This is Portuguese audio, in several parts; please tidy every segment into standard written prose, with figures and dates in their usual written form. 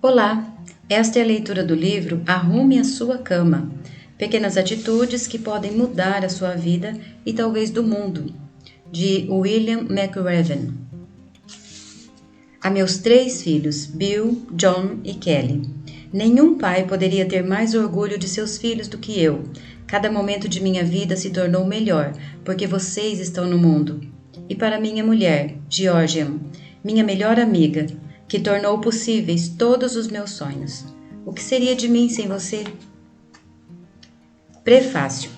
Olá, esta é a leitura do livro Arrume a Sua Cama. Pequenas atitudes que podem mudar a sua vida e talvez do mundo, de William McRaven. A meus 3 filhos, Bill, John e Kelly. Nenhum pai poderia ter mais orgulho de seus filhos do que eu. Cada momento de minha vida se tornou melhor, porque vocês estão no mundo. E para minha mulher, Georgian, minha melhor amiga, que tornou possíveis todos os meus sonhos. O que seria de mim sem você? Prefácio.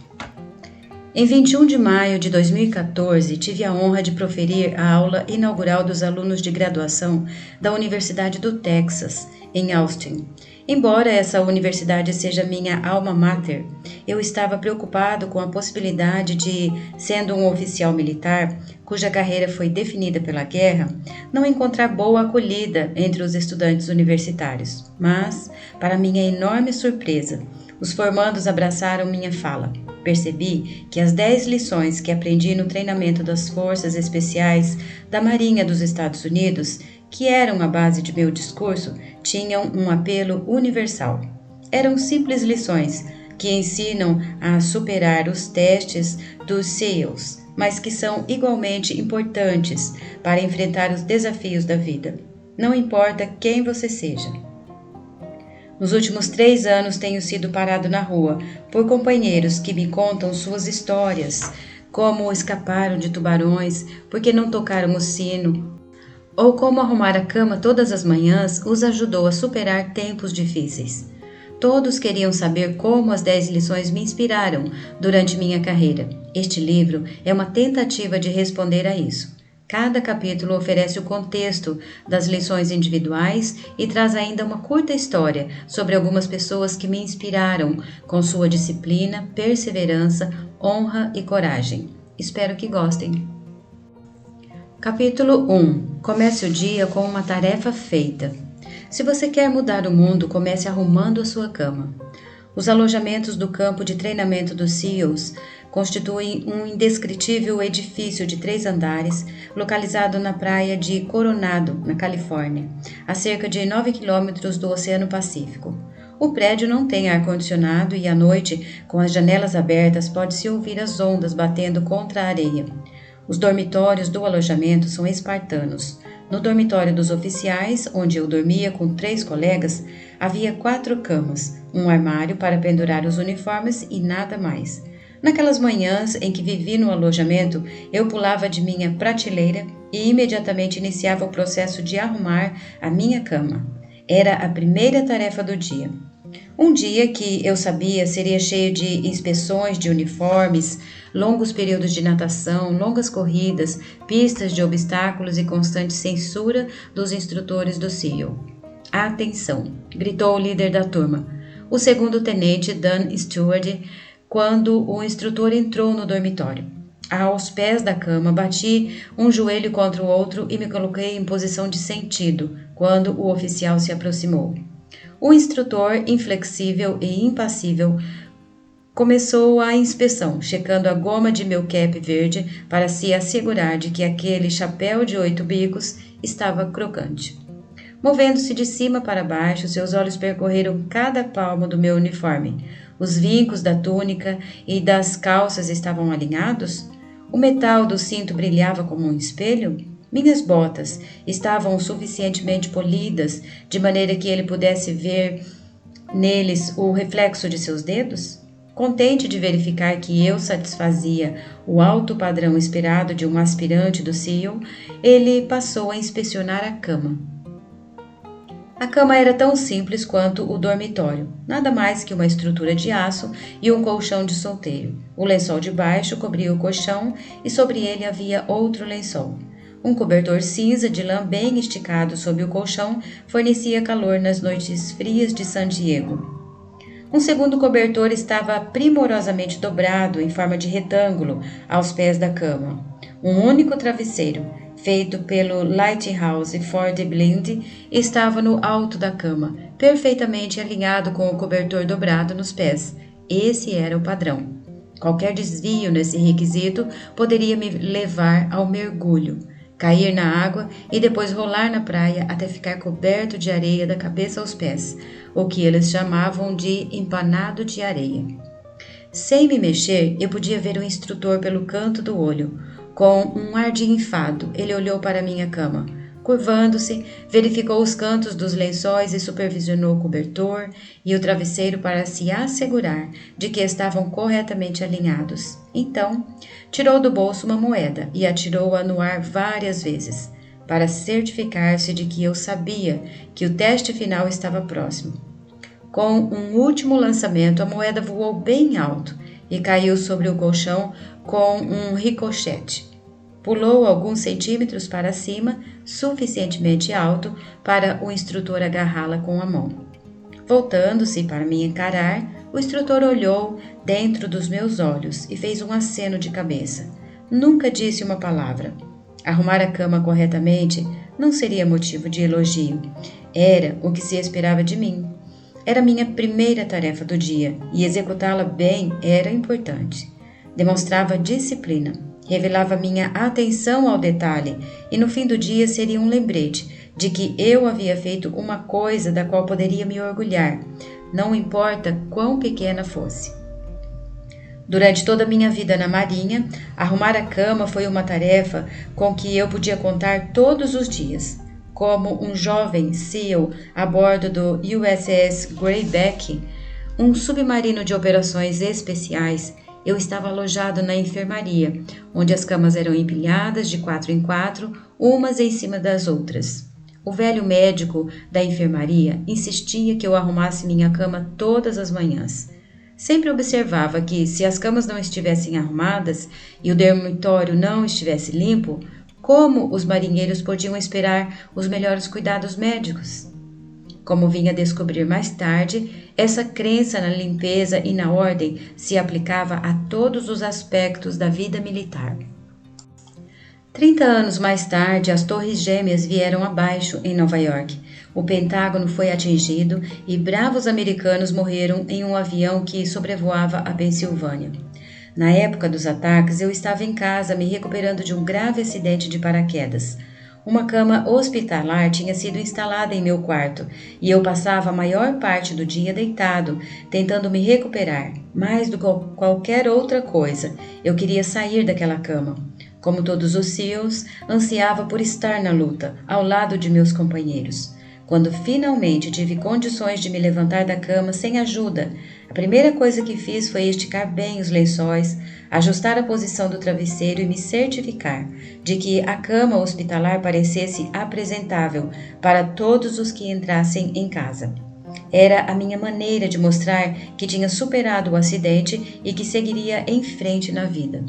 Em 21 de maio de 2014, tive a honra de proferir a aula inaugural dos alunos de graduação da Universidade do Texas, em Austin. Embora essa universidade seja minha alma mater, eu estava preocupado com a possibilidade de, sendo um oficial militar, cuja carreira foi definida pela guerra, não encontrar boa acolhida entre os estudantes universitários. Mas, para minha enorme surpresa, os formandos abraçaram minha fala. Percebi que as 10 lições que aprendi no treinamento das Forças Especiais da Marinha dos Estados Unidos, que eram a base de meu discurso, tinham um apelo universal. Eram simples lições que ensinam a superar os testes dos SEALs, mas que são igualmente importantes para enfrentar os desafios da vida. Não importa quem você seja. Nos últimos 3 anos tenho sido parado na rua por companheiros que me contam suas histórias, como escaparam de tubarões porque não tocaram o sino, ou como arrumar a cama todas as manhãs os ajudou a superar tempos difíceis. Todos queriam saber como as 10 lições me inspiraram durante minha carreira. Este livro é uma tentativa de responder a isso. Cada capítulo oferece o contexto das lições individuais e traz ainda uma curta história sobre algumas pessoas que me inspiraram com sua disciplina, perseverança, honra e coragem. Espero que gostem. Capítulo 1. Comece o dia com uma tarefa feita. Se você quer mudar o mundo, comece arrumando a sua cama. Os alojamentos do campo de treinamento dos SEALs constituem um indescritível edifício de 3 andares, localizado na praia de Coronado, na Califórnia, a cerca de 9 quilômetros do Oceano Pacífico. O prédio não tem ar-condicionado e à noite, com as janelas abertas, pode-se ouvir as ondas batendo contra a areia. Os dormitórios do alojamento são espartanos. No dormitório dos oficiais, onde eu dormia com 3 colegas, havia 4 camas, um armário para pendurar os uniformes e nada mais. Naquelas manhãs em que vivi no alojamento, eu pulava de minha prateleira e imediatamente iniciava o processo de arrumar a minha cama. Era a primeira tarefa do dia. Um dia que eu sabia seria cheio de inspeções de uniformes, longos períodos de natação, longas corridas, pistas de obstáculos e constante censura dos instrutores do SEAL. Atenção! Gritou o líder da turma, o segundo tenente Dan Stewart, quando o instrutor entrou no dormitório. Aos pés da cama, bati um joelho contra o outro e me coloquei em posição de sentido quando o oficial se aproximou. O instrutor, inflexível e impassível, começou a inspeção, checando a goma de meu cap verde para se assegurar de que aquele chapéu de 8 bicos estava crocante. Movendo-se de cima para baixo, seus olhos percorreram cada palmo do meu uniforme. Os vincos da túnica e das calças estavam alinhados? O metal do cinto brilhava como um espelho? Minhas botas estavam suficientemente polidas, de maneira que ele pudesse ver neles o reflexo de seus dedos? Contente de verificar que eu satisfazia o alto padrão esperado de um aspirante do SEAL, ele passou a inspecionar a cama. A cama era tão simples quanto o dormitório, nada mais que uma estrutura de aço e um colchão de solteiro. O lençol de baixo cobria o colchão e sobre ele havia outro lençol. Um cobertor cinza de lã bem esticado sob o colchão fornecia calor nas noites frias de San Diego. Um segundo cobertor estava primorosamente dobrado em forma de retângulo aos pés da cama. Um único travesseiro, feito pelo Lighthouse Ford Blind, estava no alto da cama, perfeitamente alinhado com o cobertor dobrado nos pés. Esse era o padrão. Qualquer desvio nesse requisito poderia me levar ao mergulho. cair na água e depois rolar na praia até ficar coberto de areia da cabeça aos pés, o que eles chamavam de empanado de areia. Sem me mexer, eu podia ver o instrutor pelo canto do olho. Com um ar de enfado, ele olhou para minha cama. Curvando-se, verificou os cantos dos lençóis e supervisionou o cobertor e o travesseiro para se assegurar de que estavam corretamente alinhados. Então, tirou do bolso uma moeda e atirou-a no ar várias vezes, para certificar-se de que eu sabia que o teste final estava próximo. Com um último lançamento, a moeda voou bem alto e caiu sobre o colchão com um ricochete. Pulou alguns centímetros para cima, suficientemente alto para o instrutor agarrá-la com a mão. Voltando-se para me encarar, o instrutor olhou dentro dos meus olhos e fez um aceno de cabeça. Nunca disse uma palavra. Arrumar a cama corretamente não seria motivo de elogio. Era o que se esperava de mim. Era minha primeira tarefa do dia e executá-la bem era importante. Demonstrava disciplina, revelava minha atenção ao detalhe e no fim do dia seria um lembrete de que eu havia feito uma coisa da qual poderia me orgulhar, não importa quão pequena fosse. Durante toda a minha vida na Marinha, arrumar a cama foi uma tarefa com que eu podia contar todos os dias. Como um jovem SEAL a bordo do USS Greyback, um submarino de operações especiais, eu estava alojado na enfermaria, onde as camas eram empilhadas de 4 em 4, umas em cima das outras. O velho médico da enfermaria insistia que eu arrumasse minha cama todas as manhãs. Sempre observava que, se as camas não estivessem arrumadas e o dormitório não estivesse limpo, como os marinheiros podiam esperar os melhores cuidados médicos? Como vinha a descobrir mais tarde, essa crença na limpeza e na ordem se aplicava a todos os aspectos da vida militar. 30 anos mais tarde, as Torres Gêmeas vieram abaixo em Nova York. O Pentágono foi atingido e bravos americanos morreram em um avião que sobrevoava a Pensilvânia. Na época dos ataques, eu estava em casa me recuperando de um grave acidente de paraquedas. Uma cama hospitalar tinha sido instalada em meu quarto e eu passava a maior parte do dia deitado, tentando me recuperar. Mais do que qualquer outra coisa, eu queria sair daquela cama. Como todos os SEALs, ansiava por estar na luta, ao lado de meus companheiros. Quando finalmente tive condições de me levantar da cama sem ajuda, a primeira coisa que fiz foi esticar bem os lençóis, ajustar a posição do travesseiro e me certificar de que a cama hospitalar parecesse apresentável para todos os que entrassem em casa. Era a minha maneira de mostrar que tinha superado o acidente e que seguiria em frente na vida.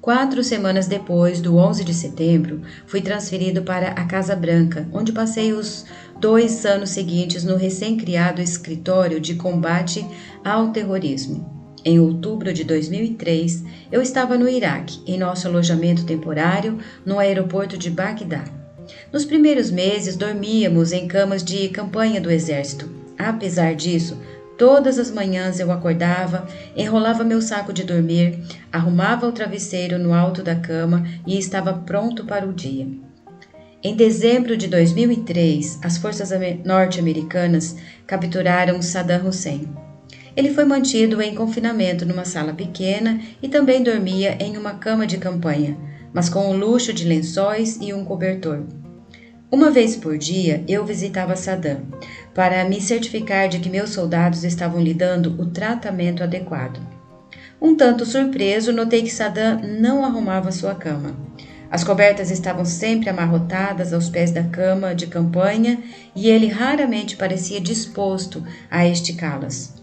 4 semanas depois do 11 de setembro, fui transferido para a Casa Branca, onde passei os 2 anos seguintes no recém-criado Escritório de Combate ao Terrorismo. Em outubro de 2003, eu estava no Iraque, em nosso alojamento temporário no aeroporto de Bagdá. Nos primeiros meses, dormíamos em camas de campanha do exército. Apesar disso, todas as manhãs eu acordava, enrolava meu saco de dormir, arrumava o travesseiro no alto da cama e estava pronto para o dia. Em dezembro de 2003, as forças norte-americanas capturaram Saddam Hussein. Ele foi mantido em confinamento numa sala pequena e também dormia em uma cama de campanha, mas com o luxo de lençóis e um cobertor. Uma vez por dia, eu visitava Saddam, para me certificar de que meus soldados estavam lhe dando o tratamento adequado. Um tanto surpreso, notei que Saddam não arrumava sua cama. As cobertas estavam sempre amarrotadas aos pés da cama de campanha e ele raramente parecia disposto a esticá-las.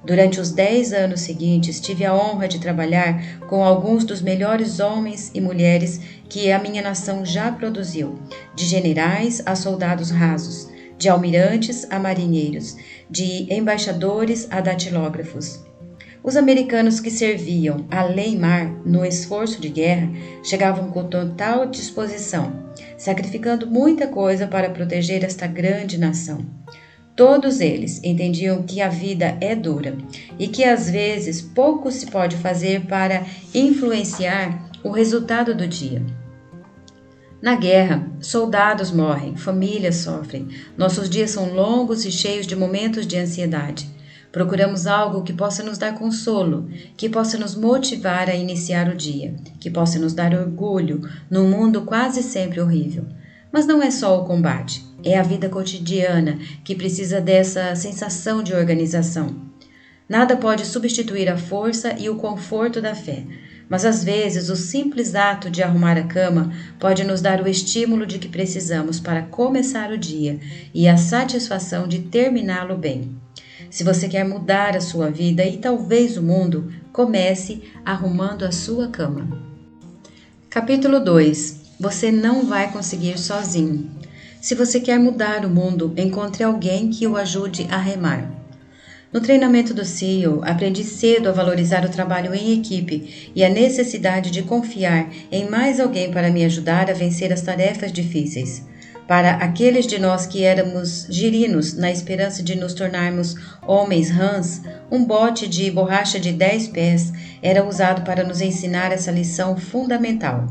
Durante os 10 anos seguintes, tive a honra de trabalhar com alguns dos melhores homens e mulheres que a minha nação já produziu, de generais a soldados rasos, de almirantes a marinheiros, de embaixadores a datilógrafos. Os americanos que serviam além-mar no esforço de guerra chegavam com total disposição, sacrificando muita coisa para proteger esta grande nação. Todos eles entendiam que a vida é dura e que às vezes pouco se pode fazer para influenciar o resultado do dia. Na guerra, soldados morrem, famílias sofrem, nossos dias são longos e cheios de momentos de ansiedade. Procuramos algo que possa nos dar consolo, que possa nos motivar a iniciar o dia, que possa nos dar orgulho num mundo quase sempre horrível. Mas não é só o combate, é a vida cotidiana que precisa dessa sensação de organização. Nada pode substituir a força e o conforto da fé, mas às vezes o simples ato de arrumar a cama pode nos dar o estímulo de que precisamos para começar o dia e a satisfação de terminá-lo bem. Se você quer mudar a sua vida e talvez o mundo, comece arrumando a sua cama. Capítulo 2. Você não vai conseguir sozinho. Se você quer mudar o mundo, encontre alguém que o ajude a remar. No treinamento do CEO, aprendi cedo a valorizar o trabalho em equipe e a necessidade de confiar em mais alguém para me ajudar a vencer as tarefas difíceis. Para aqueles de nós que éramos girinos na esperança de nos tornarmos homens rãs, um bote de borracha de 10 pés era usado para nos ensinar essa lição fundamental.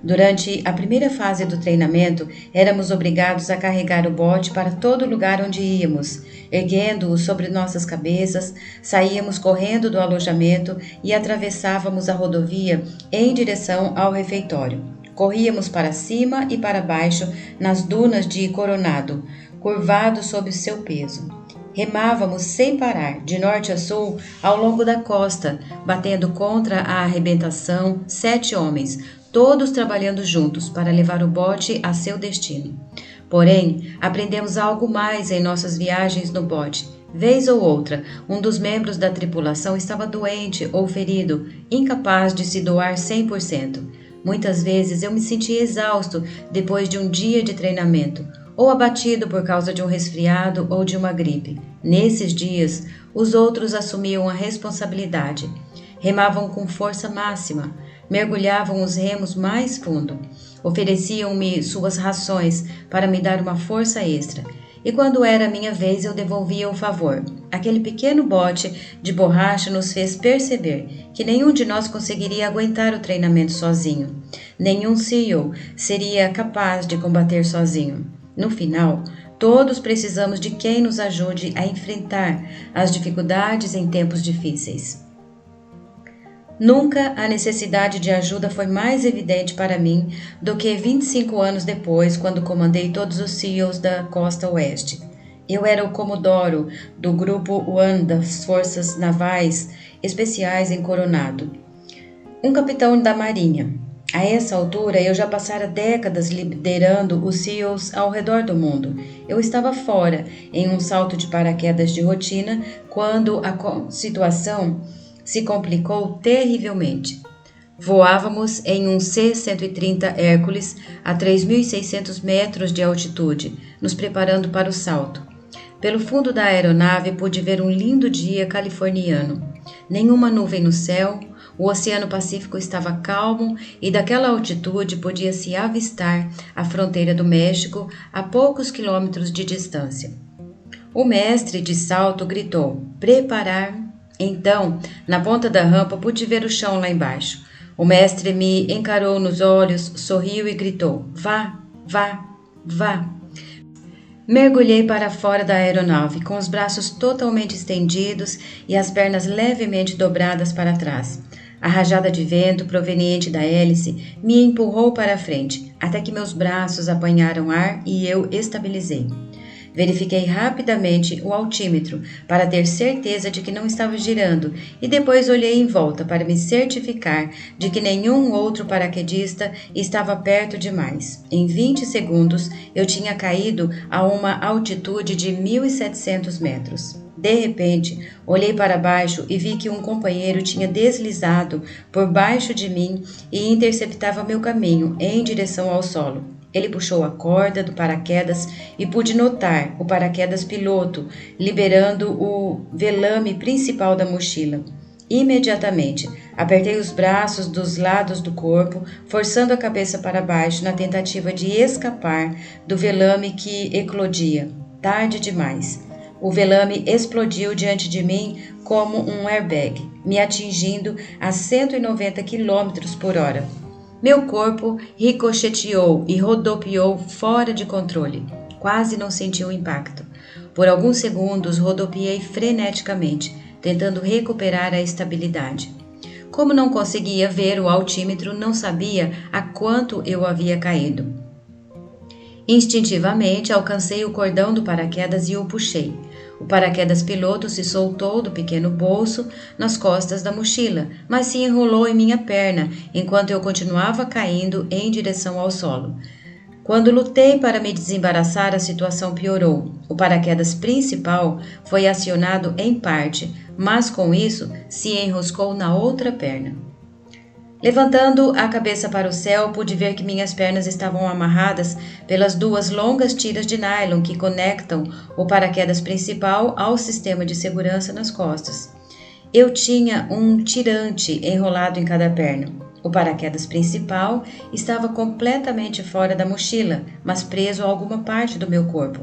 Durante a primeira fase do treinamento, éramos obrigados a carregar o bote para todo lugar onde íamos. Erguendo-o sobre nossas cabeças, saíamos correndo do alojamento e atravessávamos a rodovia em direção ao refeitório. Corríamos para cima e para baixo nas dunas de Coronado, curvados sob seu peso. Remávamos sem parar, de norte a sul, ao longo da costa, batendo contra a arrebentação 7 homens, todos trabalhando juntos para levar o bote a seu destino. Porém, aprendemos algo mais em nossas viagens no bote. Vez ou outra, um dos membros da tripulação estava doente ou ferido, incapaz de se doar 100%. Muitas vezes eu me sentia exausto depois de um dia de treinamento, ou abatido por causa de um resfriado ou de uma gripe. Nesses dias, os outros assumiam a responsabilidade. Remavam com força máxima, mergulhavam os remos mais fundo, ofereciam-me suas rações para me dar uma força extra. E quando era minha vez, eu devolvia o favor. Aquele pequeno bote de borracha nos fez perceber que nenhum de nós conseguiria aguentar o treinamento sozinho. Nenhum CEO seria capaz de combater sozinho. No final, todos precisamos de quem nos ajude a enfrentar as dificuldades em tempos difíceis. Nunca a necessidade de ajuda foi mais evidente para mim do que 25 anos depois, quando comandei todos os CEOs da Costa Oeste. Eu era o comodoro do Grupo One das Forças Navais Especiais em Coronado, um capitão da Marinha. A essa altura, eu já passara décadas liderando os CEOs ao redor do mundo. Eu estava fora, em um salto de paraquedas de rotina, quando a situação se complicou terrivelmente. Voávamos em um C-130 Hércules a 3.600 metros de altitude, nos preparando para o salto. Pelo fundo da aeronave pude ver um lindo dia californiano. Nenhuma nuvem no céu, o Oceano Pacífico estava calmo e daquela altitude podia-se avistar a fronteira do México a poucos quilômetros de distância. O mestre de salto gritou: "Preparar!" Então, na ponta da rampa, pude ver o chão lá embaixo. O mestre me encarou nos olhos, sorriu e gritou: "Vá, vá, vá!" Mergulhei para fora da aeronave, com os braços totalmente estendidos e as pernas levemente dobradas para trás. A rajada de vento proveniente da hélice me empurrou para a frente, até que meus braços apanharam ar e eu estabilizei. Verifiquei rapidamente o altímetro para ter certeza de que não estava girando e depois olhei em volta para me certificar de que nenhum outro paraquedista estava perto demais. Em 20 segundos, eu tinha caído a uma altitude de 1.700 metros. De repente, olhei para baixo e vi que um companheiro tinha deslizado por baixo de mim e interceptava meu caminho em direção ao solo. Ele puxou a corda do paraquedas e pude notar o paraquedas piloto liberando o velame principal da mochila. Imediatamente, apertei os braços dos lados do corpo, forçando a cabeça para baixo na tentativa de escapar do velame que eclodia. Tarde demais. O velame explodiu diante de mim como um airbag, me atingindo a 190 km por hora. Meu corpo ricocheteou e rodopiou fora de controle. Quase não senti o impacto. Por alguns segundos rodopiei freneticamente, tentando recuperar a estabilidade. Como não conseguia ver o altímetro, não sabia a quanto eu havia caído. Instintivamente alcancei o cordão do paraquedas e o puxei. O paraquedas piloto se soltou do pequeno bolso nas costas da mochila, mas se enrolou em minha perna enquanto eu continuava caindo em direção ao solo. Quando lutei para me desembaraçar, a situação piorou. O paraquedas principal foi acionado em parte, mas com isso se enroscou na outra perna. Levantando a cabeça para o céu, pude ver que minhas pernas estavam amarradas pelas duas longas tiras de nylon que conectam o paraquedas principal ao sistema de segurança nas costas. Eu tinha um tirante enrolado em cada perna. O paraquedas principal estava completamente fora da mochila, mas preso a alguma parte do meu corpo.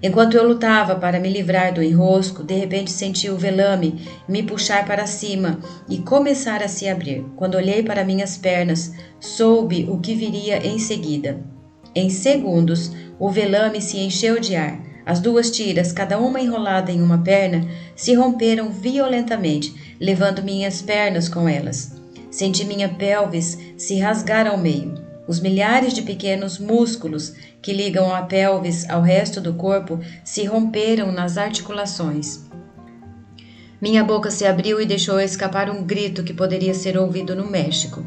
Enquanto eu lutava para me livrar do enrosco, de repente senti o velame me puxar para cima e começar a se abrir. Quando olhei para minhas pernas, soube o que viria em seguida. Em segundos, o velame se encheu de ar. As duas tiras, cada uma enrolada em uma perna, se romperam violentamente, levando minhas pernas com elas. Senti minha pelvis se rasgar ao meio. Os milhares de pequenos músculos que ligam a pelvis ao resto do corpo se romperam nas articulações. Minha boca se abriu e deixou escapar um grito que poderia ser ouvido no México.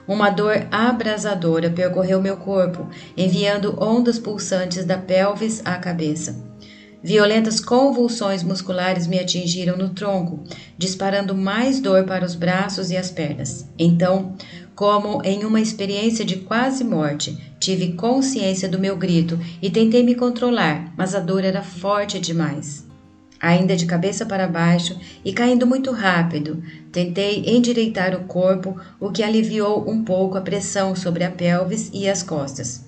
Uma dor abrasadora percorreu meu corpo, enviando ondas pulsantes da pelvis à cabeça. Violentas convulsões musculares me atingiram no tronco, disparando mais dor para os braços e as pernas. Então, como em uma experiência de quase morte, tive consciência do meu grito e tentei me controlar, mas a dor era forte demais. Ainda de cabeça para baixo e caindo muito rápido, tentei endireitar o corpo, o que aliviou um pouco a pressão sobre a pelvis e as costas.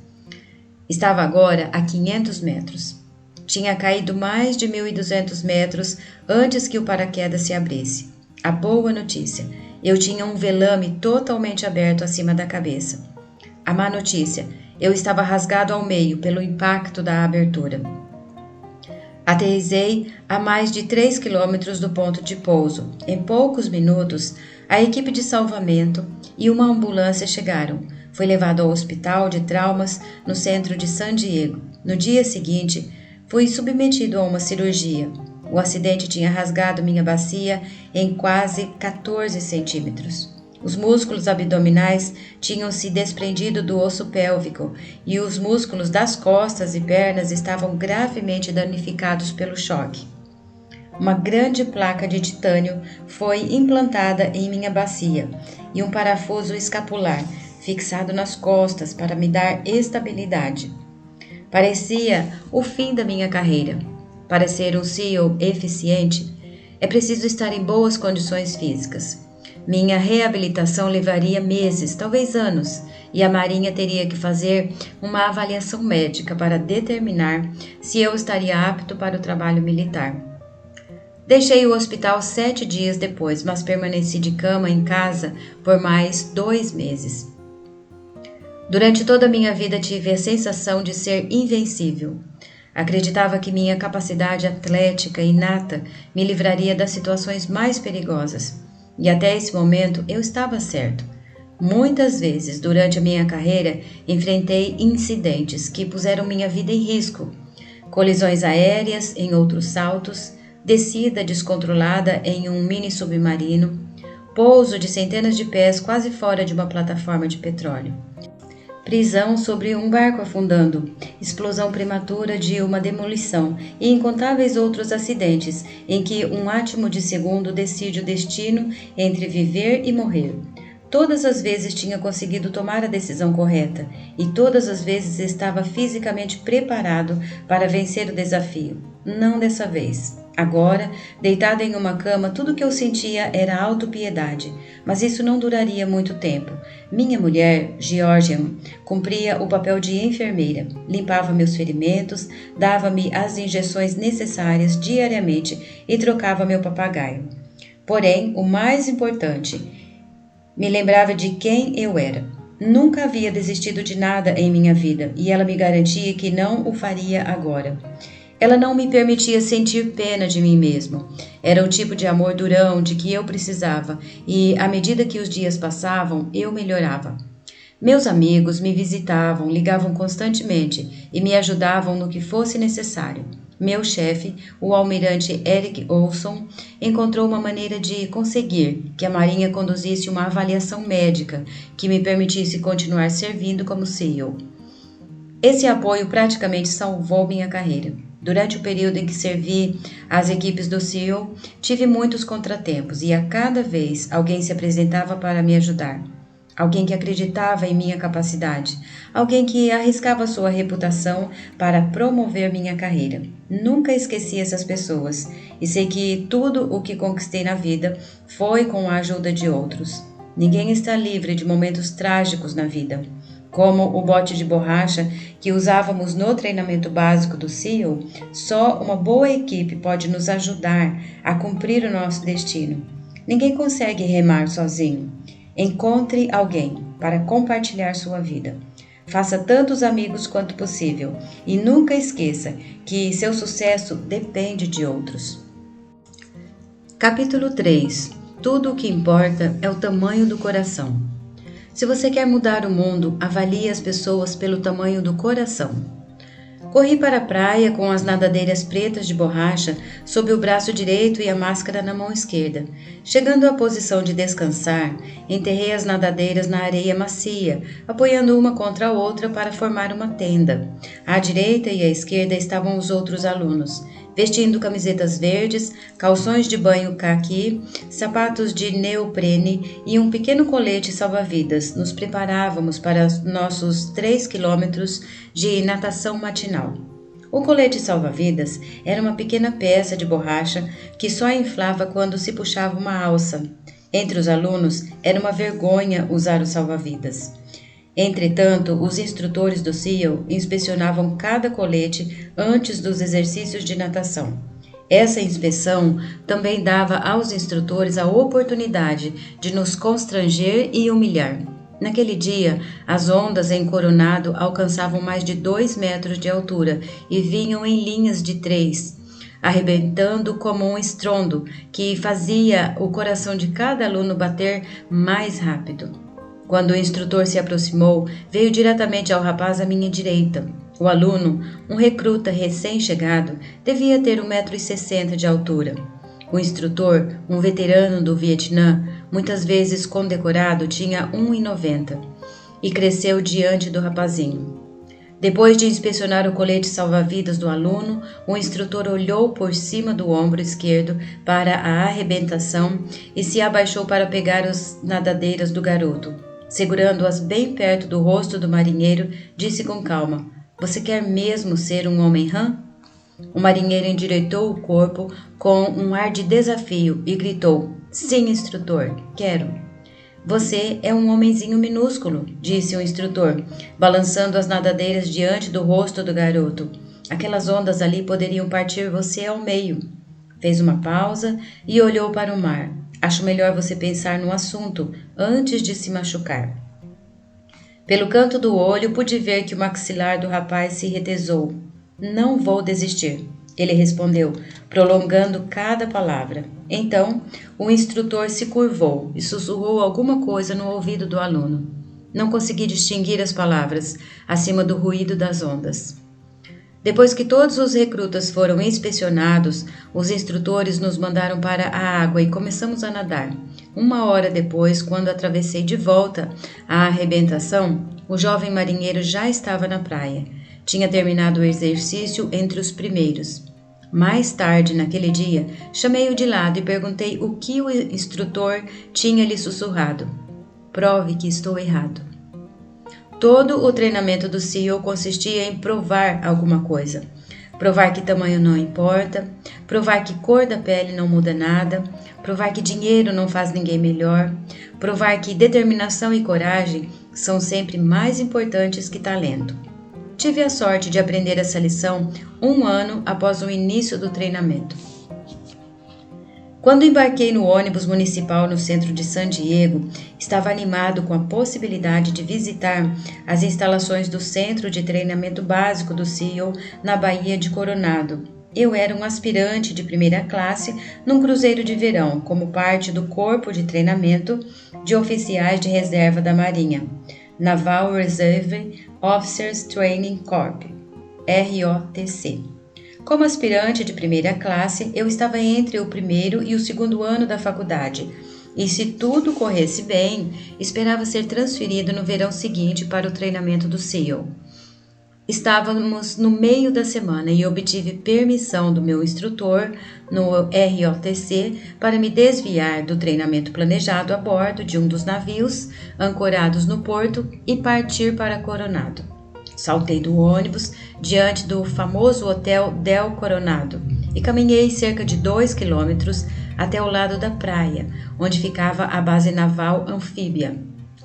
Estava agora a 500 metros. Tinha caído mais de 1.200 metros antes que o paraquedas se abrisse. A boa notícia: eu tinha um velame totalmente aberto acima da cabeça. A má notícia: eu estava rasgado ao meio pelo impacto da abertura. Aterrissei a mais de 3 quilômetros do ponto de pouso. Em poucos minutos, a equipe de salvamento e uma ambulância chegaram. Fui levado ao hospital de traumas no centro de San Diego. No dia seguinte, fui submetido a uma cirurgia. O acidente tinha rasgado minha bacia em quase 14 centímetros. Os músculos abdominais tinham se desprendido do osso pélvico e os músculos das costas e pernas estavam gravemente danificados pelo choque. Uma grande placa de titânio foi implantada em minha bacia e um parafuso escapular fixado nas costas para me dar estabilidade. Parecia o fim da minha carreira. Para ser um SEAL eficiente, é preciso estar em boas condições físicas. Minha reabilitação levaria meses, talvez anos, e a Marinha teria que fazer uma avaliação médica para determinar se eu estaria apto para o trabalho militar. Deixei o hospital 7 dias depois, mas permaneci de cama em casa por mais 2 meses. Durante toda a minha vida tive a sensação de ser invencível. Acreditava que minha capacidade atlética inata me livraria das situações mais perigosas. E até esse momento eu estava certo. Muitas vezes durante a minha carreira enfrentei incidentes que puseram minha vida em risco. Colisões aéreas em outros saltos, descida descontrolada em um mini submarino, pouso de centenas de pés quase fora de uma plataforma de petróleo. Prisão sobre um barco afundando, explosão prematura de uma demolição e incontáveis outros acidentes em que um átimo de segundo decide o destino entre viver e morrer. Todas as vezes tinha conseguido tomar a decisão correta e todas as vezes estava fisicamente preparado para vencer o desafio. Não dessa vez. Agora, deitado em uma cama, tudo o que eu sentia era autopiedade, mas isso não duraria muito tempo. Minha mulher, Georgian, cumpria o papel de enfermeira, limpava meus ferimentos, dava-me as injeções necessárias diariamente e trocava meu papagaio. Porém, o mais importante, me lembrava de quem eu era. Nunca havia desistido de nada em minha vida e ela me garantia que não o faria agora. Ela não me permitia sentir pena de mim mesmo. Era o tipo de amor durão de que eu precisava e, à medida que os dias passavam, eu melhorava. Meus amigos me visitavam, ligavam constantemente e me ajudavam no que fosse necessário. Meu chefe, o almirante Eric Olson, encontrou uma maneira de conseguir que a Marinha conduzisse uma avaliação médica que me permitisse continuar servindo como SEAL. Esse apoio praticamente salvou minha carreira. Durante o período em que servi às equipes do SEAL, tive muitos contratempos e a cada vez alguém se apresentava para me ajudar. Alguém que acreditava em minha capacidade, alguém que arriscava sua reputação para promover minha carreira. Nunca esqueci essas pessoas e sei que tudo o que conquistei na vida foi com a ajuda de outros. Ninguém está livre de momentos trágicos na vida. Como o bote de borracha que usávamos no treinamento básico do SEAL, só uma boa equipe pode nos ajudar a cumprir o nosso destino. Ninguém consegue remar sozinho. Encontre alguém para compartilhar sua vida. Faça tantos amigos quanto possível e nunca esqueça que seu sucesso depende de outros. Capítulo 3. Tudo o que importa é o tamanho do coração. Se você quer mudar o mundo, avalie as pessoas pelo tamanho do coração. Corri para a praia com as nadadeiras pretas de borracha sob o braço direito e a máscara na mão esquerda. Chegando à posição de descansar, enterrei as nadadeiras na areia macia, apoiando uma contra a outra para formar uma tenda. À direita e à esquerda estavam os outros alunos, vestindo camisetas verdes, calções de banho caqui, sapatos de neoprene e um pequeno colete salva-vidas. Nos preparávamos para nossos 3 quilômetros de natação matinal. O colete salva-vidas era uma pequena peça de borracha que só inflava quando se puxava uma alça. Entre os alunos, era uma vergonha usar o salva-vidas. Entretanto, os instrutores do SEAL inspecionavam cada colete antes dos exercícios de natação. Essa inspeção também dava aos instrutores a oportunidade de nos constranger e humilhar. Naquele dia, as ondas em Coronado alcançavam mais de 2 metros de altura e vinham em linhas de 3, arrebentando como um estrondo que fazia o coração de cada aluno bater mais rápido. Quando o instrutor se aproximou, veio diretamente ao rapaz à minha direita. O aluno, um recruta recém-chegado, devia ter 1,60 m de altura. O instrutor, um veterano do Vietnã, muitas vezes condecorado, tinha 1,90 m e cresceu diante do rapazinho. Depois de inspecionar o colete salva-vidas do aluno, o instrutor olhou por cima do ombro esquerdo para a arrebentação e se abaixou para pegar as nadadeiras do garoto. Segurando-as bem perto do rosto do marinheiro, disse com calma: "Você quer mesmo ser um homem rã?" O marinheiro endireitou o corpo com um ar de desafio e gritou: "Sim, instrutor, quero." "Você é um homenzinho minúsculo", disse o instrutor, balançando as nadadeiras diante do rosto do garoto. "Aquelas ondas ali poderiam partir você ao meio." Fez uma pausa e olhou para o mar. "Acho melhor você pensar no assunto antes de se machucar." Pelo canto do olho pude ver que o maxilar do rapaz se retesou. "Não vou desistir", ele respondeu, prolongando cada palavra. Então, o instrutor se curvou e sussurrou alguma coisa no ouvido do aluno. Não consegui distinguir as palavras, acima do ruído das ondas. Depois que todos os recrutas foram inspecionados, os instrutores nos mandaram para a água e começamos a nadar. 1 hora depois, quando atravessei de volta a arrebentação, o jovem marinheiro já estava na praia. Tinha terminado o exercício entre os primeiros. Mais tarde, naquele dia, chamei-o de lado e perguntei o que o instrutor tinha lhe sussurrado. "Prove que estou errado." Todo o treinamento do SEAL consistia em provar alguma coisa. Provar que tamanho não importa, provar que cor da pele não muda nada, provar que dinheiro não faz ninguém melhor, provar que determinação e coragem são sempre mais importantes que talento. Tive a sorte de aprender essa lição 1 ano após o início do treinamento. Quando embarquei no ônibus municipal no centro de San Diego, estava animado com a possibilidade de visitar as instalações do Centro de Treinamento Básico do SEAL na Baía de Coronado. Eu era um aspirante de primeira classe num cruzeiro de verão, como parte do Corpo de Treinamento de Oficiais de Reserva da Marinha, Naval Reserve Officers Training Corps, ROTC. Como aspirante de primeira classe, eu estava entre o primeiro e o segundo ano da faculdade, e se tudo corresse bem, esperava ser transferido no verão seguinte para o treinamento do SEAL. Estávamos no meio da semana e obtive permissão do meu instrutor no ROTC para me desviar do treinamento planejado a bordo de um dos navios ancorados no porto e partir para Coronado. Saltei do ônibus diante do famoso Hotel Del Coronado e caminhei cerca de 2 quilômetros até o lado da praia, onde ficava a base naval anfíbia.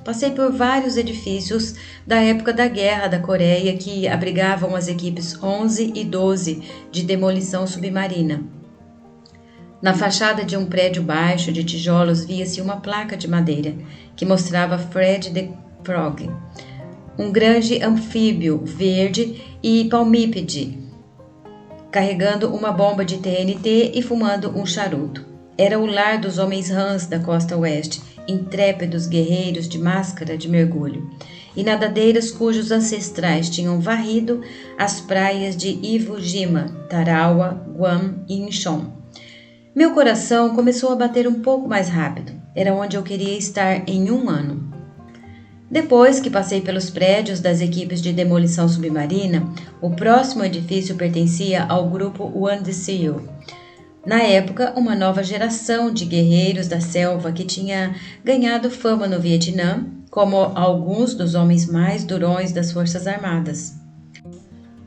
Passei por vários edifícios da época da Guerra da Coreia que abrigavam as equipes 11 e 12 de demolição submarina. Na fachada de um prédio baixo de tijolos via-se uma placa de madeira que mostrava Fred the Frog, um grande anfíbio verde e palmípede, carregando uma bomba de TNT e fumando um charuto. Era o lar dos homens Hans da costa oeste, intrépidos guerreiros de máscara de mergulho, e nadadeiras cujos ancestrais tinham varrido as praias de Iwo Jima, Tarawa, Guam e Incheon. Meu coração começou a bater um pouco mais rápido. Era onde eu queria estar em um ano. Depois que passei pelos prédios das equipes de demolição submarina, o próximo edifício pertencia ao grupo One the Seal. Na época, uma nova geração de guerreiros da selva que tinha ganhado fama no Vietnã, como alguns dos homens mais durões das Forças Armadas.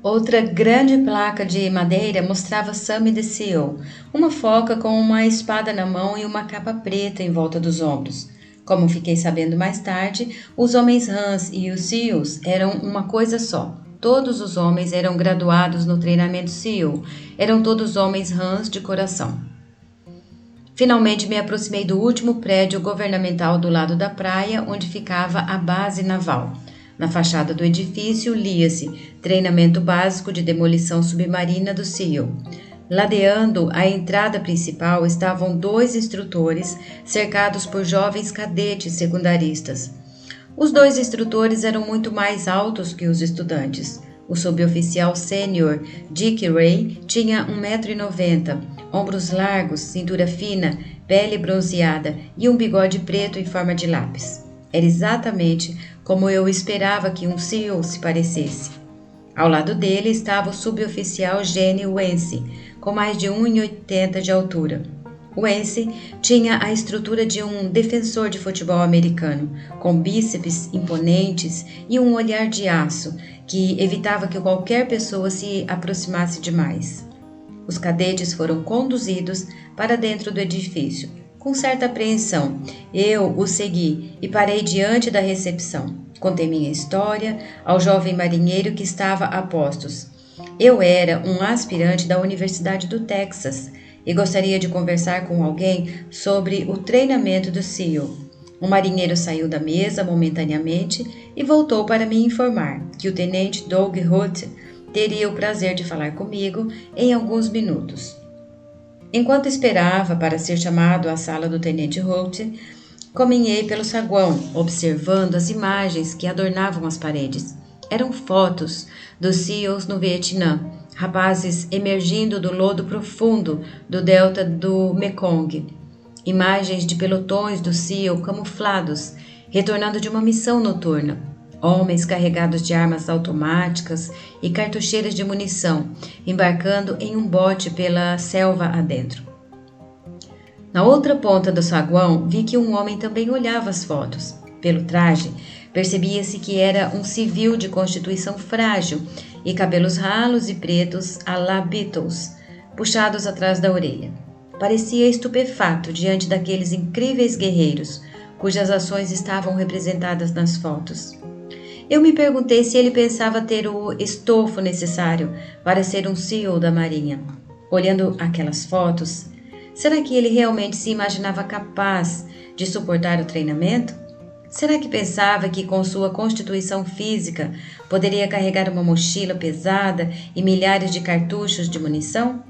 Outra grande placa de madeira mostrava Sammy the Seal, uma foca com uma espada na mão e uma capa preta em volta dos ombros. Como fiquei sabendo mais tarde, os homens Hans e os SEALs eram uma coisa só. Todos os homens eram graduados no treinamento SEAL, eram todos homens Hans de coração. Finalmente me aproximei do último prédio governamental do lado da praia, onde ficava a base naval. Na fachada do edifício lia-se Treinamento Básico de Demolição Submarina do SEAL. Ladeando a entrada principal estavam 2 instrutores cercados por jovens cadetes secundaristas. Os 2 instrutores eram muito mais altos que os estudantes. O suboficial sênior Dick Ray tinha 1,90 m, ombros largos, cintura fina, pele bronzeada e um bigode preto em forma de lápis. Era exatamente como eu esperava que um SEAL se parecesse. Ao lado dele estava o suboficial Gene Wentz, com mais de 1,80 m de altura. Wentz tinha a estrutura de um defensor de futebol americano, com bíceps imponentes e um olhar de aço que evitava que qualquer pessoa se aproximasse demais. Os cadetes foram conduzidos para dentro do edifício. Com certa apreensão, eu o segui e parei diante da recepção. Contei minha história ao jovem marinheiro que estava a postos. Eu era um aspirante da Universidade do Texas e gostaria de conversar com alguém sobre o treinamento do SEAL. O marinheiro saiu da mesa momentaneamente e voltou para me informar que o tenente Doug Hood teria o prazer de falar comigo em alguns minutos. Enquanto esperava para ser chamado à sala do tenente Hood, caminhei pelo saguão, observando as imagens que adornavam as paredes. Eram fotos dos SEALs no Vietnã, rapazes emergindo do lodo profundo do delta do Mekong. Imagens de pelotões do SEAL camuflados, retornando de uma missão noturna. Homens carregados de armas automáticas e cartucheiras de munição, embarcando em um bote pela selva adentro. Na outra ponta do saguão, vi que um homem também olhava as fotos. Pelo traje, percebia-se que era um civil de constituição frágil e cabelos ralos e pretos à la Beatles, puxados atrás da orelha. Parecia estupefato diante daqueles incríveis guerreiros, cujas ações estavam representadas nas fotos. Eu me perguntei se ele pensava ter o estofo necessário para ser um SEAL da Marinha. Olhando aquelas fotos, Será que ele realmente se imaginava capaz de suportar o treinamento? Será que pensava que com sua constituição física poderia carregar uma mochila pesada e milhares de cartuchos de munição?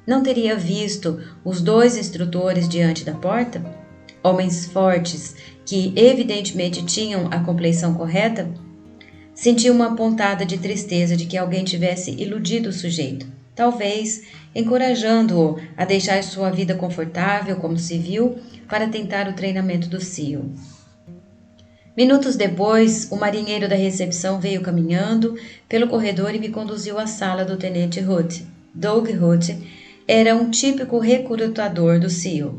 Não teria visto os dois instrutores diante da porta? Homens fortes que evidentemente tinham a compleição correta? Sentiu uma pontada de tristeza de que alguém tivesse iludido o sujeito, talvez encorajando-o a deixar sua vida confortável como civil para tentar o treinamento do SEAL. Minutos depois, o marinheiro da recepção veio caminhando pelo corredor e me conduziu à sala do tenente Hood. Doug Hood era um típico recrutador do SEAL.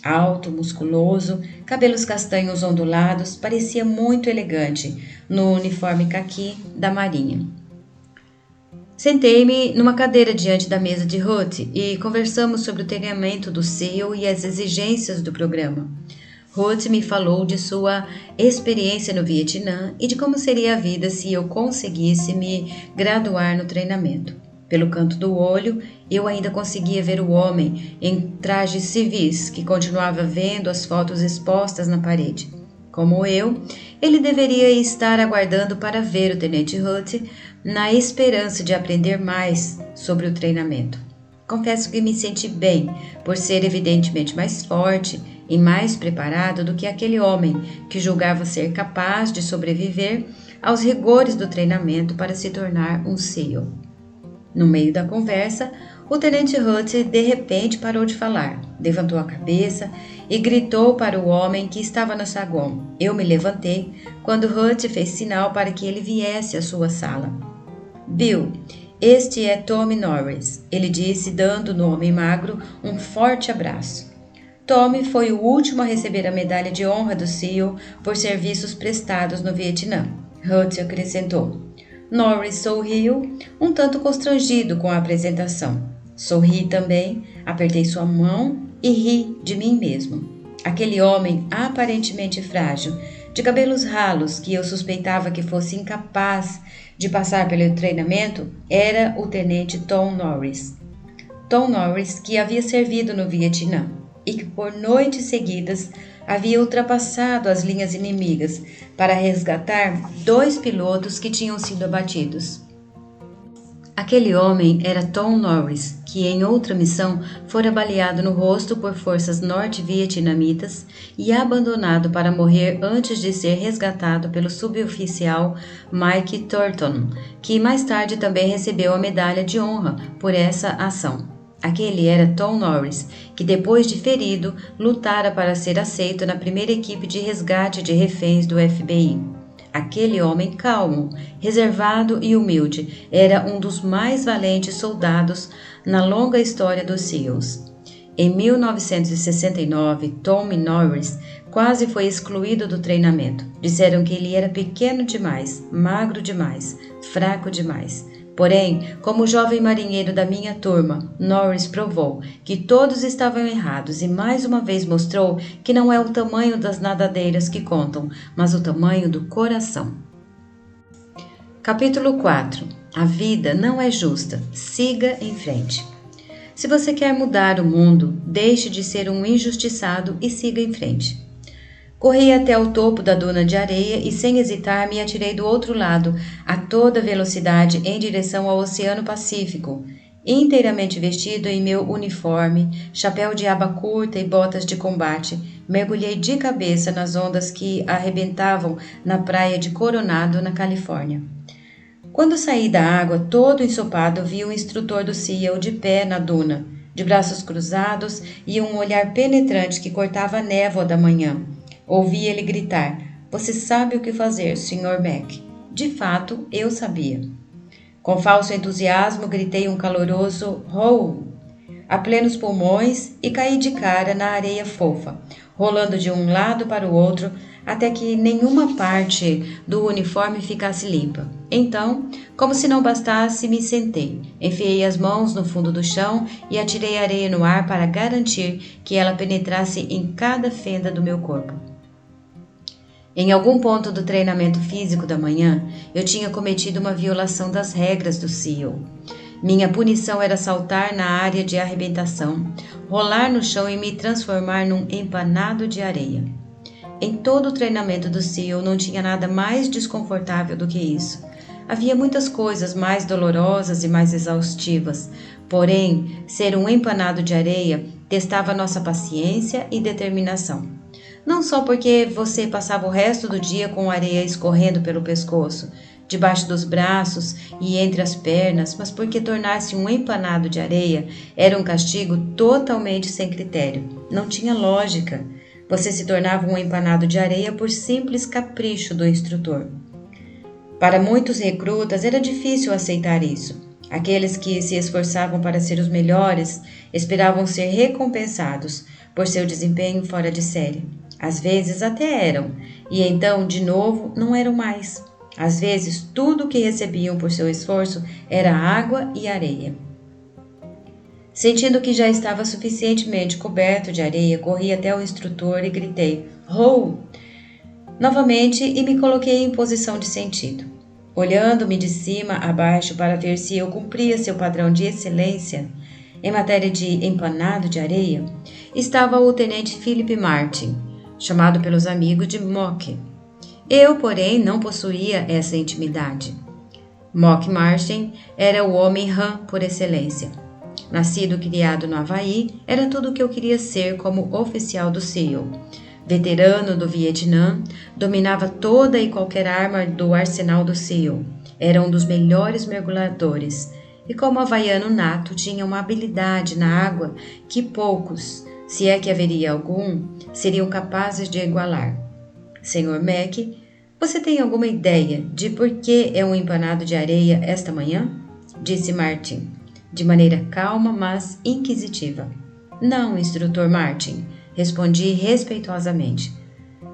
Alto, musculoso, cabelos castanhos ondulados, parecia muito elegante no uniforme caqui da marinha. Sentei-me numa cadeira diante da mesa de Hood e conversamos sobre o treinamento do SEAL e as exigências do programa. Hood me falou de sua experiência no Vietnã e de como seria a vida se eu conseguisse me graduar no treinamento. Pelo canto do olho, eu ainda conseguia ver o homem em trajes civis que continuava vendo as fotos expostas na parede. Como eu, ele deveria estar aguardando para ver o tenente Hood na esperança de aprender mais sobre o treinamento. Confesso que me senti bem por ser evidentemente mais forte e mais preparado do que aquele homem que julgava ser capaz de sobreviver aos rigores do treinamento para se tornar um SEAL. No meio da conversa, o tenente Hood de repente parou de falar, levantou a cabeça e gritou para o homem que estava no saguão. Eu me levantei quando Hood fez sinal para que ele viesse à sua sala. Bill, este é Tommy Norris, ele disse, dando no homem magro um forte abraço. Tommy foi o último a receber a medalha de honra do SEAL por serviços prestados no Vietnã. Hood acrescentou. Norris sorriu, um tanto constrangido com a apresentação. Sorri também, apertei sua mão e ri de mim mesmo. Aquele homem aparentemente frágil, de cabelos ralos, que eu suspeitava que fosse incapaz de passar pelo treinamento, era o tenente Tom Norris. Tom Norris, que havia servido no Vietnã e que por noites seguidas havia ultrapassado as linhas inimigas para resgatar 2 pilotos que tinham sido abatidos. Aquele homem era Tom Norris, que em outra missão fora baleado no rosto por forças norte-vietnamitas e abandonado para morrer antes de ser resgatado pelo suboficial Mike Thornton, que mais tarde também recebeu a medalha de honra por essa ação. Aquele era Tom Norris, que depois de ferido, lutara para ser aceito na primeira equipe de resgate de reféns do FBI. Aquele homem calmo, reservado e humilde era um dos mais valentes soldados na longa história dos SEALs. Em 1969, Tommy Norris quase foi excluído do treinamento. Disseram que ele era pequeno demais, magro demais, fraco demais. Porém, como jovem marinheiro da minha turma, Norris provou que todos estavam errados e mais uma vez mostrou que não é o tamanho das nadadeiras que contam, mas o tamanho do coração. Capítulo 4. A vida não é justa. Siga em frente. Se você quer mudar o mundo, deixe de ser um injustiçado e siga em frente. Corri até o topo da duna de areia e, sem hesitar, me atirei do outro lado, a toda velocidade, em direção ao Oceano Pacífico. Inteiramente vestido em meu uniforme, chapéu de aba curta e botas de combate, mergulhei de cabeça nas ondas que arrebentavam na praia de Coronado, na Califórnia. Quando saí da água, todo ensopado, vi o instrutor do SEAL de pé na duna, de braços cruzados e um olhar penetrante que cortava a névoa da manhã. Ouvi ele gritar, "Você sabe o que fazer, Sr. Mac." De fato, eu sabia. Com falso entusiasmo, gritei um caloroso "Ho!" a plenos pulmões e caí de cara na areia fofa, rolando de um lado para o outro até que nenhuma parte do uniforme ficasse limpa. Então, como se não bastasse, me sentei, enfiei as mãos no fundo do chão e atirei areia no ar para garantir que ela penetrasse em cada fenda do meu corpo. Em algum ponto do treinamento físico da manhã, eu tinha cometido uma violação das regras do SEAL. Minha punição era saltar na área de arrebentação, rolar no chão e me transformar num empanado de areia. Em todo o treinamento do SEAL não tinha nada mais desconfortável do que isso. Havia muitas coisas mais dolorosas e mais exaustivas, porém, ser um empanado de areia testava nossa paciência e determinação. Não só porque você passava o resto do dia com areia escorrendo pelo pescoço, debaixo dos braços e entre as pernas, mas porque tornar-se um empanado de areia era um castigo totalmente sem critério. Não tinha lógica. Você se tornava um empanado de areia por simples capricho do instrutor. Para muitos recrutas era difícil aceitar isso. Aqueles que se esforçavam para ser os melhores esperavam ser recompensados por seu desempenho fora de série. Às vezes até eram, e então, de novo, não eram mais. Às vezes, tudo o que recebiam por seu esforço era água e areia. Sentindo que já estava suficientemente coberto de areia, corri até o instrutor e gritei "Ho!" novamente e me coloquei em posição de sentido. Olhando-me de cima a baixo para ver se eu cumpria seu padrão de excelência em matéria de empanado de areia, estava o tenente Philip Martin, chamado pelos amigos de Mock. Eu, porém, não possuía essa intimidade. Mock Martin era o homem rã por excelência. Nascido e criado no Havaí, era tudo o que eu queria ser como oficial do SEAL. Veterano do Vietnã, dominava toda e qualquer arma do arsenal do SEAL. Era um dos melhores mergulhadores. E como havaiano nato, tinha uma habilidade na água que poucos, se é que haveria algum, seriam capazes de igualar. Sr. Mac, você tem alguma ideia de por que é um empanado de areia esta manhã? Disse Martin, de maneira calma, mas inquisitiva. Não, instrutor Martin, respondi respeitosamente.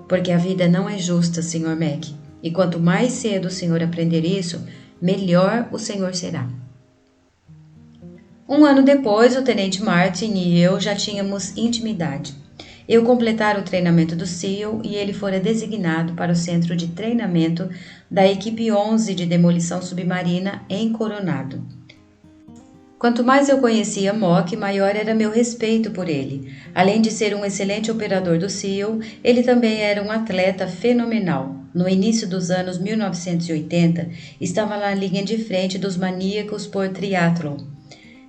Porque a vida não é justa, Sr. Mac, e quanto mais cedo o senhor aprender isso, melhor o senhor será. Um ano depois, o tenente Martin e eu já tínhamos intimidade. Eu completara o treinamento do SEAL e ele fora designado para o centro de treinamento da equipe 11 de demolição submarina em Coronado. Quanto mais eu conhecia Mock, maior era meu respeito por ele. Além de ser um excelente operador do SEAL, ele também era um atleta fenomenal. No início dos anos 1980, estava na linha de frente dos maníacos por triatlon.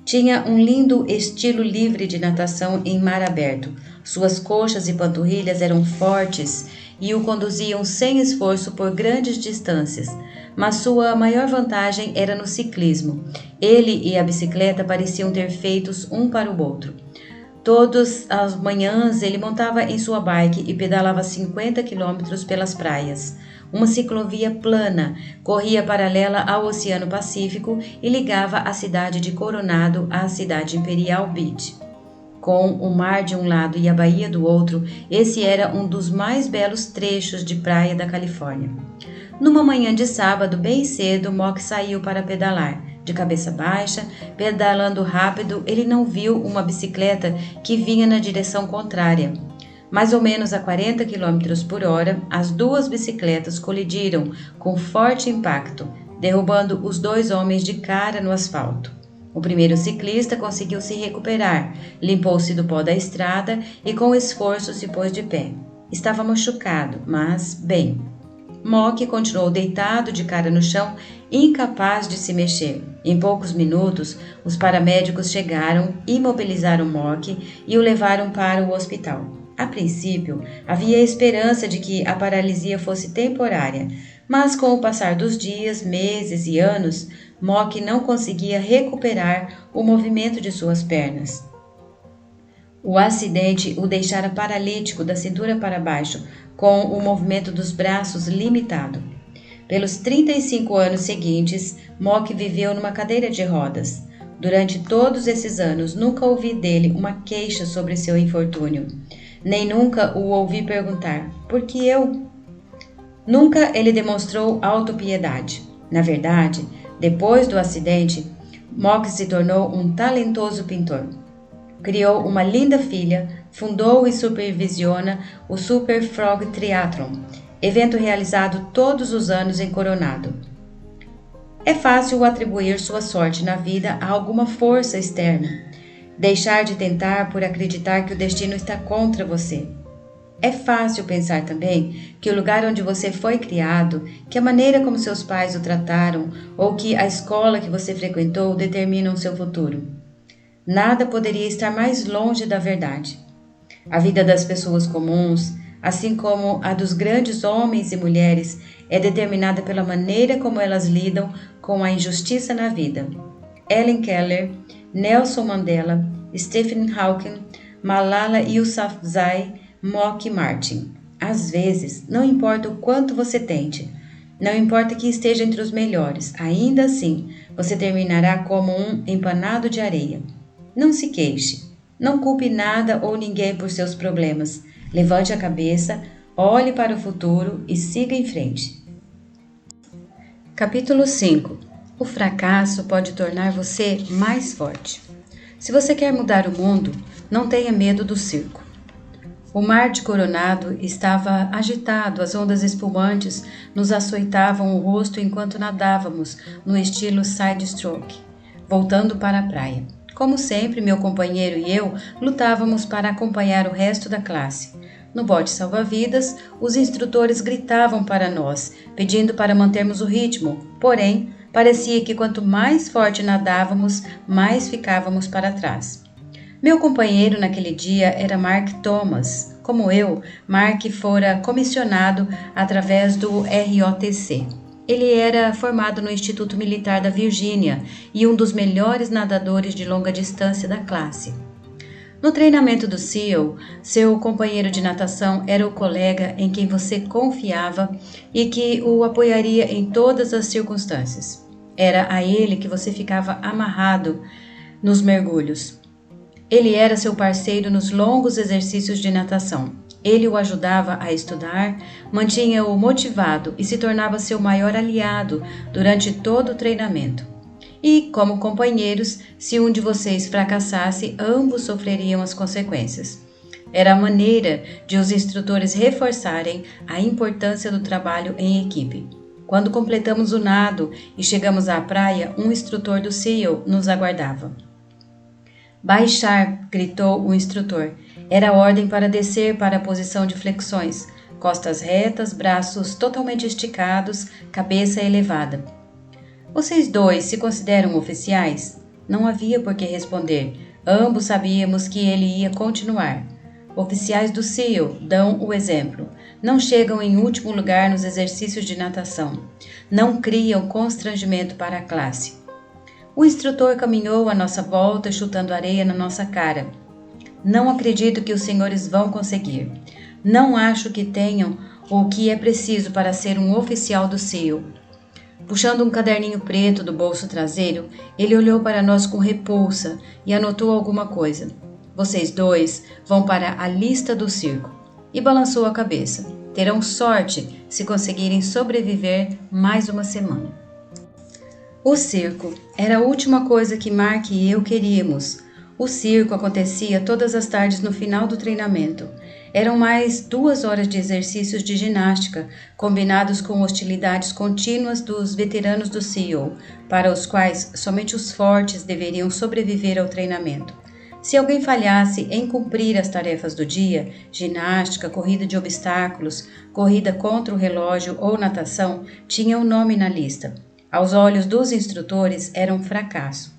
Tinha um lindo estilo livre de natação em mar aberto. Suas coxas e panturrilhas eram fortes e o conduziam sem esforço por grandes distâncias. Mas sua maior vantagem era no ciclismo. Ele e a bicicleta pareciam ter feitos um para o outro. Todas as manhãs ele montava em sua bike e pedalava 50 quilômetros pelas praias. Uma ciclovia plana corria paralela ao Oceano Pacífico e ligava a cidade de Coronado à cidade Imperial Beach. Com o mar de um lado e a baía do outro, esse era um dos mais belos trechos de praia da Califórnia. Numa manhã de sábado, bem cedo, Mock saiu para pedalar. De cabeça baixa, pedalando rápido, ele não viu uma bicicleta que vinha na direção contrária. Mais ou menos a 40 km por hora, as duas bicicletas colidiram com forte impacto, derrubando os dois homens de cara no asfalto. O primeiro ciclista conseguiu se recuperar, limpou-se do pó da estrada e com esforço se pôs de pé. Estava machucado, mas bem. Mock continuou deitado de cara no chão, incapaz de se mexer. Em poucos minutos, os paramédicos chegaram, imobilizaram Mock e o levaram para o hospital. A princípio, havia esperança de que a paralisia fosse temporária, mas com o passar dos dias, meses e anos, Mock não conseguia recuperar o movimento de suas pernas. O acidente o deixara paralítico da cintura para baixo, com o movimento dos braços limitado. Pelos 35 anos seguintes, Mock viveu numa cadeira de rodas. Durante todos esses anos, nunca ouvi dele uma queixa sobre seu infortúnio. Nem nunca o ouvi perguntar, por que eu? Nunca ele demonstrou autopiedade. Na verdade, depois do acidente, Mock se tornou um talentoso pintor. Criou uma linda filha, fundou e supervisiona o Super Frog Triathlon, evento realizado todos os anos em Coronado. É fácil atribuir sua sorte na vida a alguma força externa. Deixar de tentar por acreditar que o destino está contra você. É fácil pensar também que o lugar onde você foi criado, que a maneira como seus pais o trataram ou que a escola que você frequentou determinam seu futuro. Nada poderia estar mais longe da verdade. A vida das pessoas comuns, assim como a dos grandes homens e mulheres, é determinada pela maneira como elas lidam com a injustiça na vida. Helen Keller, Nelson Mandela, Stephen Hawking, Malala Yousafzai, Mock Martin. Às vezes, não importa o quanto você tente, não importa que esteja entre os melhores, ainda assim, você terminará como um empanado de areia. Não se queixe, não culpe nada ou ninguém por seus problemas. Levante a cabeça, olhe para o futuro e siga em frente. Capítulo 5. O fracasso pode tornar você mais forte. Se você quer mudar o mundo, não tenha medo do circo. O mar de Coronado estava agitado, as ondas espumantes nos açoitavam o rosto enquanto nadávamos no estilo side stroke, voltando para a praia. Como sempre, meu companheiro e eu lutávamos para acompanhar o resto da classe. No bote salva-vidas, os instrutores gritavam para nós, pedindo para mantermos o ritmo, porém, parecia que quanto mais forte nadávamos, mais ficávamos para trás. Meu companheiro naquele dia era Mark Thomas. Como eu, Mark fora comissionado através do ROTC. Ele era formado no Instituto Militar da Virgínia e um dos melhores nadadores de longa distância da classe. No treinamento do SEAL, seu companheiro de natação era o colega em quem você confiava e que o apoiaria em todas as circunstâncias. Era a ele que você ficava amarrado nos mergulhos. Ele era seu parceiro nos longos exercícios de natação. Ele o ajudava a estudar, mantinha-o motivado e se tornava seu maior aliado durante todo o treinamento. E, como companheiros, se um de vocês fracassasse, ambos sofreriam as consequências. Era a maneira de os instrutores reforçarem a importância do trabalho em equipe. Quando completamos o nado e chegamos à praia, um instrutor do SEAL nos aguardava. Baixar, gritou o instrutor. Era a ordem para descer para a posição de flexões, costas retas, braços totalmente esticados, cabeça elevada. Vocês dois se consideram oficiais? Não havia por que responder. Ambos sabíamos que ele ia continuar. Oficiais do SEAL dão o exemplo. Não chegam em último lugar nos exercícios de natação. Não criam constrangimento para a classe. O instrutor caminhou à nossa volta, chutando areia na nossa cara. Não acredito que os senhores vão conseguir. Não acho que tenham o que é preciso para ser um oficial do SEAL. Puxando um caderninho preto do bolso traseiro, ele olhou para nós com repulsa e anotou alguma coisa. Vocês dois vão para a lista do circo. E balançou a cabeça. Terão sorte se conseguirem sobreviver mais uma semana. O circo era a última coisa que Mark e eu queríamos. O circo acontecia todas as tardes no final do treinamento. Eram mais 2 horas de exercícios de ginástica, combinados com hostilidades contínuas dos veteranos do SEAL, para os quais somente os fortes deveriam sobreviver ao treinamento. Se alguém falhasse em cumprir as tarefas do dia, ginástica, corrida de obstáculos, corrida contra o relógio ou natação, tinha o nome na lista. Aos olhos dos instrutores, era um fracasso.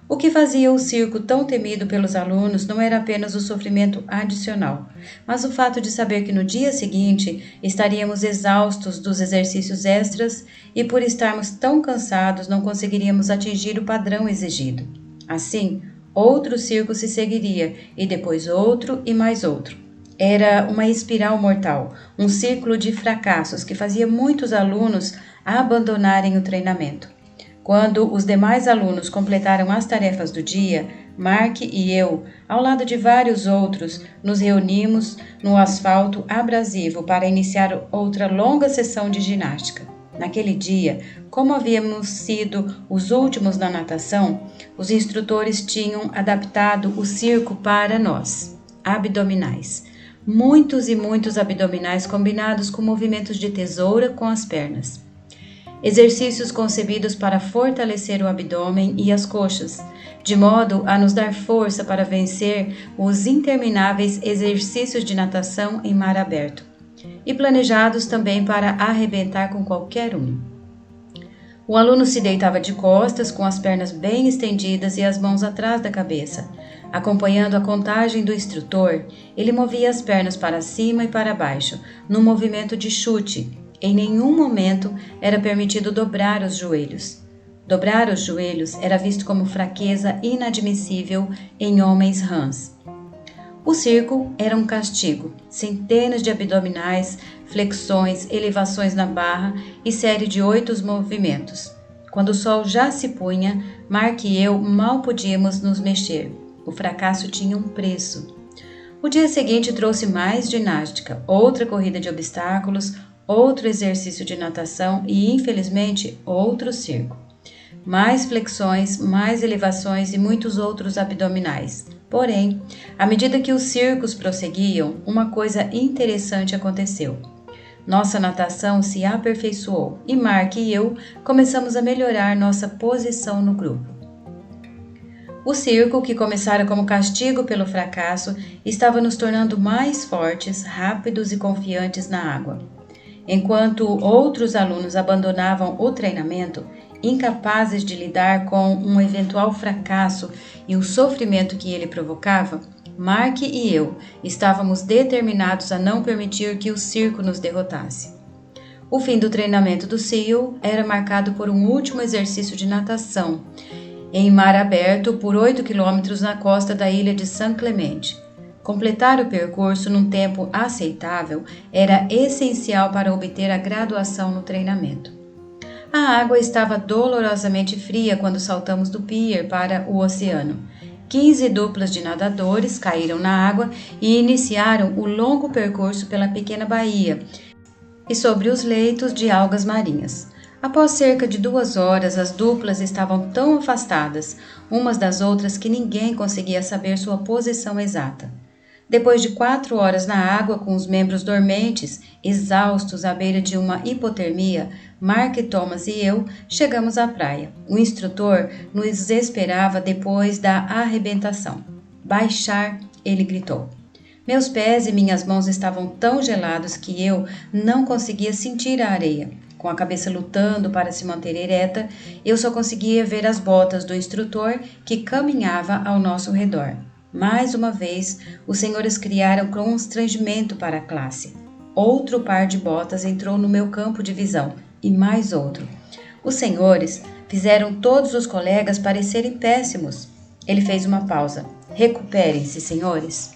O que fazia o circo tão temido pelos alunos não era apenas o sofrimento adicional, mas o fato de saber que no dia seguinte estaríamos exaustos dos exercícios extras e por estarmos tão cansados não conseguiríamos atingir o padrão exigido. Assim, outro circo se seguiria e depois outro e mais outro. Era uma espiral mortal, um círculo de fracassos que fazia muitos alunos abandonarem o treinamento. Quando os demais alunos completaram as tarefas do dia, Mark e eu, ao lado de vários outros, nos reunimos no asfalto abrasivo para iniciar outra longa sessão de ginástica. Naquele dia, como havíamos sido os últimos na natação, os instrutores tinham adaptado o circo para nós. Abdominais. Muitos e muitos abdominais combinados com movimentos de tesoura com as pernas. exercícios concebidos para fortalecer o abdômen e as coxas, de modo a nos dar força para vencer os intermináveis exercícios de natação em mar aberto, e planejados também para arrebentar com qualquer um. O aluno se deitava de costas, com as pernas bem estendidas e as mãos atrás da cabeça. Acompanhando a contagem do instrutor, ele movia as pernas para cima e para baixo, num movimento de chute. Em nenhum momento era permitido dobrar os joelhos. Dobrar os joelhos era visto como fraqueza inadmissível em homens rãs. O circo era um castigo, centenas de abdominais, flexões, elevações na barra e série de 8 movimentos. Quando o sol já se punha, Mark e eu mal podíamos nos mexer. O fracasso tinha um preço. O dia seguinte trouxe mais ginástica, outra corrida de obstáculos, outro exercício de natação e, infelizmente, outro circo. Mais flexões, mais elevações e muitos outros abdominais. Porém, à medida que os circos prosseguiam, uma coisa interessante aconteceu. Nossa natação se aperfeiçoou e Mark e eu começamos a melhorar nossa posição no grupo. O circo, que começara como castigo pelo fracasso, estava nos tornando mais fortes, rápidos e confiantes na água. Enquanto outros alunos abandonavam o treinamento, incapazes de lidar com um eventual fracasso e o sofrimento que ele provocava, Mark e eu estávamos determinados a não permitir que o circo nos derrotasse. O fim do treinamento do SEAL era marcado por um último exercício de natação, em mar aberto por 8 quilômetros na costa da ilha de San Clemente. Completar o percurso num tempo aceitável era essencial para obter a graduação no treinamento. A água estava dolorosamente fria quando saltamos do pier para o oceano. 15 duplas de nadadores caíram na água e iniciaram o longo percurso pela pequena baía e sobre os leitos de algas marinhas. Após cerca de 2 horas, as duplas estavam tão afastadas umas das outras que ninguém conseguia saber sua posição exata. Depois de 4 horas na água, com os membros dormentes, exaustos à beira de uma hipotermia, Mark, Thomas e eu chegamos à praia. O instrutor nos esperava depois da arrebentação. Baixar, ele gritou. Meus pés e minhas mãos estavam tão gelados que eu não conseguia sentir a areia. Com a cabeça lutando para se manter ereta, eu só conseguia ver as botas do instrutor que caminhava ao nosso redor. Mais uma vez, os senhores criaram constrangimento para a classe. Outro par de botas entrou no meu campo de visão, e mais outro. Os senhores fizeram todos os colegas parecerem péssimos. Ele fez uma pausa. Recuperem-se, senhores.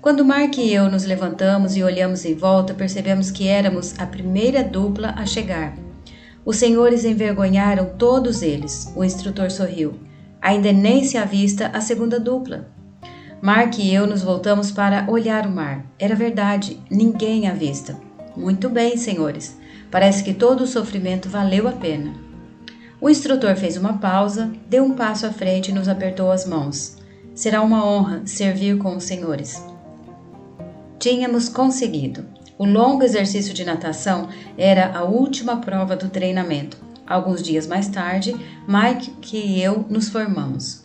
Quando Mark e eu nos levantamos e olhamos em volta, percebemos que éramos a primeira dupla a chegar. Os senhores envergonharam todos eles. O instrutor sorriu. Ainda nem se avista a segunda dupla. Mark e eu nos voltamos para olhar o mar. Era verdade, ninguém à vista. Muito bem, senhores. Parece que todo o sofrimento valeu a pena. O instrutor fez uma pausa, deu um passo à frente e nos apertou as mãos. Será uma honra servir com os senhores. Tínhamos conseguido. O longo exercício de natação era a última prova do treinamento. Alguns dias mais tarde, Mike e eu nos formamos.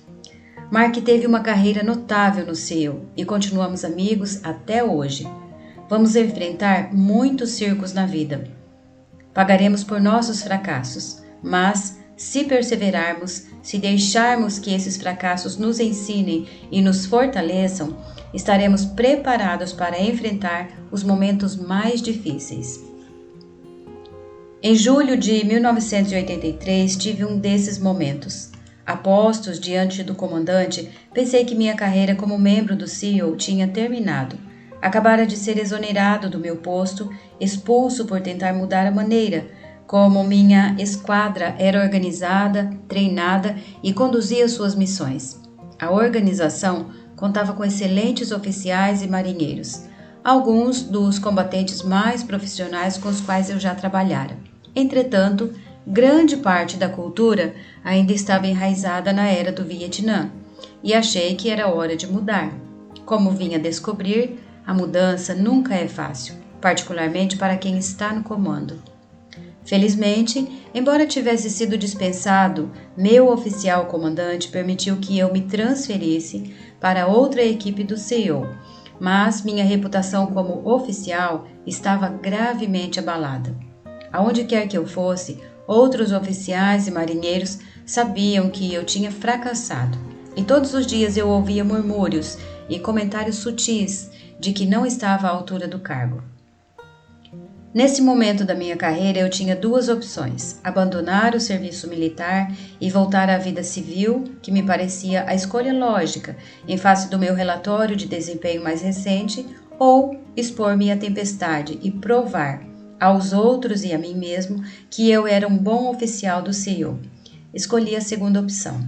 Mark teve uma carreira notável no SEAL e continuamos amigos até hoje. Vamos enfrentar muitos circos na vida. Pagaremos por nossos fracassos, mas se perseverarmos, se deixarmos que esses fracassos nos ensinem e nos fortaleçam, estaremos preparados para enfrentar os momentos mais difíceis. Em julho de 1983, tive um desses momentos. Apostos diante do comandante, pensei que minha carreira como membro do SEAL tinha terminado. Acabara de ser exonerado do meu posto, expulso por tentar mudar a maneira como minha esquadra era organizada, treinada e conduzia suas missões. A organização contava com excelentes oficiais e marinheiros, alguns dos combatentes mais profissionais com os quais eu já trabalhara. Entretanto, grande parte da cultura ainda estava enraizada na era do Vietnã, e achei que era hora de mudar. Como vinha descobrir, a mudança nunca é fácil, particularmente para quem está no comando. Felizmente, embora tivesse sido dispensado, meu oficial comandante permitiu que eu me transferisse para outra equipe do CEO, mas minha reputação como oficial estava gravemente abalada. Aonde quer que eu fosse, outros oficiais e marinheiros sabiam que eu tinha fracassado, e todos os dias eu ouvia murmúrios e comentários sutis de que não estava à altura do cargo. Nesse momento da minha carreira, eu tinha duas opções: abandonar o serviço militar e voltar à vida civil, que me parecia a escolha lógica em face do meu relatório de desempenho mais recente, ou expor-me à tempestade e provar aos outros e a mim mesmo que eu era um bom oficial do CEO. Escolhi a segunda opção.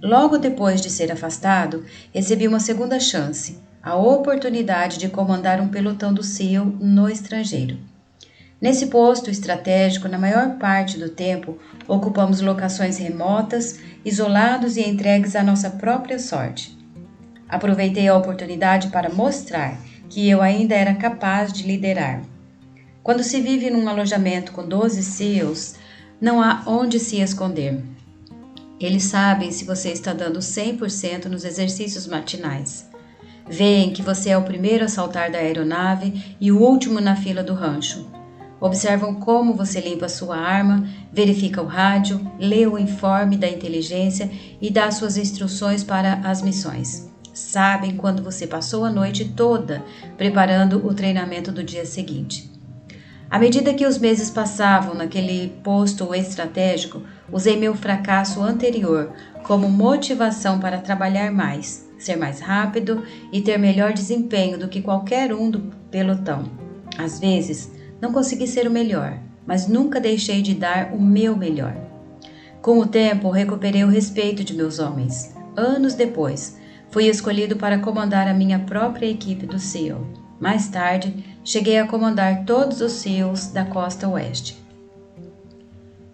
Logo depois de ser afastado, recebi uma segunda chance, a oportunidade de comandar um pelotão do CEO no estrangeiro. Nesse posto estratégico, na maior parte do tempo, ocupamos locações remotas, isolados e entregues à nossa própria sorte. Aproveitei a oportunidade para mostrar que eu ainda era capaz de liderar. Quando se vive num alojamento com 12 SEALs, não há onde se esconder. Eles sabem se você está dando 100% nos exercícios matinais. Veem que você é o primeiro a saltar da aeronave e o último na fila do rancho. Observam como você limpa sua arma, verifica o rádio, lê o informe da inteligência e dá suas instruções para as missões. Sabem quando você passou a noite toda preparando o treinamento do dia seguinte. À medida que os meses passavam naquele posto estratégico, usei meu fracasso anterior como motivação para trabalhar mais, ser mais rápido e ter melhor desempenho do que qualquer um do pelotão. Às vezes, não consegui ser o melhor, mas nunca deixei de dar o meu melhor. Com o tempo, recuperei o respeito de meus homens. Anos depois, fui escolhido para comandar a minha própria equipe do SEAL. Mais tarde, cheguei a comandar todos os SEALs da costa oeste.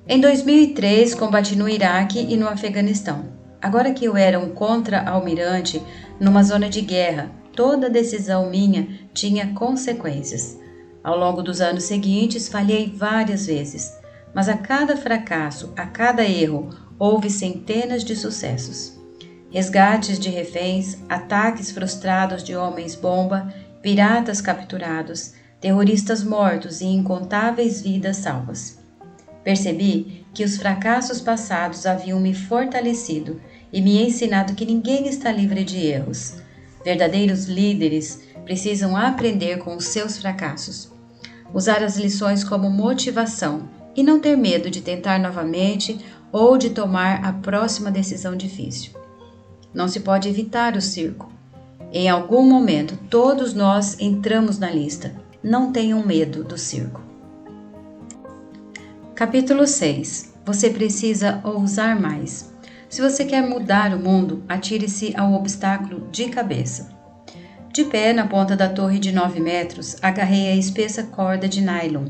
Em 2003, combati no Iraque e no Afeganistão. Agora que eu era um contra-almirante numa zona de guerra, toda decisão minha tinha consequências. Ao longo dos anos seguintes, falhei várias vezes, mas a cada fracasso, a cada erro, houve centenas de sucessos. Resgates de reféns, ataques frustrados de homens-bomba, piratas capturados, terroristas mortos e incontáveis vidas salvas. Percebi que os fracassos passados haviam me fortalecido e me ensinado que ninguém está livre de erros. Verdadeiros líderes precisam aprender com os seus fracassos. Usar as lições como motivação e não ter medo de tentar novamente ou de tomar a próxima decisão difícil. Não se pode evitar o circo. Em algum momento, todos nós entramos na lista. Não tenham medo do circo. Capítulo 6. Você precisa ousar mais. Se você quer mudar o mundo, atire-se ao obstáculo de cabeça. De pé na ponta da torre de 9 metros, agarrei a espessa corda de nylon.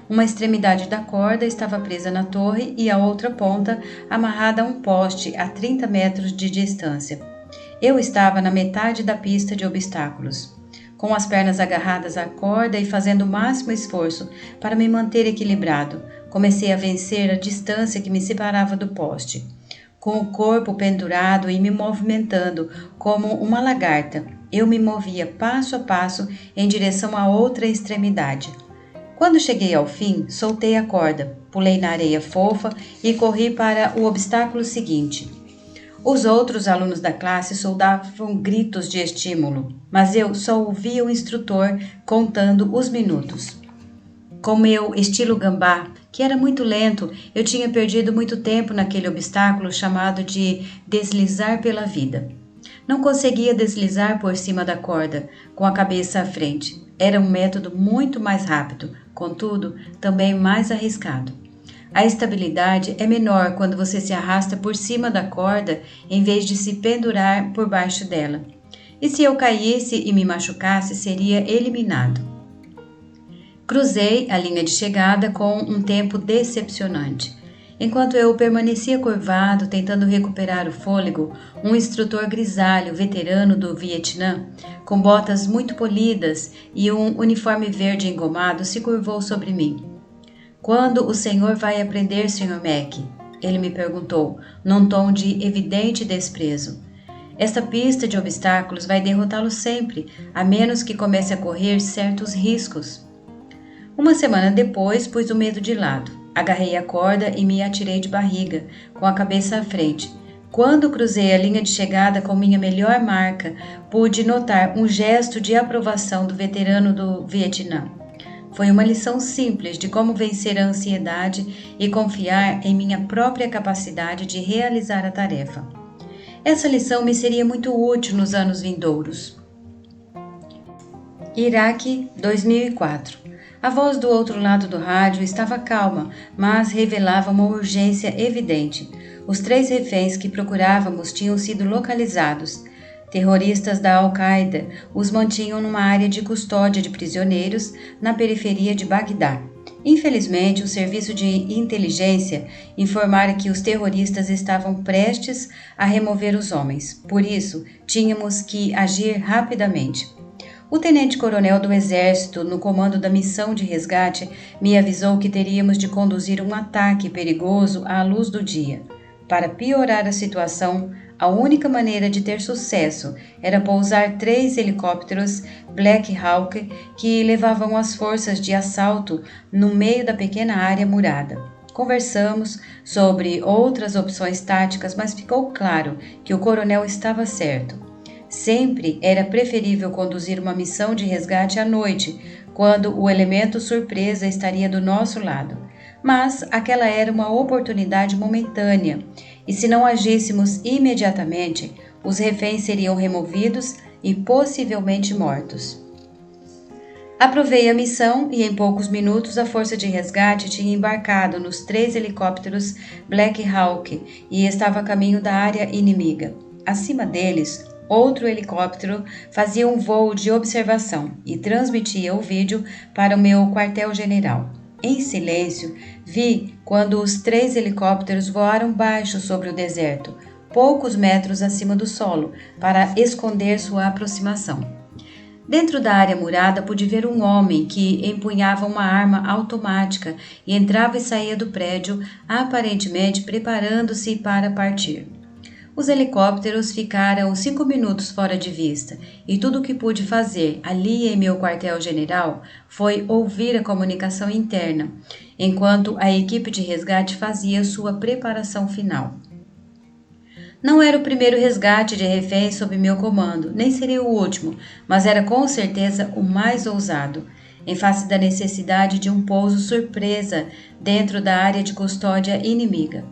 Uma extremidade da corda estava presa na torre e a outra ponta amarrada a um poste a 30 metros de distância. Eu estava na metade da pista de obstáculos. Com as pernas agarradas à corda e fazendo o máximo esforço para me manter equilibrado, comecei a vencer a distância que me separava do poste. Com o corpo pendurado e me movimentando como uma lagarta, eu me movia passo a passo em direção à outra extremidade. Quando cheguei ao fim, soltei a corda, pulei na areia fofa e corri para o obstáculo seguinte. Os outros alunos da classe soltavam gritos de estímulo, mas eu só ouvia o instrutor contando os minutos. Com meu estilo gambá, que era muito lento, eu tinha perdido muito tempo naquele obstáculo chamado de deslizar pela vida. Não conseguia deslizar por cima da corda, com a cabeça à frente. Era um método muito mais rápido, contudo, também mais arriscado. A estabilidade é menor quando você se arrasta por cima da corda em vez de se pendurar por baixo dela. E se eu caísse e me machucasse, seria eliminado. Cruzei a linha de chegada com um tempo decepcionante. Enquanto eu permanecia curvado, tentando recuperar o fôlego, um instrutor grisalho, veterano do Vietnã, com botas muito polidas e um uniforme verde engomado, se curvou sobre mim. Quando o senhor vai aprender, Sr. Mac? Ele me perguntou, num tom de evidente desprezo. Esta pista de obstáculos vai derrotá-lo sempre, a menos que comece a correr certos riscos. Uma semana depois, pus o medo de lado. Agarrei a corda e me atirei de barriga, com a cabeça à frente. Quando cruzei a linha de chegada com minha melhor marca, pude notar um gesto de aprovação do veterano do Vietnã. Foi uma lição simples de como vencer a ansiedade e confiar em minha própria capacidade de realizar a tarefa. Essa lição me seria muito útil nos anos vindouros. Iraque, 2004. A voz do outro lado do rádio estava calma, mas revelava uma urgência evidente. Os 3 reféns que procurávamos tinham sido localizados. Terroristas da Al-Qaeda os mantinham numa área de custódia de prisioneiros na periferia de Bagdá. Infelizmente, o serviço de inteligência informara que os terroristas estavam prestes a remover os homens. Por isso, tínhamos que agir rapidamente. O tenente-coronel do Exército, no comando da missão de resgate, me avisou que teríamos de conduzir um ataque perigoso à luz do dia. Para piorar a situação, a única maneira de ter sucesso era pousar 3 helicópteros Black Hawk que levavam as forças de assalto no meio da pequena área murada. Conversamos sobre outras opções táticas, mas ficou claro que o coronel estava certo. Sempre era preferível conduzir uma missão de resgate à noite, quando o elemento surpresa estaria do nosso lado. Mas aquela era uma oportunidade momentânea, e se não agíssemos imediatamente, os reféns seriam removidos e possivelmente mortos. Aprovei a missão e em poucos minutos a força de resgate tinha embarcado nos 3 helicópteros Black Hawk e estava a caminho da área inimiga. Acima deles, outro helicóptero fazia um voo de observação e transmitia o vídeo para o meu quartel-general. Em silêncio, vi quando os 3 helicópteros voaram baixo sobre o deserto, poucos metros acima do solo, para esconder sua aproximação. Dentro da área murada pude ver um homem que empunhava uma arma automática e entrava e saía do prédio, aparentemente preparando-se para partir. Os helicópteros ficaram 5 minutos fora de vista e tudo o que pude fazer ali em meu quartel-general foi ouvir a comunicação interna, enquanto a equipe de resgate fazia sua preparação final. Não era o primeiro resgate de reféns sob meu comando, nem seria o último, mas era com certeza o mais ousado, em face da necessidade de um pouso surpresa dentro da área de custódia inimiga.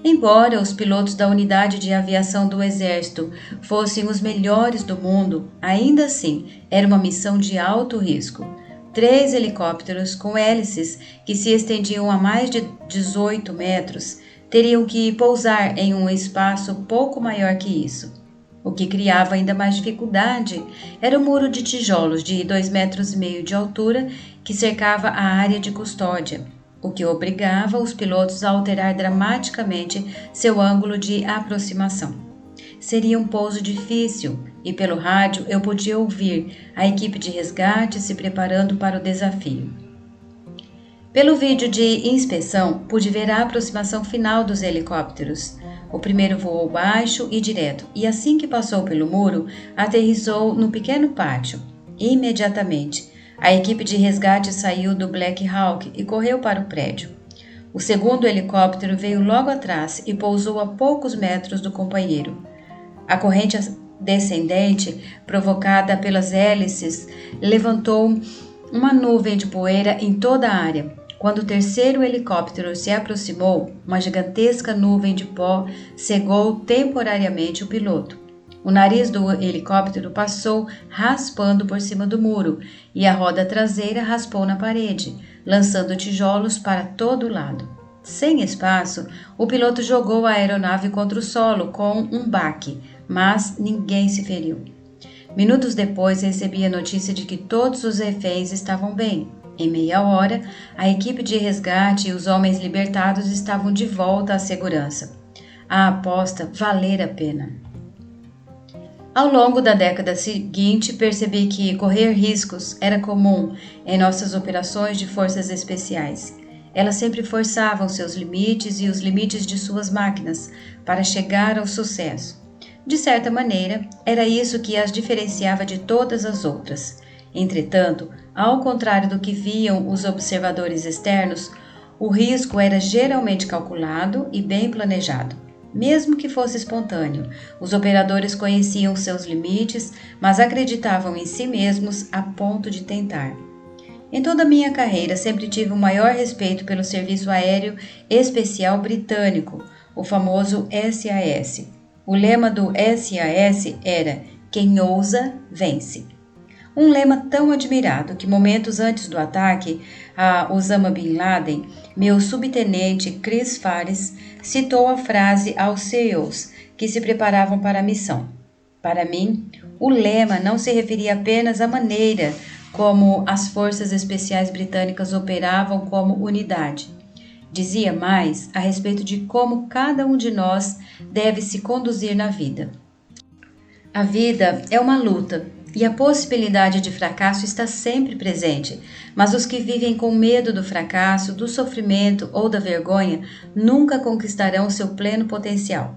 Embora os pilotos da unidade de aviação do Exército fossem os melhores do mundo, ainda assim era uma missão de alto risco. 3 helicópteros com hélices que se estendiam a mais de 18 metros teriam que pousar em um espaço pouco maior que isso. O que criava ainda mais dificuldade era o muro de tijolos de 2,5 metros de altura que cercava a área de custódia, o que obrigava os pilotos a alterar dramaticamente seu ângulo de aproximação. Seria um pouso difícil e pelo rádio eu podia ouvir a equipe de resgate se preparando para o desafio. Pelo vídeo de inspeção, pude ver a aproximação final dos helicópteros. O primeiro voou baixo e direto, e assim que passou pelo muro, aterrissou no pequeno pátio. Imediatamente, a equipe de resgate saiu do Black Hawk e correu para o prédio. O segundo helicóptero veio logo atrás e pousou a poucos metros do companheiro. A corrente descendente, provocada pelas hélices, levantou uma nuvem de poeira em toda a área. Quando o terceiro helicóptero se aproximou, uma gigantesca nuvem de pó cegou temporariamente o piloto. O nariz do helicóptero passou raspando por cima do muro e a roda traseira raspou na parede, lançando tijolos para todo lado. Sem espaço, o piloto jogou a aeronave contra o solo com um baque, mas ninguém se feriu. Minutos depois, recebi a notícia de que todos os reféns estavam bem. Em meia hora, a equipe de resgate e os homens libertados estavam de volta à segurança. A aposta valera a pena. Ao longo da década seguinte, percebi que correr riscos era comum em nossas operações de forças especiais. Elas sempre forçavam seus limites e os limites de suas máquinas para chegar ao sucesso. De certa maneira, era isso que as diferenciava de todas as outras. Entretanto, ao contrário do que viam os observadores externos, o risco era geralmente calculado e bem planejado. Mesmo que fosse espontâneo, os operadores conheciam seus limites, mas acreditavam em si mesmos a ponto de tentar. Em toda a minha carreira, sempre tive o maior respeito pelo Serviço Aéreo Especial Britânico, o famoso SAS. O lema do SAS era "Quem ousa, vence". Um lema tão admirado que momentos antes do ataque a Osama Bin Laden, meu subtenente Chris Fares citou a frase aos SEALs que se preparavam para a missão. Para mim, o lema não se referia apenas à maneira como as forças especiais britânicas operavam como unidade. Dizia mais a respeito de como cada um de nós deve se conduzir na vida. A vida é uma luta e a possibilidade de fracasso está sempre presente, mas os que vivem com medo do fracasso, do sofrimento ou da vergonha nunca conquistarão seu pleno potencial.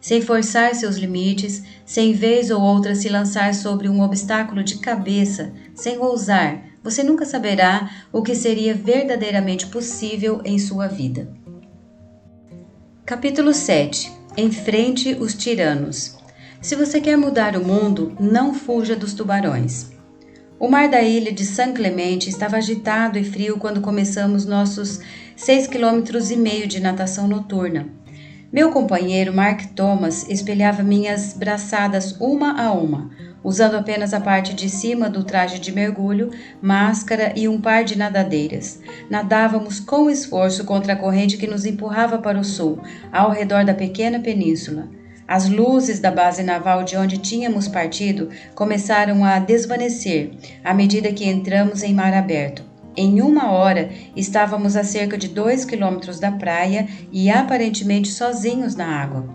Sem forçar seus limites, sem vez ou outra se lançar sobre um obstáculo de cabeça, sem ousar, você nunca saberá o que seria verdadeiramente possível em sua vida. Capítulo 7. Enfrente os tiranos. Se você quer mudar o mundo, não fuja dos tubarões. O mar da ilha de San Clemente estava agitado e frio quando começamos nossos 6,5 km de natação noturna. Meu companheiro Mark Thomas espelhava minhas braçadas uma a uma, usando apenas a parte de cima do traje de mergulho, máscara e um par de nadadeiras. Nadávamos com esforço contra a corrente que nos empurrava para o sul, ao redor da pequena península. As luzes da base naval de onde tínhamos partido começaram a desvanecer à medida que entramos em mar aberto. Em 1 hora, estávamos a cerca de 2 quilômetros da praia e aparentemente sozinhos na água.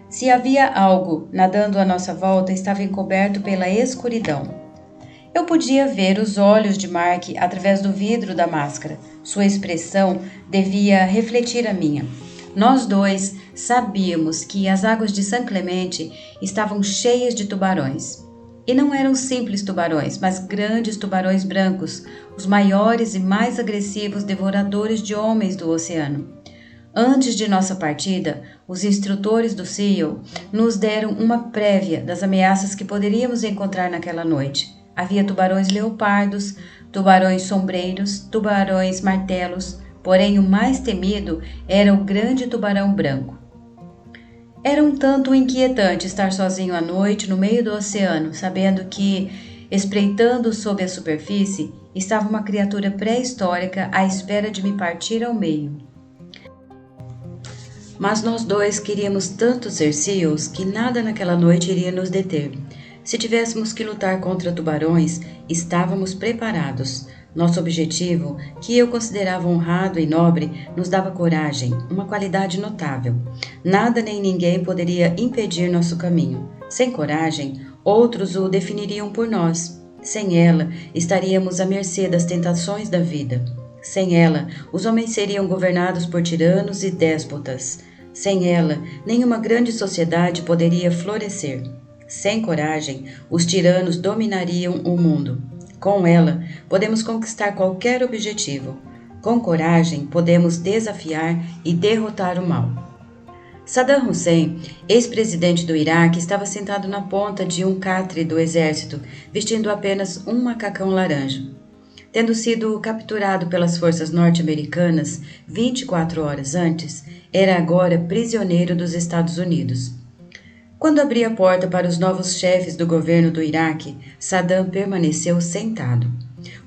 Se havia algo nadando à nossa volta, estava encoberto pela escuridão. Eu podia ver os olhos de Mark através do vidro da máscara. Sua expressão devia refletir a minha. Nós dois sabíamos que as águas de San Clemente estavam cheias de tubarões. E não eram simples tubarões, mas grandes tubarões brancos, os maiores e mais agressivos devoradores de homens do oceano. Antes de nossa partida, os instrutores do SEAL nos deram uma prévia das ameaças que poderíamos encontrar naquela noite. Havia tubarões leopardos, tubarões sombreiros, tubarões martelos, porém o mais temido era o grande tubarão branco. Era um tanto inquietante estar sozinho à noite no meio do oceano, sabendo que, espreitando sob a superfície, estava uma criatura pré-histórica à espera de me partir ao meio. Mas nós dois queríamos tanto ser SEALs que nada naquela noite iria nos deter. Se tivéssemos que lutar contra tubarões, estávamos preparados. Nosso objetivo, que eu considerava honrado e nobre, nos dava coragem, uma qualidade notável. Nada nem ninguém poderia impedir nosso caminho. Sem coragem, outros o definiriam por nós. Sem ela, estaríamos à mercê das tentações da vida. Sem ela, os homens seriam governados por tiranos e déspotas. Sem ela, nenhuma grande sociedade poderia florescer. Sem coragem, os tiranos dominariam o mundo. Com ela, podemos conquistar qualquer objetivo. Com coragem, podemos desafiar e derrotar o mal. Saddam Hussein, ex-presidente do Iraque, estava sentado na ponta de um catre do exército, vestindo apenas um macacão laranja. Tendo sido capturado pelas forças norte-americanas 24 horas antes, era agora prisioneiro dos Estados Unidos. Quando abri a porta para os novos chefes do governo do Iraque, Saddam permaneceu sentado.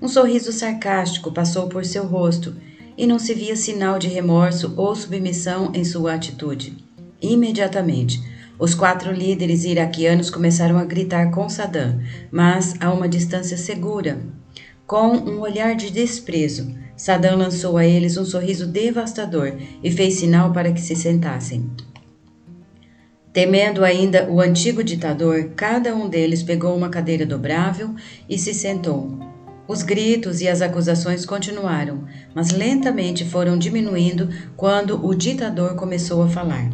Um sorriso sarcástico passou por seu rosto e não se via sinal de remorso ou submissão em sua atitude. Imediatamente, os 4 líderes iraquianos começaram a gritar com Saddam, mas a uma distância segura. Com um olhar de desprezo, Saddam lançou a eles um sorriso devastador e fez sinal para que se sentassem. Temendo ainda o antigo ditador, cada um deles pegou uma cadeira dobrável e se sentou. Os gritos e as acusações continuaram, mas lentamente foram diminuindo quando o ditador começou a falar.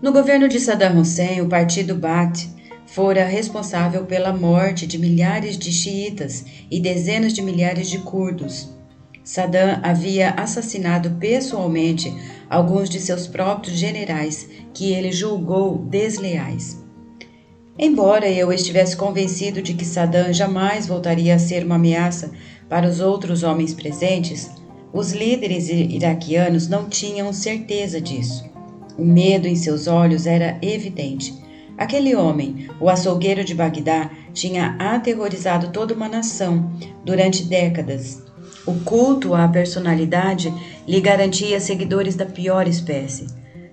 No governo de Saddam Hussein, o partido Baath fora responsável pela morte de milhares de xiitas e dezenas de milhares de curdos. Saddam havia assassinado pessoalmente alguns de seus próprios generais, que ele julgou desleais. Embora eu estivesse convencido de que Saddam jamais voltaria a ser uma ameaça para os outros homens presentes, os líderes iraquianos não tinham certeza disso. O medo em seus olhos era evidente. Aquele homem, o açougueiro de Bagdá, tinha aterrorizado toda uma nação durante décadas. O culto à personalidade lhe garantia seguidores da pior espécie.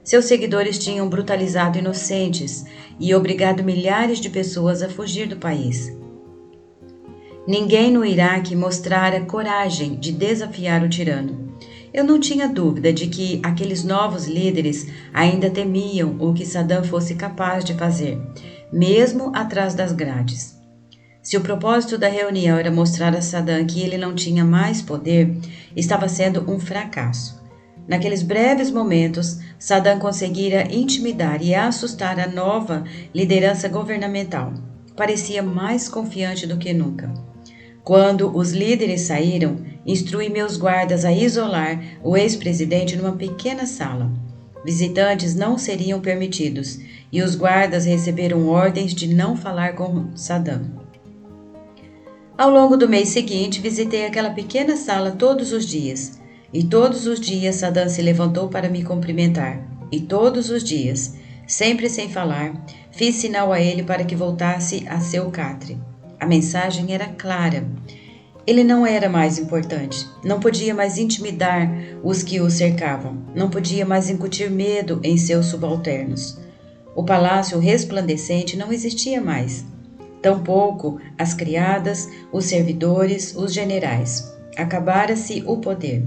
Seus seguidores tinham brutalizado inocentes e obrigado milhares de pessoas a fugir do país. Ninguém no Iraque mostrara coragem de desafiar o tirano. Eu não tinha dúvida de que aqueles novos líderes ainda temiam o que Saddam fosse capaz de fazer, mesmo atrás das grades. Se o propósito da reunião era mostrar a Saddam que ele não tinha mais poder, estava sendo um fracasso. Naqueles breves momentos, Saddam conseguira intimidar e assustar a nova liderança governamental. Parecia mais confiante do que nunca. Quando os líderes saíram, instruí meus guardas a isolar o ex-presidente numa pequena sala. Visitantes não seriam permitidos e os guardas receberam ordens de não falar com Saddam. Ao longo do mês seguinte, visitei aquela pequena sala todos os dias. E todos os dias Saddam se levantou para me cumprimentar. E todos os dias, sempre sem falar, fiz sinal a ele para que voltasse a seu catre. A mensagem era clara. Ele não era mais importante. Não podia mais intimidar os que o cercavam. Não podia mais incutir medo em seus subalternos. O palácio resplandecente não existia mais. Tampouco as criadas, os servidores, os generais. Acabara-se o poder.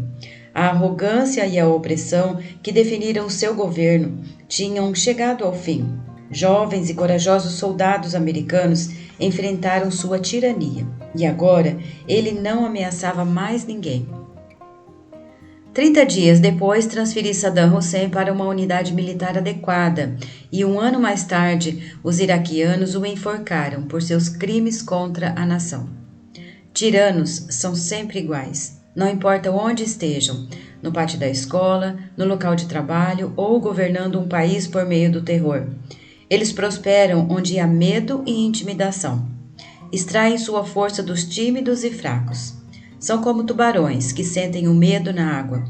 A arrogância e a opressão que definiram seu governo tinham chegado ao fim. Jovens e corajosos soldados americanos enfrentaram sua tirania, e agora ele não ameaçava mais ninguém. 30 dias depois, transferi Saddam Hussein para uma unidade militar adequada, e um ano mais tarde, os iraquianos o enforcaram por seus crimes contra a nação. Tiranos são sempre iguais. Não importa onde estejam, no pátio da escola, no local de trabalho ou governando um país por meio do terror. Eles prosperam onde há medo e intimidação. Extraem sua força dos tímidos e fracos. São como tubarões que sentem o medo na água.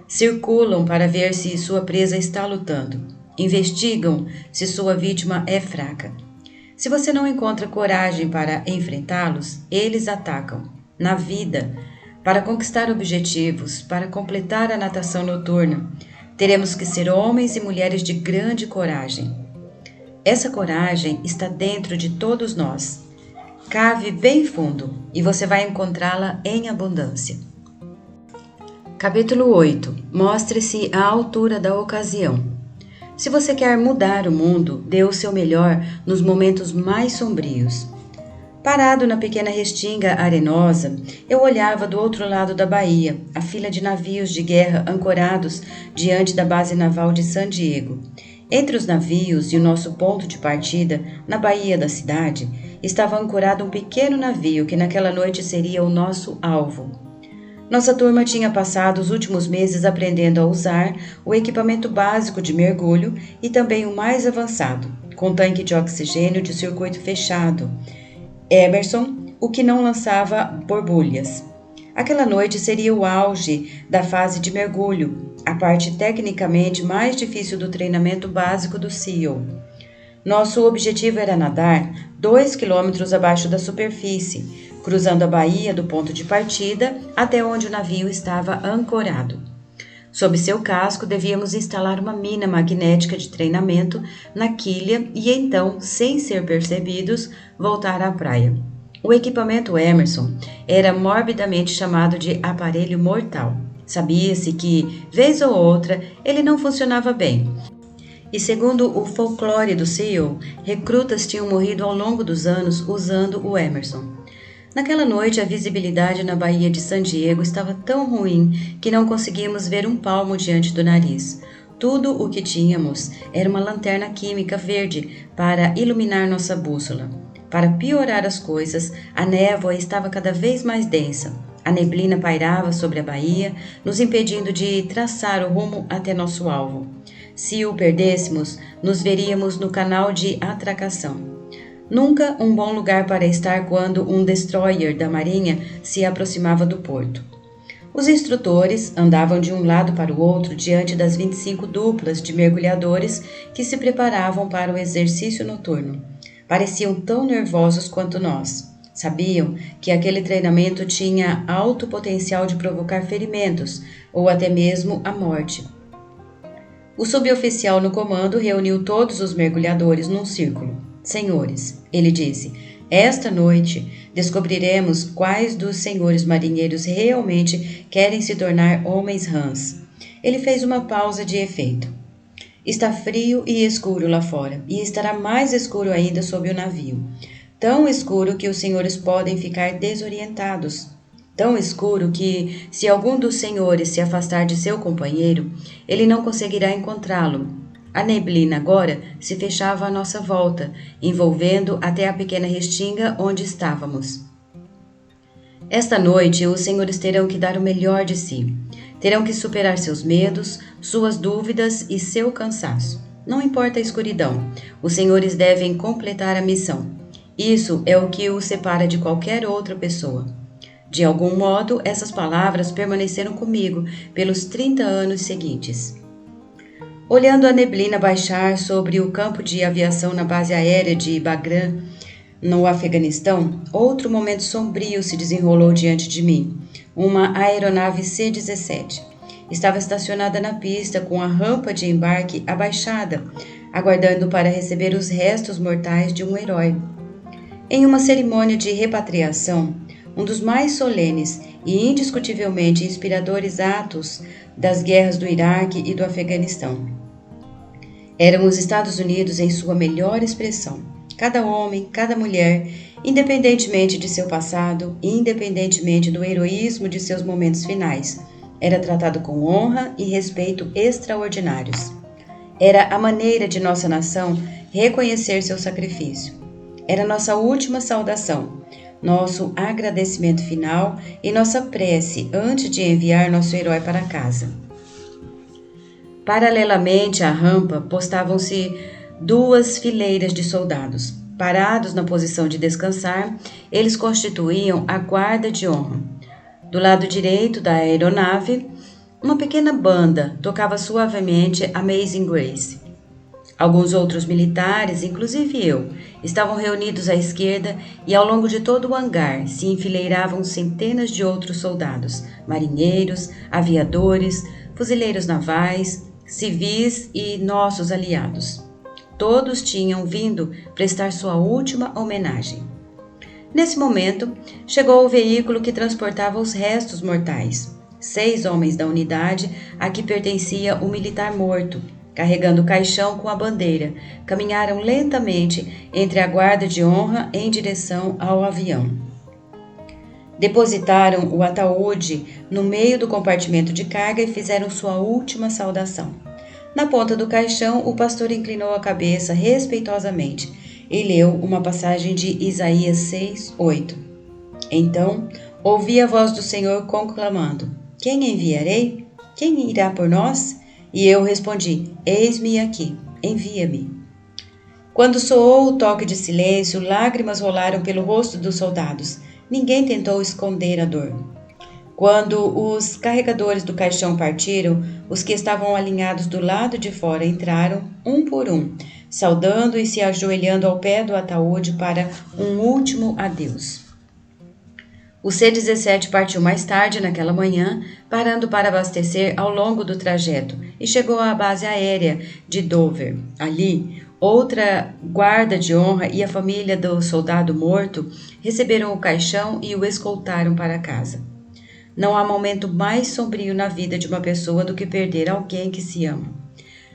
Circulam para ver se sua presa está lutando. Investigam se sua vítima é fraca. Se você não encontra coragem para enfrentá-los, eles atacam. Na vida, para conquistar objetivos, para completar a natação noturna, teremos que ser homens e mulheres de grande coragem. Essa coragem está dentro de todos nós. Cave bem fundo e você vai encontrá-la em abundância. Capítulo 8. Mostre-se à altura da ocasião. Se você quer mudar o mundo, dê o seu melhor nos momentos mais sombrios. Parado na pequena restinga arenosa, eu olhava do outro lado da baía, a fila de navios de guerra ancorados diante da base naval de San Diego. Entre os navios e o nosso ponto de partida, na baía da cidade, estava ancorado um pequeno navio que naquela noite seria o nosso alvo. Nossa turma tinha passado os últimos meses aprendendo a usar o equipamento básico de mergulho e também o mais avançado, com tanque de oxigênio de circuito fechado, Emerson, o que não lançava borbulhas. Aquela noite seria o auge da fase de mergulho, a parte tecnicamente mais difícil do treinamento básico do SEAL. Nosso objetivo era nadar 2 quilômetros abaixo da superfície, cruzando a baía do ponto de partida até onde o navio estava ancorado. Sob seu casco, devíamos instalar uma mina magnética de treinamento na quilha e então, sem ser percebidos, voltar à praia. O equipamento Emerson era morbidamente chamado de aparelho mortal. Sabia-se que, vez ou outra, ele não funcionava bem. E segundo o folclore do SEAL, recrutas tinham morrido ao longo dos anos usando o Emerson. Naquela noite, a visibilidade na Baía de San Diego estava tão ruim que não conseguíamos ver um palmo diante do nariz. Tudo o que tínhamos era uma lanterna química verde para iluminar nossa bússola. Para piorar as coisas, a névoa estava cada vez mais densa. A neblina pairava sobre a baía, nos impedindo de traçar o rumo até nosso alvo. Se o perdêssemos, nos veríamos no canal de atracação. Nunca um bom lugar para estar quando um destroyer da marinha se aproximava do porto. Os instrutores andavam de um lado para o outro diante das 25 duplas de mergulhadores que se preparavam para o exercício noturno. Pareciam tão nervosos quanto nós. Sabiam que aquele treinamento tinha alto potencial de provocar ferimentos ou até mesmo a morte. O suboficial no comando reuniu todos os mergulhadores num círculo. Senhores, ele disse, esta noite descobriremos quais dos senhores marinheiros realmente querem se tornar homens rãs. Ele fez uma pausa de efeito. Está frio e escuro lá fora, e estará mais escuro ainda sob o navio. Tão escuro que os senhores podem ficar desorientados. Tão escuro que, se algum dos senhores se afastar de seu companheiro, ele não conseguirá encontrá-lo. A neblina agora se fechava à nossa volta, envolvendo até a pequena restinga onde estávamos. Esta noite, os senhores terão que dar o melhor de si. Terão que superar seus medos, suas dúvidas e seu cansaço. Não importa a escuridão, os senhores devem completar a missão. Isso é o que os separa de qualquer outra pessoa. De algum modo, essas palavras permaneceram comigo pelos 30 anos seguintes. Olhando a neblina baixar sobre o campo de aviação na base aérea de Bagram, no Afeganistão, outro momento sombrio se desenrolou diante de mim. Uma aeronave C-17. Estava estacionada na pista com a rampa de embarque abaixada, aguardando para receber os restos mortais de um herói. Em uma cerimônia de repatriação, um dos mais solenes e indiscutivelmente inspiradores atos das guerras do Iraque e do Afeganistão. Eram os Estados Unidos em sua melhor expressão. Cada homem, cada mulher, independentemente de seu passado e independentemente do heroísmo de seus momentos finais, era tratado com honra e respeito extraordinários. Era a maneira de nossa nação reconhecer seu sacrifício. Era nossa última saudação, nosso agradecimento final e nossa prece antes de enviar nosso herói para casa. Paralelamente à rampa postavam-se 2 fileiras de soldados. Parados na posição de descansar, eles constituíam a guarda de honra. Do lado direito da aeronave, uma pequena banda tocava suavemente Amazing Grace. Alguns outros militares, inclusive eu, estavam reunidos à esquerda e ao longo de todo o hangar se enfileiravam centenas de outros soldados, marinheiros, aviadores, fuzileiros navais, civis e nossos aliados. Todos tinham vindo prestar sua última homenagem. Nesse momento, chegou o veículo que transportava os restos mortais. 6 homens da unidade a que pertencia o militar morto, carregando o caixão com a bandeira, caminharam lentamente entre a guarda de honra em direção ao avião. Depositaram o ataúde no meio do compartimento de carga e fizeram sua última saudação. Na ponta do caixão, o pastor inclinou a cabeça respeitosamente e leu uma passagem de Isaías 6:8. Então, ouvi a voz do Senhor conclamando: Quem enviarei? Quem irá por nós? E eu respondi: Eis-me aqui, envia-me. Quando soou o toque de silêncio, lágrimas rolaram pelo rosto dos soldados. Ninguém tentou esconder a dor. Quando os carregadores do caixão partiram, os que estavam alinhados do lado de fora entraram, um por um, saudando e se ajoelhando ao pé do ataúde para um último adeus. O C-17 partiu mais tarde naquela manhã, parando para abastecer ao longo do trajeto, e chegou à base aérea de Dover. Ali, outra guarda de honra e a família do soldado morto receberam o caixão e o escoltaram para casa. Não há momento mais sombrio na vida de uma pessoa do que perder alguém que se ama.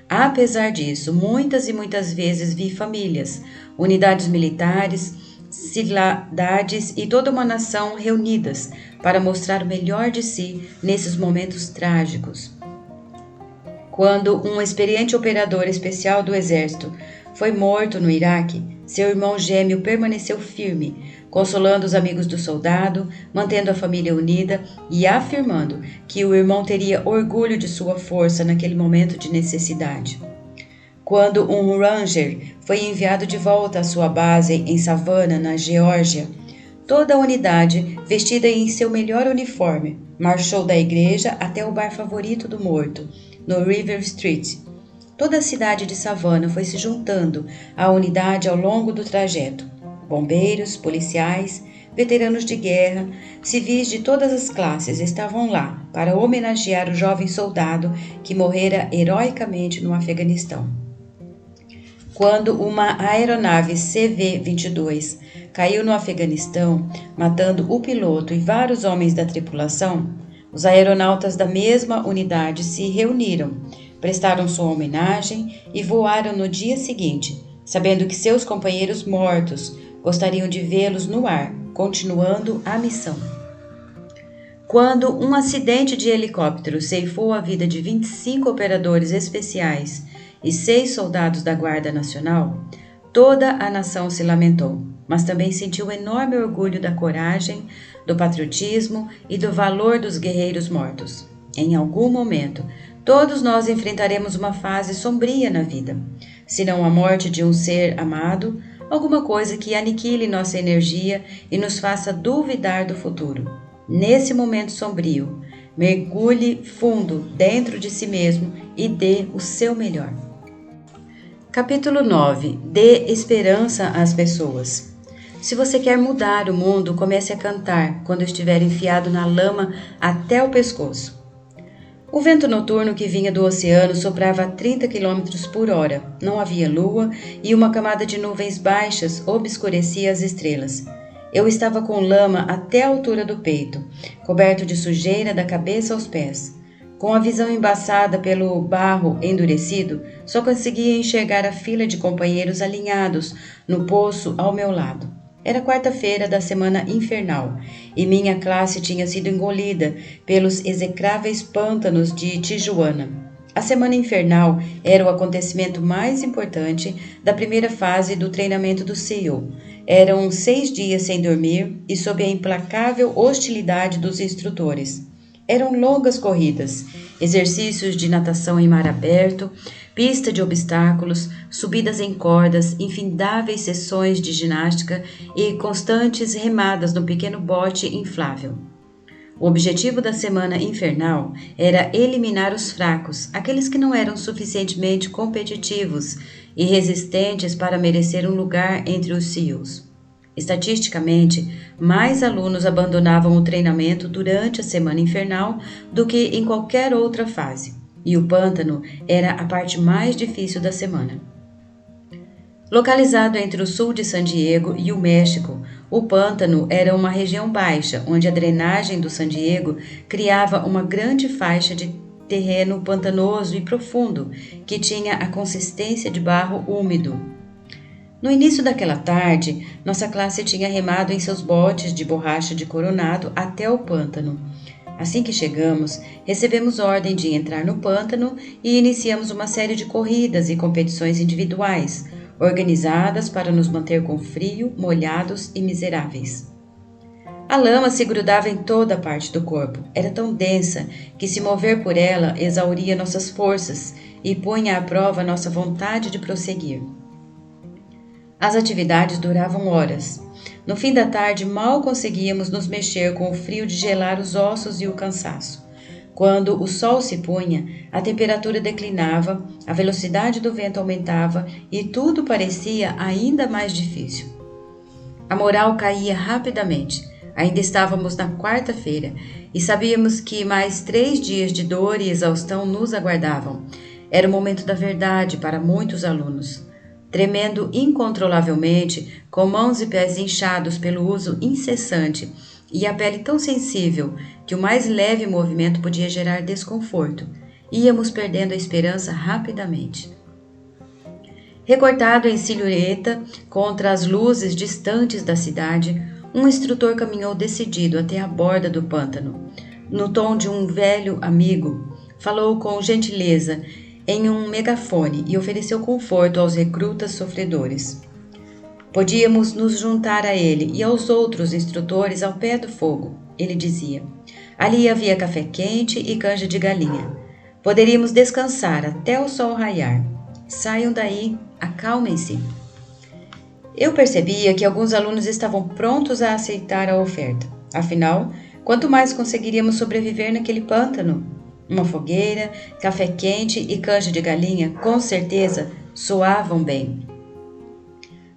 Apesar disso, muitas e muitas vezes vi famílias, unidades militares, cidades e toda uma nação reunidas para mostrar o melhor de si nesses momentos trágicos. Quando um experiente operador especial do exército foi morto no Iraque, seu irmão gêmeo permaneceu firme, consolando os amigos do soldado, mantendo a família unida e afirmando que o irmão teria orgulho de sua força naquele momento de necessidade. Quando um Ranger foi enviado de volta à sua base em Savannah, na Geórgia, toda a unidade, vestida em seu melhor uniforme, marchou da igreja até o bar favorito do morto, no River Street. Toda a cidade de Savannah foi se juntando à unidade ao longo do trajeto. Bombeiros, policiais, veteranos de guerra, civis de todas as classes estavam lá para homenagear o jovem soldado que morrera heroicamente no Afeganistão. Quando uma aeronave CV-22 caiu no Afeganistão, matando o piloto e vários homens da tripulação, os aeronautas da mesma unidade se reuniram, prestaram sua homenagem e voaram no dia seguinte, sabendo que seus companheiros mortos gostariam de vê-los no ar, continuando a missão. Quando um acidente de helicóptero ceifou a vida de 25 operadores especiais e 6 soldados da Guarda Nacional, toda a nação se lamentou, mas também sentiu enorme orgulho da coragem, do patriotismo e do valor dos guerreiros mortos. Em algum momento, todos nós enfrentaremos uma fase sombria na vida, se não a morte de um ser amado, alguma coisa que aniquile nossa energia e nos faça duvidar do futuro. Nesse momento sombrio, mergulhe fundo dentro de si mesmo e dê o seu melhor. Capítulo 9. Dê esperança às pessoas. Se você quer mudar o mundo, comece a cantar quando estiver enfiado na lama até o pescoço. O vento noturno que vinha do oceano soprava a 30 km por hora. Não havia lua e uma camada de nuvens baixas obscurecia as estrelas. Eu estava com lama até a altura do peito, coberto de sujeira da cabeça aos pés. Com a visão embaçada pelo barro endurecido, só conseguia enxergar a fila de companheiros alinhados no poço ao meu lado. Era quarta-feira da semana infernal e minha classe tinha sido engolida pelos execráveis pântanos de Tijuana. A semana infernal era o acontecimento mais importante da primeira fase do treinamento do SEAL. Eram 6 dias sem dormir e sob a implacável hostilidade dos instrutores. Eram longas corridas, exercícios de natação em mar aberto, pista de obstáculos, subidas em cordas, infindáveis sessões de ginástica e constantes remadas no pequeno bote inflável. O objetivo da semana infernal era eliminar os fracos, aqueles que não eram suficientemente competitivos e resistentes para merecer um lugar entre os SEALs. Estatisticamente, mais alunos abandonavam o treinamento durante a semana infernal do que em qualquer outra fase, e o pântano era a parte mais difícil da semana. Localizado entre o sul de San Diego e o México, o pântano era uma região baixa, onde a drenagem do San Diego criava uma grande faixa de terreno pantanoso e profundo, que tinha a consistência de barro úmido. No início daquela tarde, nossa classe tinha remado em seus botes de borracha de Coronado até o pântano. Assim que chegamos, recebemos ordem de entrar no pântano e iniciamos uma série de corridas e competições individuais, organizadas para nos manter com frio, molhados e miseráveis. A lama se grudava em toda a parte do corpo. Era tão densa que se mover por ela exauria nossas forças e punha à prova nossa vontade de prosseguir. As atividades duravam horas. No fim da tarde, mal conseguíamos nos mexer com o frio de gelar os ossos e o cansaço. Quando o sol se punha, a temperatura declinava, a velocidade do vento aumentava e tudo parecia ainda mais difícil. A moral caía rapidamente. Ainda estávamos na quarta-feira e sabíamos que mais 3 dias de dor e exaustão nos aguardavam. Era o momento da verdade para muitos alunos. Tremendo incontrolavelmente, com mãos e pés inchados pelo uso incessante e a pele tão sensível que o mais leve movimento podia gerar desconforto, íamos perdendo a esperança rapidamente. Recortado em silhueta contra as luzes distantes da cidade, um instrutor caminhou decidido até a borda do pântano. No tom de um velho amigo, falou com gentileza em um megafone e ofereceu conforto aos recrutas sofredores. Podíamos nos juntar a ele e aos outros instrutores ao pé do fogo, ele dizia. Ali havia café quente e canja de galinha. Poderíamos descansar até o sol raiar. Saiam daí, acalmem-se. Eu percebia que alguns alunos estavam prontos a aceitar a oferta. Afinal, quanto mais conseguiríamos sobreviver naquele pântano? Uma fogueira, café quente e canja de galinha, com certeza, soavam bem.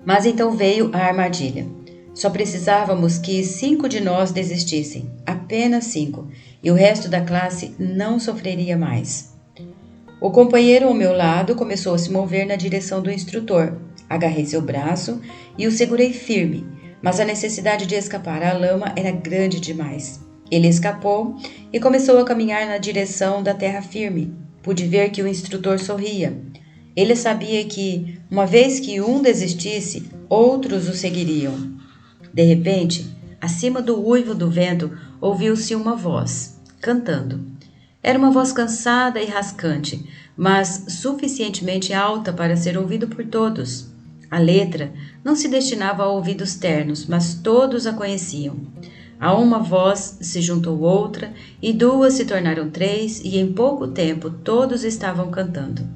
Mas então veio a armadilha. Só precisávamos que 5 de nós desistissem, apenas 5, e o resto da classe não sofreria mais. O companheiro ao meu lado começou a se mover na direção do instrutor. Agarrei seu braço e o segurei firme, mas a necessidade de escapar à lama era grande demais. Ele escapou e começou a caminhar na direção da terra firme. Pude ver que o instrutor sorria. Ele sabia que, uma vez que um desistisse, outros o seguiriam. De repente, acima do uivo do vento, ouviu-se uma voz, cantando. Era uma voz cansada e rascante, mas suficientemente alta para ser ouvido por todos. A letra não se destinava a ouvidos ternos, mas todos a conheciam. A uma voz se juntou outra, e 2 se tornaram 3, e em pouco tempo todos estavam cantando.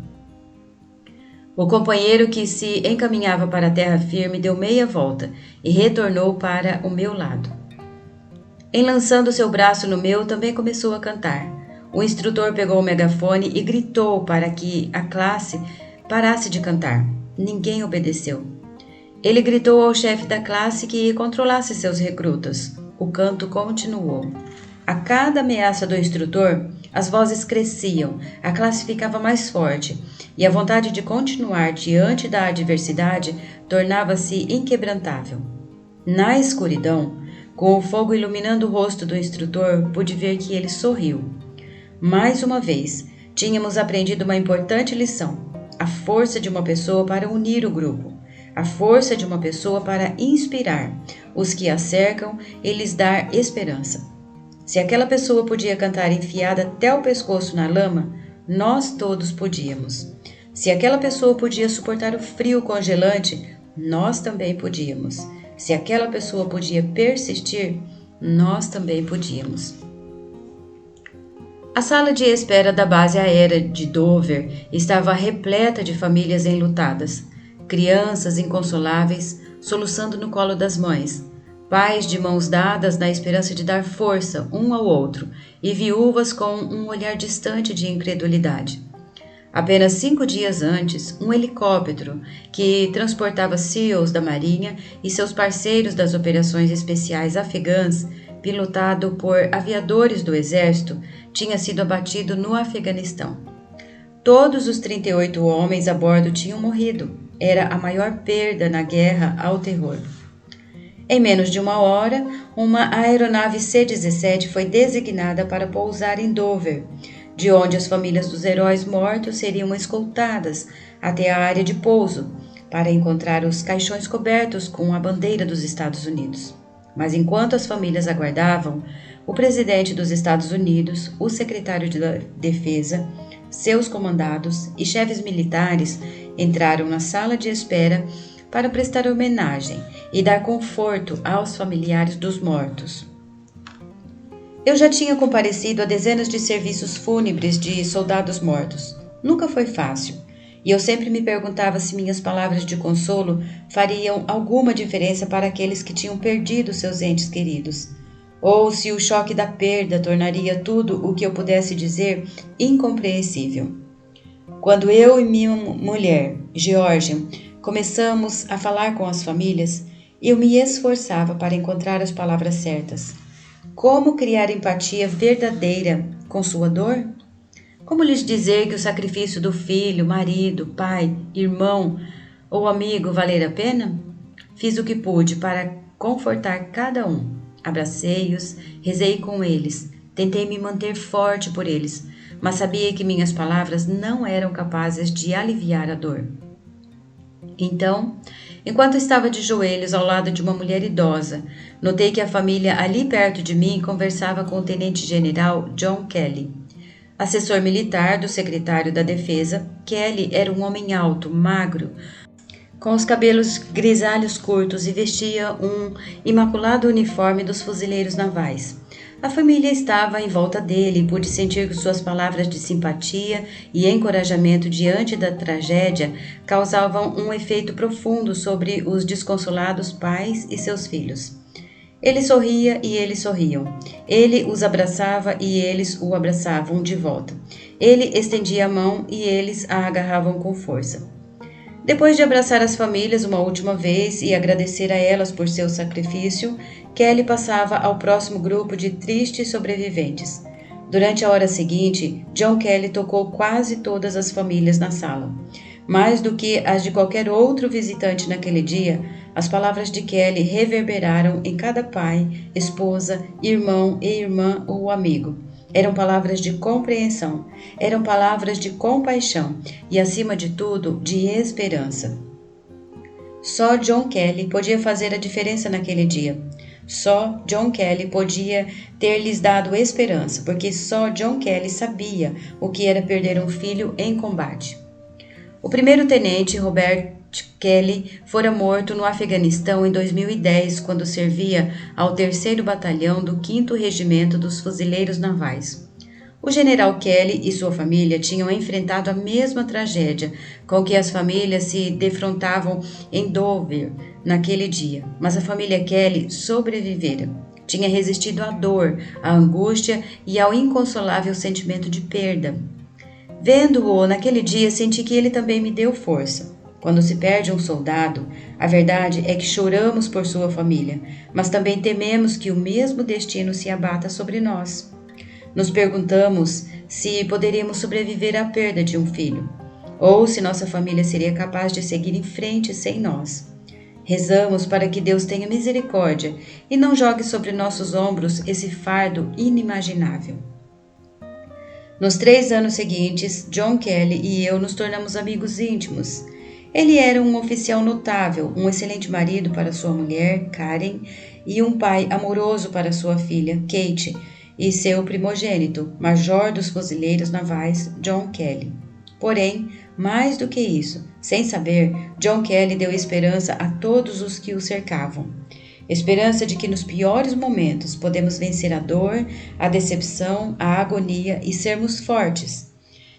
O companheiro que se encaminhava para a terra firme deu meia volta e retornou para o meu lado. Enlaçando seu braço no meu, também começou a cantar. O instrutor pegou o megafone e gritou para que a classe parasse de cantar. Ninguém obedeceu. Ele gritou ao chefe da classe que controlasse seus recrutas. O canto continuou. A cada ameaça do instrutor, as vozes cresciam, a classe ficava mais forte, e a vontade de continuar diante da adversidade tornava-se inquebrantável. Na escuridão, com o fogo iluminando o rosto do instrutor, pude ver que ele sorriu. Mais uma vez, tínhamos aprendido uma importante lição: a força de uma pessoa para unir o grupo, a força de uma pessoa para inspirar os que a cercam e lhes dar esperança. Se aquela pessoa podia cantar enfiada até o pescoço na lama, nós todos podíamos. Se aquela pessoa podia suportar o frio congelante, nós também podíamos. Se aquela pessoa podia persistir, nós também podíamos. A sala de espera da base aérea de Dover estava repleta de famílias enlutadas, crianças inconsoláveis soluçando no colo das mães, pais de mãos dadas na esperança de dar força um ao outro e viúvas com um olhar distante de incredulidade. Apenas 5 dias antes, um helicóptero que transportava SEALs da Marinha e seus parceiros das operações especiais afegãs, pilotado por aviadores do Exército, tinha sido abatido no Afeganistão. Todos os 38 homens a bordo tinham morrido. Era a maior perda na guerra ao terror. Em menos de 1 hora, uma aeronave C-17 foi designada para pousar em Dover, de onde as famílias dos heróis mortos seriam escoltadas até a área de pouso para encontrar os caixões cobertos com a bandeira dos Estados Unidos. Mas enquanto as famílias aguardavam, o presidente dos Estados Unidos, o secretário de Defesa, seus comandados e chefes militares entraram na sala de espera para prestar homenagem e dar conforto aos familiares dos mortos. Eu já tinha comparecido a dezenas de serviços fúnebres de soldados mortos. Nunca foi fácil, e eu sempre me perguntava se minhas palavras de consolo fariam alguma diferença para aqueles que tinham perdido seus entes queridos, ou se o choque da perda tornaria tudo o que eu pudesse dizer incompreensível. Quando eu e minha mulher, Georgia, começamos a falar com as famílias, eu me esforçava para encontrar as palavras certas. Como criar empatia verdadeira com sua dor? Como lhes dizer que o sacrifício do filho, marido, pai, irmão ou amigo valer a pena? Fiz o que pude para confortar cada um. Abracei-os, rezei com eles, tentei me manter forte por eles, mas sabia que minhas palavras não eram capazes de aliviar a dor. Então, enquanto estava de joelhos ao lado de uma mulher idosa, notei que a família ali perto de mim conversava com o tenente-general John Kelly. Assessor militar do secretário da Defesa, Kelly era um homem alto, magro, com os cabelos grisalhos curtos e vestia um imaculado uniforme dos fuzileiros navais. A família estava em volta dele e pude sentir que suas palavras de simpatia e encorajamento diante da tragédia causavam um efeito profundo sobre os desconsolados pais e seus filhos. Ele sorria e eles sorriam. Ele os abraçava e eles o abraçavam de volta. Ele estendia a mão e eles a agarravam com força. Depois de abraçar as famílias uma última vez e agradecer a elas por seu sacrifício, Kelly passava ao próximo grupo de tristes sobreviventes. Durante a hora seguinte, John Kelly tocou quase todas as famílias na sala. Mais do que as de qualquer outro visitante naquele dia, as palavras de Kelly reverberaram em cada pai, esposa, irmão e irmã ou amigo. Eram palavras de compreensão, eram palavras de compaixão e, acima de tudo, de esperança. Só John Kelly podia fazer a diferença naquele dia. Só John Kelly podia ter lhes dado esperança, porque só John Kelly sabia o que era perder um filho em combate. O primeiro-tenente Robert Kelly fora morto no Afeganistão em 2010, quando servia ao 3º Batalhão do 5º Regimento dos Fuzileiros Navais. O general Kelly e sua família tinham enfrentado a mesma tragédia com que as famílias se defrontavam em Dover naquele dia, mas a família Kelly sobrevivera. Tinha resistido à dor, à angústia e ao inconsolável sentimento de perda. Vendo-o naquele dia, senti que ele também me deu força. Quando se perde um soldado, a verdade é que choramos por sua família, mas também tememos que o mesmo destino se abata sobre nós. Nos perguntamos se poderíamos sobreviver à perda de um filho, ou se nossa família seria capaz de seguir em frente sem nós. Rezamos para que Deus tenha misericórdia e não jogue sobre nossos ombros esse fardo inimaginável. Nos 3 anos seguintes, John Kelly e eu nos tornamos amigos íntimos. Ele era um oficial notável, um excelente marido para sua mulher, Karen, e um pai amoroso para sua filha, Kate, e seu primogênito, major dos fuzileiros navais, John Kelly. Porém, mais do que isso, sem saber, John Kelly deu esperança a todos os que o cercavam. Esperança de que nos piores momentos podemos vencer a dor, a decepção, a agonia e sermos fortes.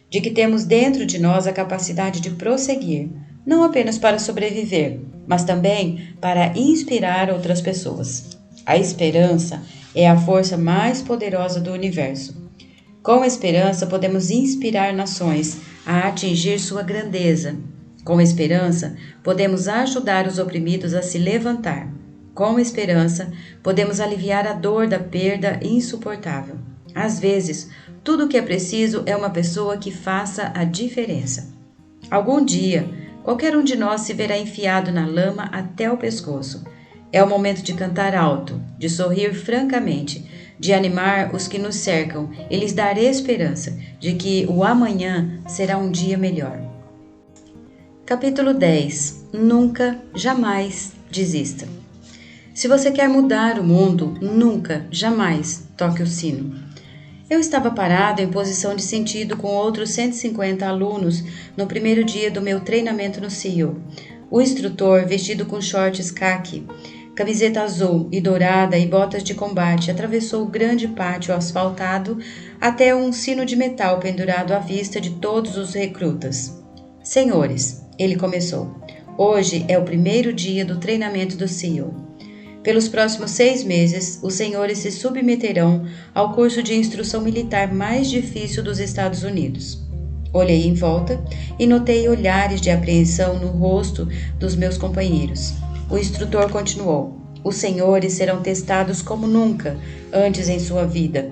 De que temos dentro de nós a capacidade de prosseguir, não apenas para sobreviver, mas também para inspirar outras pessoas. A esperança é a força mais poderosa do universo. Com esperança, podemos inspirar nações a atingir sua grandeza. Com esperança, podemos ajudar os oprimidos a se levantar. Com esperança, podemos aliviar a dor da perda insuportável. Às vezes, tudo o que é preciso é uma pessoa que faça a diferença. Algum dia, qualquer um de nós se verá enfiado na lama até o pescoço. É o momento de cantar alto, de sorrir francamente, de animar os que nos cercam e lhes dar esperança de que o amanhã será um dia melhor. Capítulo 10. Nunca, jamais desista. Se você quer mudar o mundo, nunca, jamais toque o sino. Eu estava parado em posição de sentido com outros 150 alunos no primeiro dia do meu treinamento no SEAL. O instrutor, vestido com shorts caqui, camiseta azul e dourada e botas de combate, atravessou o grande pátio asfaltado até um sino de metal pendurado à vista de todos os recrutas. Senhores, ele começou, hoje é o primeiro dia do treinamento do SEAL. Pelos próximos 6 meses, os senhores se submeterão ao curso de instrução militar mais difícil dos Estados Unidos. Olhei em volta e notei olhares de apreensão no rosto dos meus companheiros. O instrutor continuou: os senhores serão testados como nunca antes em sua vida.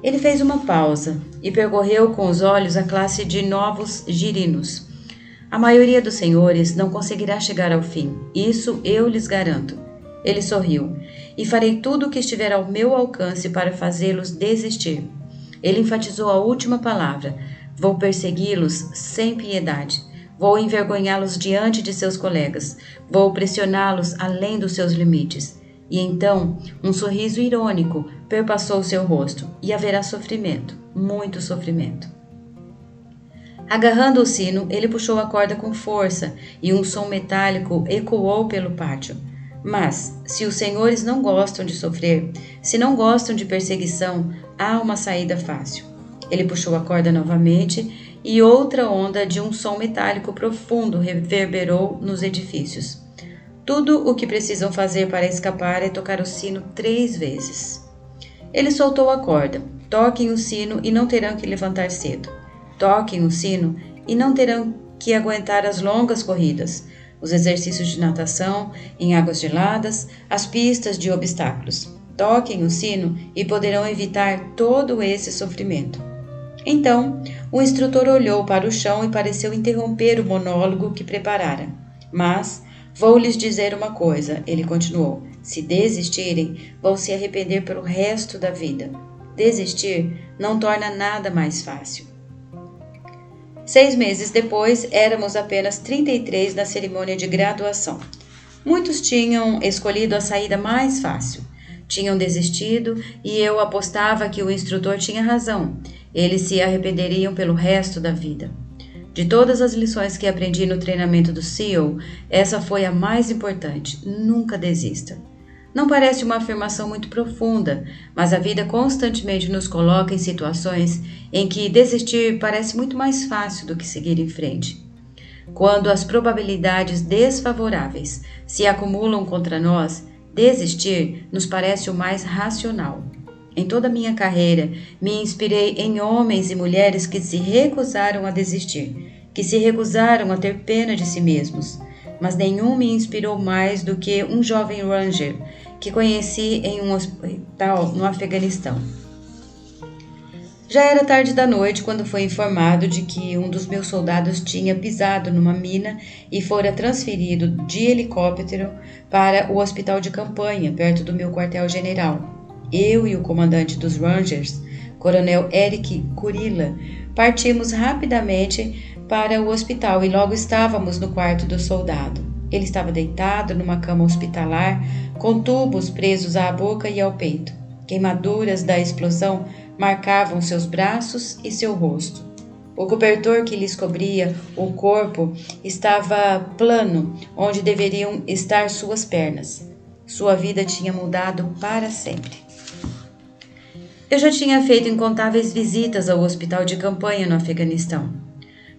Ele fez uma pausa e percorreu com os olhos a classe de novos girinos. A maioria dos senhores não conseguirá chegar ao fim, isso eu lhes garanto. Ele sorriu, e farei tudo o que estiver ao meu alcance para fazê-los desistir. Ele enfatizou a última palavra: vou persegui-los sem piedade. Vou envergonhá-los diante de seus colegas. Vou pressioná-los além dos seus limites. E então, um sorriso irônico perpassou seu rosto, e haverá sofrimento, muito sofrimento. Agarrando o sino, ele puxou a corda com força, e um som metálico ecoou pelo pátio. Mas, se os senhores não gostam de sofrer, se não gostam de perseguição, há uma saída fácil. Ele puxou a corda novamente, e outra onda de um som metálico profundo reverberou nos edifícios. Tudo o que precisam fazer para escapar é tocar o sino 3 vezes. Ele soltou a corda. Toquem o sino e não terão que levantar cedo. Toquem o sino e não terão que aguentar as longas corridas, os exercícios de natação em águas geladas, as pistas de obstáculos. Toquem o sino e poderão evitar todo esse sofrimento. Então, o instrutor olhou para o chão e pareceu interromper o monólogo que preparara. Mas, vou lhes dizer uma coisa, ele continuou. Se desistirem, vão se arrepender pelo resto da vida. Desistir não torna nada mais fácil. 6 meses depois, éramos apenas 33 na cerimônia de graduação. Muitos tinham escolhido a saída mais fácil. Tinham desistido e eu apostava que o instrutor tinha razão. Eles se arrependeriam pelo resto da vida. De todas as lições que aprendi no treinamento do SEAL, essa foi a mais importante. Nunca desista. Não parece uma afirmação muito profunda, mas a vida constantemente nos coloca em situações em que desistir parece muito mais fácil do que seguir em frente. Quando as probabilidades desfavoráveis se acumulam contra nós, desistir nos parece o mais racional. Em toda a minha carreira, me inspirei em homens e mulheres que se recusaram a desistir, que se recusaram a ter pena de si mesmos. Mas nenhum me inspirou mais do que um jovem Ranger que conheci em um hospital no Afeganistão. Já era tarde da noite quando fui informado de que um dos meus soldados tinha pisado numa mina e fora transferido de helicóptero para o hospital de campanha, perto do meu quartel-general. Eu e o comandante dos Rangers, Coronel Eric Kurila, partimos rapidamente para o hospital e logo estávamos no quarto do soldado. Ele estava deitado numa cama hospitalar, com tubos presos à boca e ao peito. Queimaduras da explosão marcavam seus braços e seu rosto. O cobertor que lhes cobria o corpo estava plano, onde deveriam estar suas pernas. Sua vida tinha mudado para sempre. Eu já tinha feito incontáveis visitas ao hospital de campanha no Afeganistão.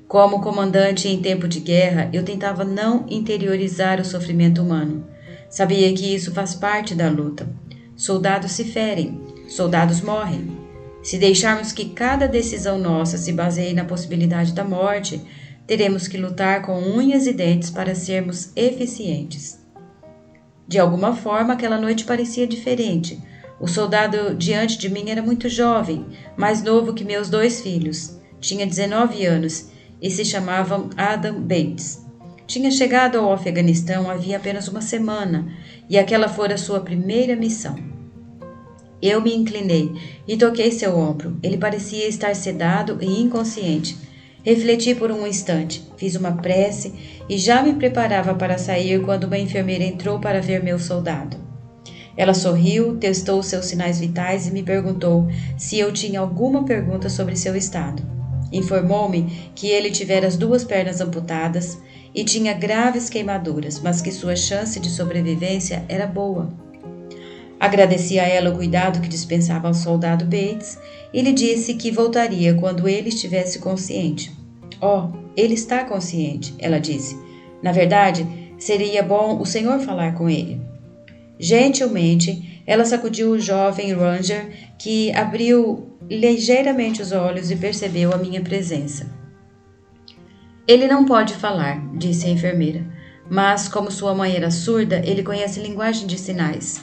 Como comandante em tempo de guerra, eu tentava não interiorizar o sofrimento humano. Sabia que isso faz parte da luta. Soldados se ferem, soldados morrem. Se deixarmos que cada decisão nossa se baseie na possibilidade da morte, teremos que lutar com unhas e dentes para sermos eficientes. De alguma forma, aquela noite parecia diferente. O soldado diante de mim era muito jovem, mais novo que meus 2 filhos. Tinha 19 anos e se chamava Adam Bates. Tinha chegado ao Afeganistão havia apenas uma semana e aquela fora sua primeira missão. Eu me inclinei e toquei seu ombro. Ele parecia estar sedado e inconsciente. Refleti por um instante, fiz uma prece e já me preparava para sair quando uma enfermeira entrou para ver meu soldado. Ela sorriu, testou seus sinais vitais e me perguntou se eu tinha alguma pergunta sobre seu estado. Informou-me que ele tivera as 2 pernas amputadas e tinha graves queimaduras, mas que sua chance de sobrevivência era boa. Agradeci a ela o cuidado que dispensava ao soldado Bates e lhe disse que voltaria quando ele estivesse consciente. Oh, ele está consciente, ela disse. Na verdade, seria bom o senhor falar com ele. Gentilmente, ela sacudiu o jovem Ranger, que abriu ligeiramente os olhos e percebeu a minha presença. Ele não pode falar, disse a enfermeira, mas como sua mãe era surda, ele conhece linguagem de sinais.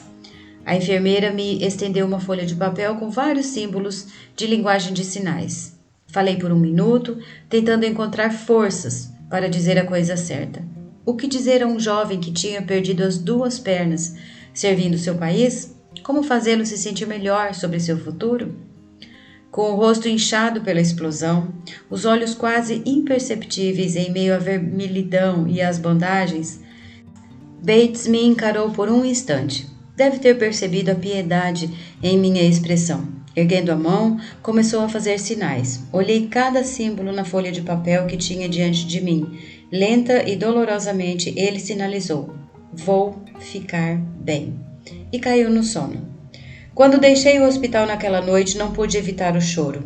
A enfermeira me estendeu uma folha de papel com vários símbolos de linguagem de sinais. Falei por 1 minuto, tentando encontrar forças para dizer a coisa certa. O que dizer a um jovem que tinha perdido as 2 pernas, servindo seu país? Como fazê-lo se sentir melhor sobre seu futuro? Com o rosto inchado pela explosão, os olhos quase imperceptíveis em meio à vermelhidão e às bandagens, Bates me encarou por um instante. Deve ter percebido a piedade em minha expressão. Erguendo a mão, começou a fazer sinais. Olhei cada símbolo na folha de papel que tinha diante de mim. Lenta e dolorosamente, ele sinalizou: "Vou ficar bem." E caiu no sono. Quando deixei o hospital naquela noite, não pude evitar o choro.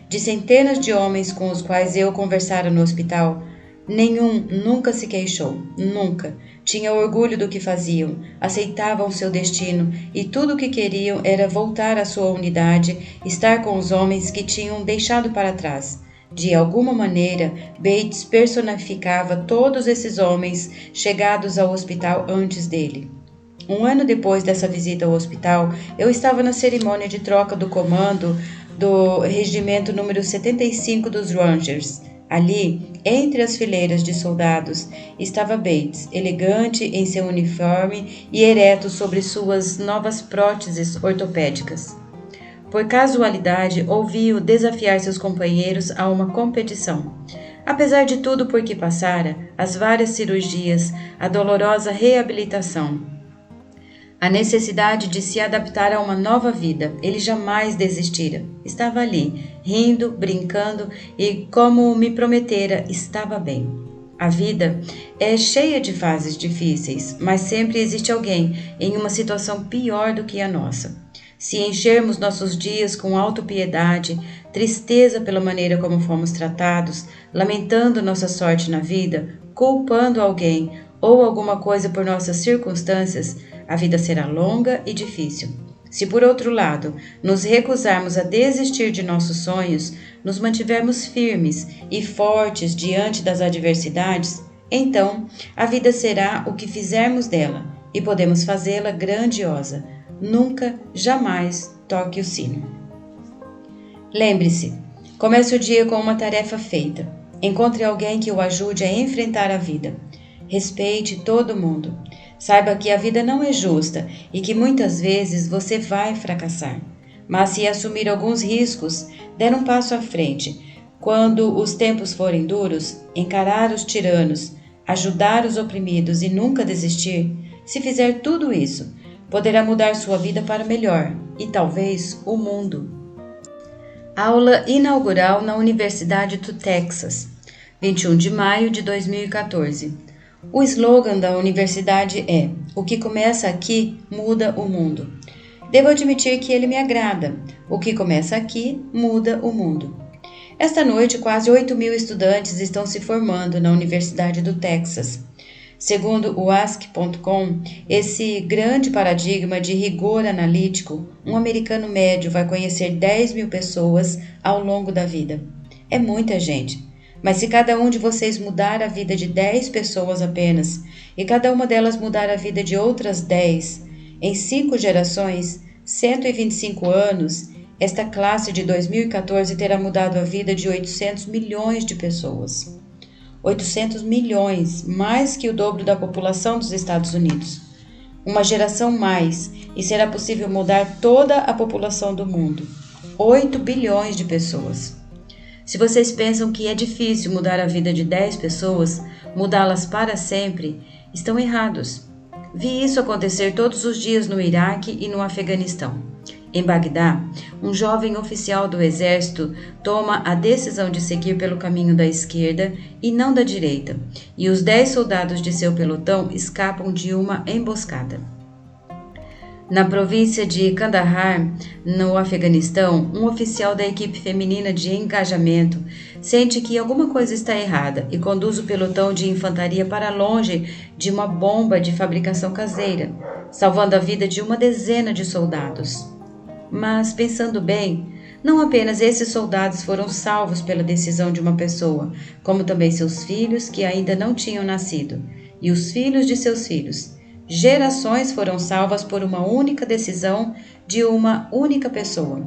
De centenas de homens com os quais eu conversara no hospital, nenhum nunca se queixou, nunca. Tinha orgulho do que faziam, aceitavam seu destino e tudo o que queriam era voltar à sua unidade, estar com os homens que tinham deixado para trás. De alguma maneira, Bates personificava todos esses homens chegados ao hospital antes dele. Um ano depois dessa visita ao hospital, eu estava na cerimônia de troca do comando do regimento número 75 dos Rangers. Ali, entre as fileiras de soldados, estava Bates, elegante em seu uniforme e ereto sobre suas novas próteses ortopédicas. Por casualidade, ouvi-o desafiar seus companheiros a uma competição. Apesar de tudo por que passara, as várias cirurgias, a dolorosa reabilitação, a necessidade de se adaptar a uma nova vida, ele jamais desistira. Estava ali, rindo, brincando e, como me prometera, estava bem. A vida é cheia de fases difíceis, mas sempre existe alguém em uma situação pior do que a nossa. Se enchermos nossos dias com autopiedade, tristeza pela maneira como fomos tratados, lamentando nossa sorte na vida, culpando alguém ou alguma coisa por nossas circunstâncias, a vida será longa e difícil. Se, por outro lado, nos recusarmos a desistir de nossos sonhos, nos mantivermos firmes e fortes diante das adversidades, então a vida será o que fizermos dela e podemos fazê-la grandiosa. Nunca, jamais toque o sino. Lembre-se, comece o dia com uma tarefa feita. Encontre alguém que o ajude a enfrentar a vida. Respeite todo mundo. Saiba que a vida não é justa e que muitas vezes você vai fracassar. Mas se assumir alguns riscos, der um passo à frente, quando os tempos forem duros, encarar os tiranos, ajudar os oprimidos e nunca desistir, se fizer tudo isso, poderá mudar sua vida para melhor e talvez o mundo. Aula inaugural na Universidade do Texas, 21 de maio de 2014. O slogan da universidade é: "O que começa aqui muda o mundo." Devo admitir que ele me agrada. O que começa aqui muda o mundo. Esta noite, quase 8.000 estudantes estão se formando na Universidade do Texas. Segundo o Ask.com, esse grande paradigma de rigor analítico, um americano médio vai conhecer 10.000 pessoas ao longo da vida. É muita gente. Mas se cada um de vocês mudar a vida de 10 pessoas apenas, e cada uma delas mudar a vida de outras 10, em 5 gerações, 125 anos, esta classe de 2014 terá mudado a vida de 800 milhões de pessoas. 800 milhões, mais que o dobro da população dos Estados Unidos. Uma geração mais, e será possível mudar toda a população do mundo. 8 bilhões de pessoas. Se vocês pensam que é difícil mudar a vida de 10 pessoas, mudá-las para sempre, estão errados. Vi isso acontecer todos os dias no Iraque e no Afeganistão. Em Bagdá, um jovem oficial do exército toma a decisão de seguir pelo caminho da esquerda e não da direita, e os 10 soldados de seu pelotão escapam de uma emboscada. Na província de Kandahar, no Afeganistão, um oficial da equipe feminina de engajamento sente que alguma coisa está errada e conduz o pelotão de infantaria para longe de uma bomba de fabricação caseira, salvando a vida de uma dezena de soldados. Mas, pensando bem, não apenas esses soldados foram salvos pela decisão de uma pessoa, como também seus filhos que ainda não tinham nascido, e os filhos de seus filhos. Gerações foram salvas por uma única decisão de uma única pessoa.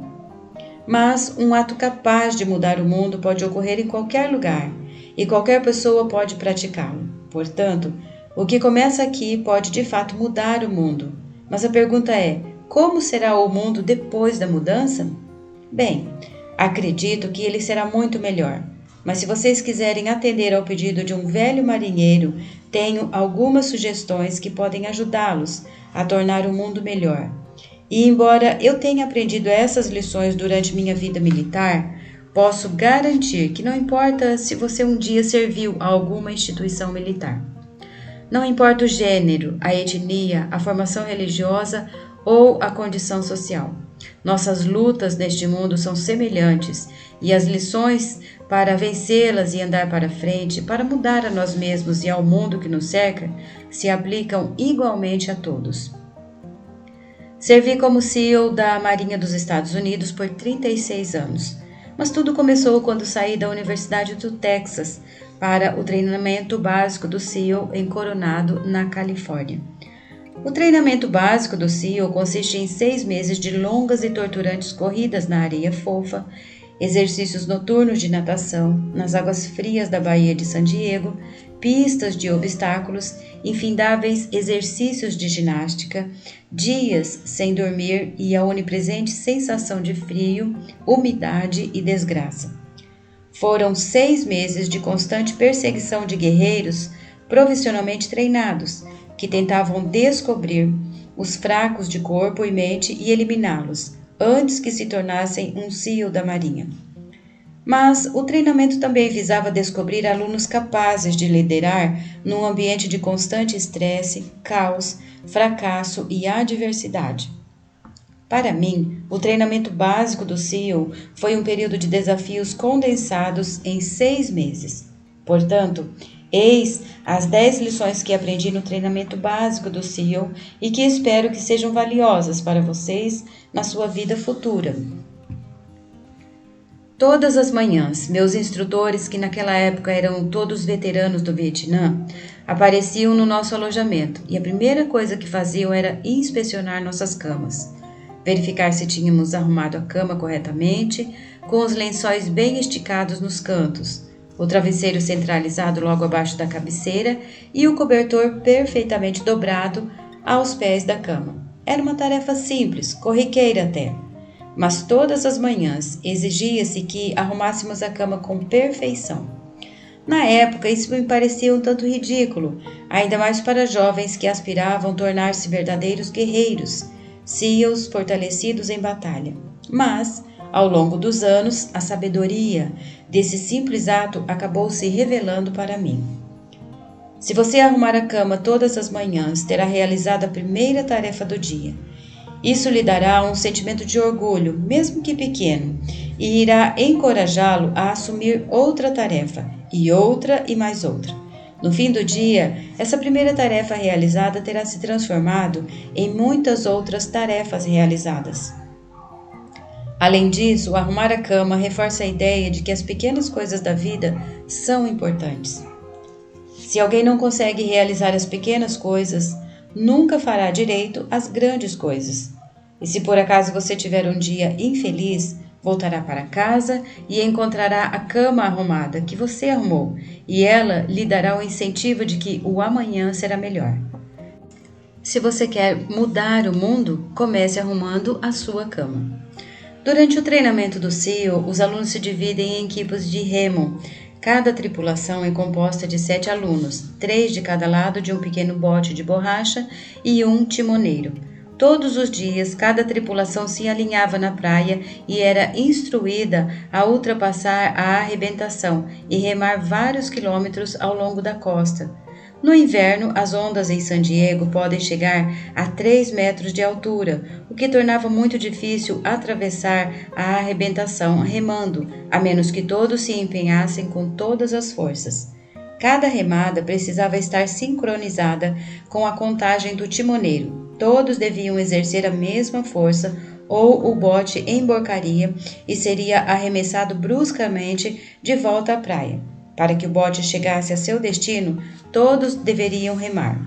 Mas um ato capaz de mudar o mundo pode ocorrer em qualquer lugar, e qualquer pessoa pode praticá-lo. Portanto, o que começa aqui pode de fato mudar o mundo. Mas a pergunta é: como será o mundo depois da mudança? Bem, Acredito que ele será muito melhor. Mas se vocês quiserem atender ao pedido de um velho marinheiro, tenho algumas sugestões que podem ajudá-los a tornar o mundo melhor. E embora eu tenha aprendido essas lições durante minha vida militar, posso garantir que não importa se você um dia serviu a alguma instituição militar. Não importa o gênero, a etnia, a formação religiosa ou a condição social. Nossas lutas neste mundo são semelhantes e as lições para vencê-las e andar para frente, para mudar a nós mesmos e ao mundo que nos cerca, se aplicam igualmente a todos. Servi como CEO da Marinha dos Estados Unidos por 36 anos, mas tudo começou quando saí da Universidade do Texas para o treinamento básico do SEAL em Coronado, na Califórnia. O treinamento básico do SEAL consiste em 6 meses de longas e torturantes corridas na areia fofa, exercícios noturnos de natação nas águas frias da Baía de San Diego, pistas de obstáculos, infindáveis exercícios de ginástica, dias sem dormir e a onipresente sensação de frio, umidade e desgraça. Foram 6 meses de constante perseguição de guerreiros profissionalmente treinados, que tentavam descobrir os fracos de corpo e mente e eliminá-los, antes que se tornassem um SEAL da Marinha. Mas o treinamento também visava descobrir alunos capazes de liderar num ambiente de constante estresse, caos, fracasso e adversidade. Para mim, o treinamento básico do SEAL foi um período de desafios condensados em 6 meses. Portanto, eis as 10 lições que aprendi no treinamento básico do SEAL e que espero que sejam valiosas para vocês na sua vida futura. Todas as manhãs, meus instrutores, que naquela época eram todos veteranos do Vietnã, apareciam no nosso alojamento e a primeira coisa que faziam era inspecionar nossas camas, verificar se tínhamos arrumado a cama corretamente, com os lençóis bem esticados nos cantos, o travesseiro centralizado logo abaixo da cabeceira e o cobertor perfeitamente dobrado aos pés da cama. Era uma tarefa simples, corriqueira até. Mas todas as manhãs exigia-se que arrumássemos a cama com perfeição. Na época, isso me parecia um tanto ridículo, ainda mais para jovens que aspiravam tornar-se verdadeiros guerreiros, SEALs fortalecidos em batalha. Mas, ao longo dos anos, a sabedoria desse simples ato acabou se revelando para mim. Se você arrumar a cama todas as manhãs, terá realizado a primeira tarefa do dia. Isso lhe dará um sentimento de orgulho, mesmo que pequeno, e irá encorajá-lo a assumir outra tarefa, e mais outra. No fim do dia, essa primeira tarefa realizada terá se transformado em muitas outras tarefas realizadas. Além disso, arrumar a cama reforça a ideia de que as pequenas coisas da vida são importantes. Se alguém não consegue realizar as pequenas coisas, nunca fará direito às grandes coisas. E se por acaso você tiver um dia infeliz, voltará para casa e encontrará a cama arrumada que você arrumou, e ela lhe dará o incentivo de que o amanhã será melhor. Se você quer mudar o mundo, comece arrumando a sua cama. Durante o treinamento do SEAL, os alunos se dividem em equipes de remo. Cada tripulação é composta de 7 alunos, 3 de cada lado de um pequeno bote de borracha e um timoneiro. Todos os dias, cada tripulação se alinhava na praia e era instruída a ultrapassar a arrebentação e remar vários quilômetros ao longo da costa. No inverno, as ondas em San Diego podem chegar a 3 metros de altura, o que tornava muito difícil atravessar a arrebentação remando, a menos que todos se empenhassem com todas as forças. Cada remada precisava estar sincronizada com a contagem do timoneiro. Todos deviam exercer a mesma força ou o bote emborcaria e seria arremessado bruscamente de volta à praia. Para que o bote chegasse a seu destino, todos deveriam remar.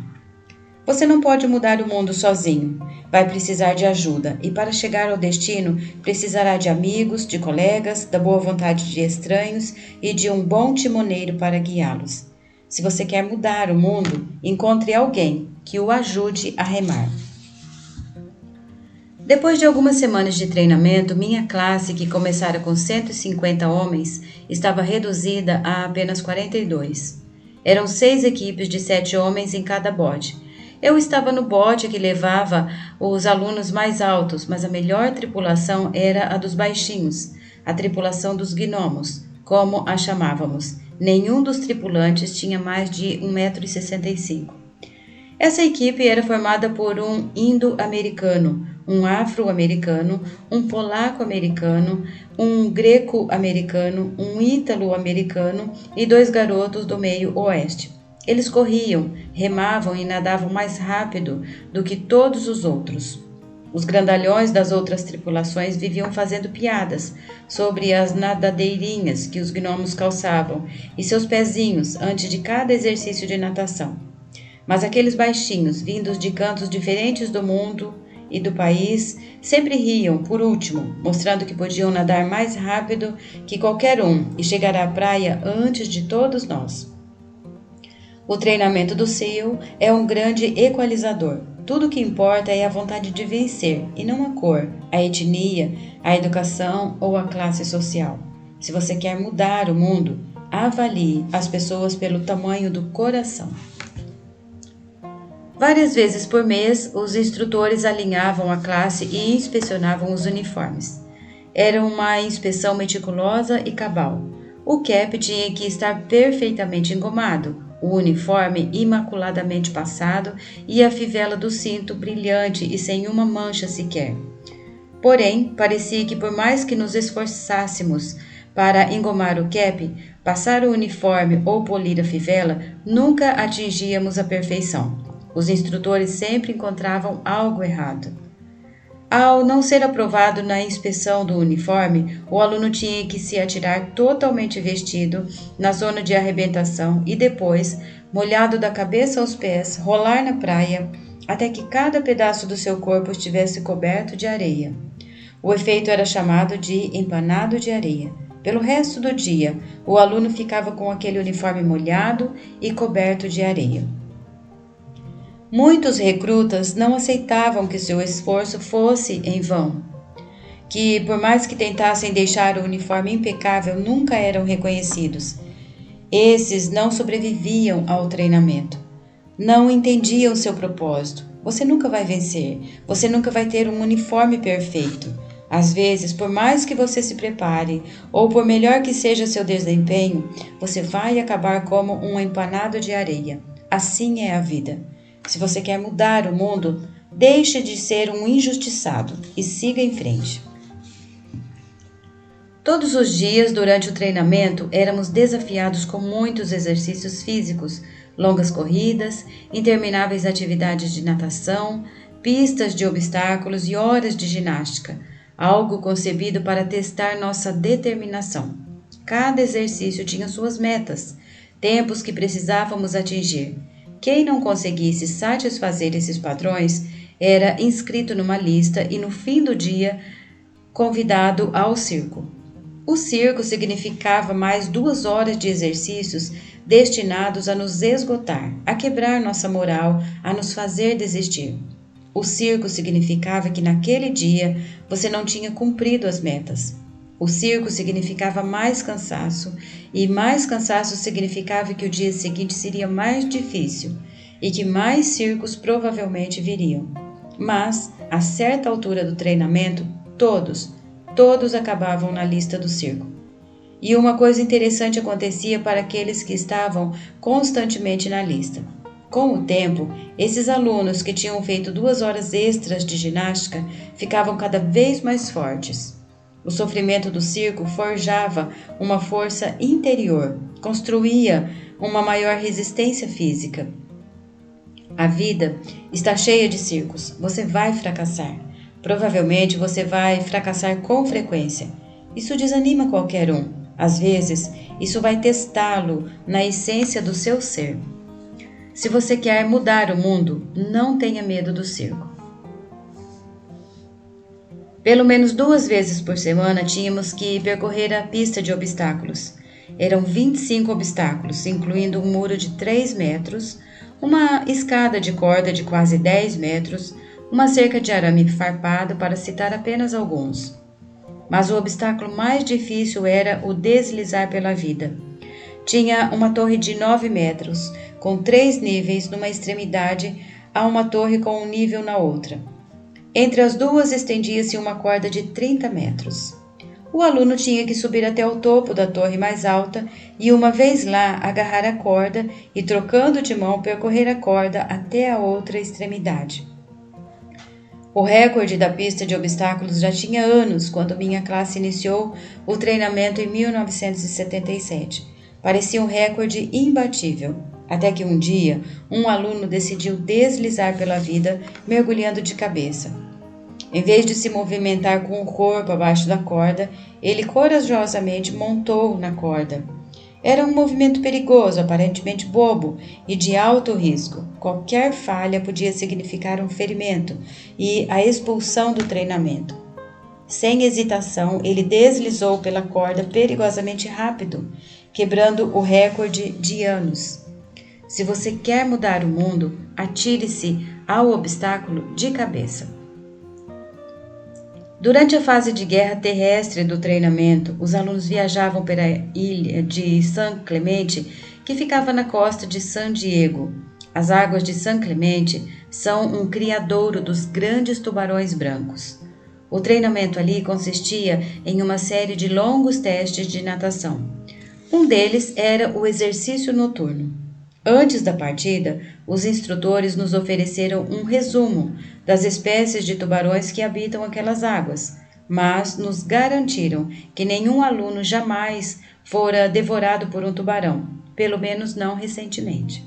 Você não pode mudar o mundo sozinho. Vai precisar de ajuda e para chegar ao destino precisará de amigos, de colegas, da boa vontade de estranhos e de um bom timoneiro para guiá-los. Se você quer mudar o mundo, encontre alguém que o ajude a remar. Depois de algumas semanas de treinamento, minha classe, que começara com 150 homens, estava reduzida a apenas 42. Eram 6 equipes de 7 homens em cada bote. Eu estava no bote que levava os alunos mais altos, mas a melhor tripulação era a dos baixinhos, a tripulação dos gnomos, como a chamávamos. Nenhum dos tripulantes tinha mais de 1,65 m. Essa equipe era formada por um indo-americano, um afro-americano, um polaco-americano, um greco-americano, um ítalo-americano e 2 garotos do meio oeste. Eles corriam, remavam e nadavam mais rápido do que todos os outros. Os grandalhões das outras tripulações viviam fazendo piadas sobre as nadadeirinhas que os gnomos calçavam e seus pezinhos antes de cada exercício de natação. Mas aqueles baixinhos, vindos de cantos diferentes do mundo e do país, sempre riam por último, mostrando que podiam nadar mais rápido que qualquer um e chegar à praia antes de todos nós. O treinamento do SEAL é um grande equalizador. Tudo o que importa é a vontade de vencer, e não a cor, a etnia, a educação ou a classe social. Se você quer mudar o mundo, avalie as pessoas pelo tamanho do coração. Várias vezes por mês, os instrutores alinhavam a classe e inspecionavam os uniformes. Era uma inspeção meticulosa e cabal. O cap tinha que estar perfeitamente engomado, o uniforme imaculadamente passado e a fivela do cinto brilhante e sem uma mancha sequer. Porém, parecia que por mais que nos esforçássemos para engomar o cap, passar o uniforme ou polir a fivela, nunca atingíamos a perfeição. Os instrutores sempre encontravam algo errado. Ao não ser aprovado na inspeção do uniforme, o aluno tinha que se atirar totalmente vestido na zona de arrebentação e depois, molhado da cabeça aos pés, rolar na praia até que cada pedaço do seu corpo estivesse coberto de areia. O efeito era chamado de empanado de areia. Pelo resto do dia, o aluno ficava com aquele uniforme molhado e coberto de areia. Muitos recrutas não aceitavam que seu esforço fosse em vão, que por mais que tentassem deixar o uniforme impecável, nunca eram reconhecidos. Esses não sobreviviam ao treinamento. Não entendiam seu propósito. Você nunca vai vencer. Você nunca vai ter um uniforme perfeito. Às vezes, por mais que você se prepare, ou por melhor que seja seu desempenho, você vai acabar como um empanado de areia. Assim é a vida. Se você quer mudar o mundo, deixe de ser um injustiçado e siga em frente. Todos os dias, durante o treinamento, éramos desafiados com muitos exercícios físicos, longas corridas, intermináveis atividades de natação, pistas de obstáculos e horas de ginástica, algo concebido para testar nossa determinação. Cada exercício tinha suas metas, tempos que precisávamos atingir. Quem não conseguisse satisfazer esses padrões era inscrito numa lista e no fim do dia convidado ao circo. O circo significava mais 2 horas de exercícios destinados a nos esgotar, a quebrar nossa moral, a nos fazer desistir. O circo significava que naquele dia você não tinha cumprido as metas. O circo significava mais cansaço, e mais cansaço significava que o dia seguinte seria mais difícil e que mais circos provavelmente viriam. Mas, a certa altura do treinamento, todos acabavam na lista do circo. E uma coisa interessante acontecia para aqueles que estavam constantemente na lista. Com o tempo, esses alunos que tinham feito 2 horas extras de ginástica ficavam cada vez mais fortes. O sofrimento do circo forjava uma força interior, construía uma maior resistência física. A vida está cheia de circos. Você vai fracassar. Provavelmente você vai fracassar com frequência. Isso desanima qualquer um. Às vezes, isso vai testá-lo na essência do seu ser. Se você quer mudar o mundo, não tenha medo do circo. Pelo menos 2 vezes por semana tínhamos que percorrer a pista de obstáculos. Eram 25 obstáculos, incluindo um muro de 3 metros, uma escada de corda de quase 10 metros, uma cerca de arame farpado, para citar apenas alguns. Mas o obstáculo mais difícil era o deslizar pela vida. Tinha uma torre de 9 metros, com 3 níveis numa extremidade, a uma torre com um nível na outra. Entre as duas estendia-se uma corda de 30 metros. O aluno tinha que subir até o topo da torre mais alta e, uma vez lá, agarrar a corda e, trocando de mão, percorrer a corda até a outra extremidade. O recorde da pista de obstáculos já tinha anos quando minha classe iniciou o treinamento em 1977. Parecia um recorde imbatível, até que um dia um aluno decidiu deslizar pela vida mergulhando de cabeça. Em vez de se movimentar com o corpo abaixo da corda, ele corajosamente montou na corda. Era um movimento perigoso, aparentemente bobo e de alto risco. Qualquer falha podia significar um ferimento e a expulsão do treinamento. Sem hesitação, ele deslizou pela corda perigosamente rápido, quebrando o recorde de anos. Se você quer mudar o mundo, atire-se ao obstáculo de cabeça. Durante a fase de guerra terrestre do treinamento, os alunos viajavam pela ilha de San Clemente, que ficava na costa de San Diego. As águas de San Clemente são um criadouro dos grandes tubarões brancos. O treinamento ali consistia em uma série de longos testes de natação. Um deles era o exercício noturno. Antes da partida, os instrutores nos ofereceram um resumo das espécies de tubarões que habitam aquelas águas, mas nos garantiram que nenhum aluno jamais fora devorado por um tubarão, pelo menos não recentemente.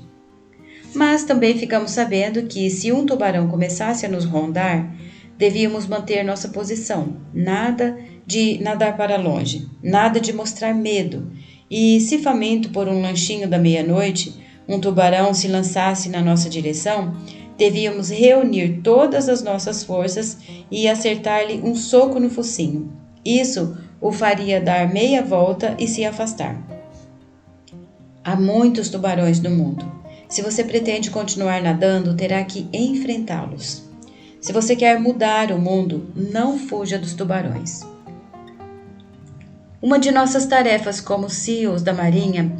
Mas também ficamos sabendo que, se um tubarão começasse a nos rondar, devíamos manter nossa posição, nada de nadar para longe, nada de mostrar medo, e, se faminto por um lanchinho da meia-noite, um tubarão se lançasse na nossa direção, devíamos reunir todas as nossas forças e acertar-lhe um soco no focinho. Isso o faria dar meia volta e se afastar. Há muitos tubarões no mundo. Se você pretende continuar nadando, terá que enfrentá-los. Se você quer mudar o mundo, não fuja dos tubarões. Uma de nossas tarefas como SEALs da Marinha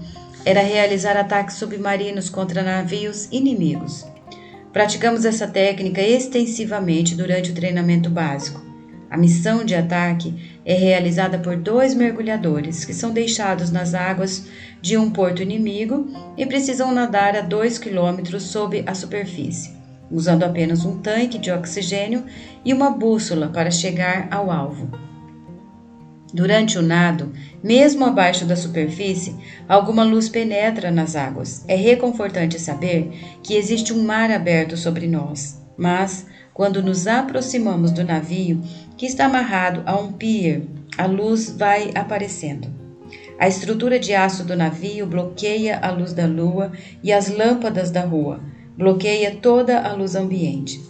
era realizar ataques submarinos contra navios inimigos. Praticamos essa técnica extensivamente durante o treinamento básico. A missão de ataque é realizada por 2 mergulhadores que são deixados nas águas de um porto inimigo e precisam nadar a 2 quilômetros sob a superfície, usando apenas um tanque de oxigênio e uma bússola para chegar ao alvo. Durante o nado, mesmo abaixo da superfície, alguma luz penetra nas águas. É reconfortante saber que existe um mar aberto sobre nós, mas, quando nos aproximamos do navio, que está amarrado a um pier, a luz vai aparecendo. A estrutura de aço do navio bloqueia a luz da lua e as lâmpadas da rua, bloqueia toda a luz ambiente.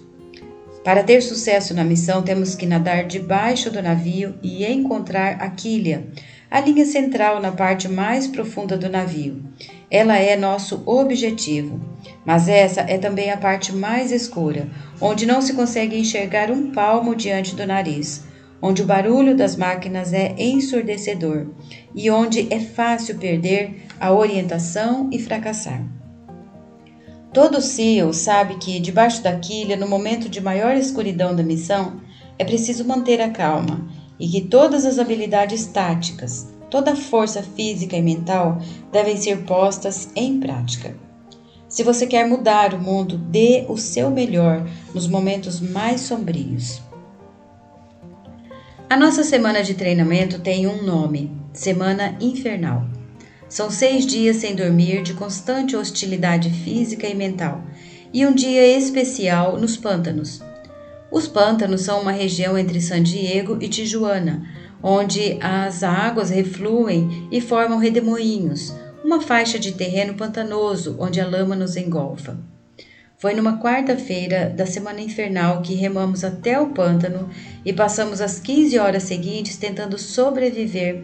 Para ter sucesso na missão, temos que nadar debaixo do navio e encontrar a quilha, a linha central na parte mais profunda do navio. Ela é nosso objetivo, mas essa é também a parte mais escura, onde não se consegue enxergar um palmo diante do nariz, onde o barulho das máquinas é ensurdecedor e onde é fácil perder a orientação e fracassar. Todo SEAL sabe que, debaixo da quilha, no momento de maior escuridão da missão, é preciso manter a calma e que todas as habilidades táticas, toda a força física e mental devem ser postas em prática. Se você quer mudar o mundo, dê o seu melhor nos momentos mais sombrios. A nossa semana de treinamento tem um nome: Semana Infernal. São 6 dias sem dormir, de constante hostilidade física e mental, e um dia especial nos pântanos. Os pântanos são uma região entre San Diego e Tijuana, onde as águas refluem e formam redemoinhos, uma faixa de terreno pantanoso onde a lama nos engolfa. Foi numa quarta-feira da semana infernal que remamos até o pântano e passamos as 15 horas seguintes tentando sobreviver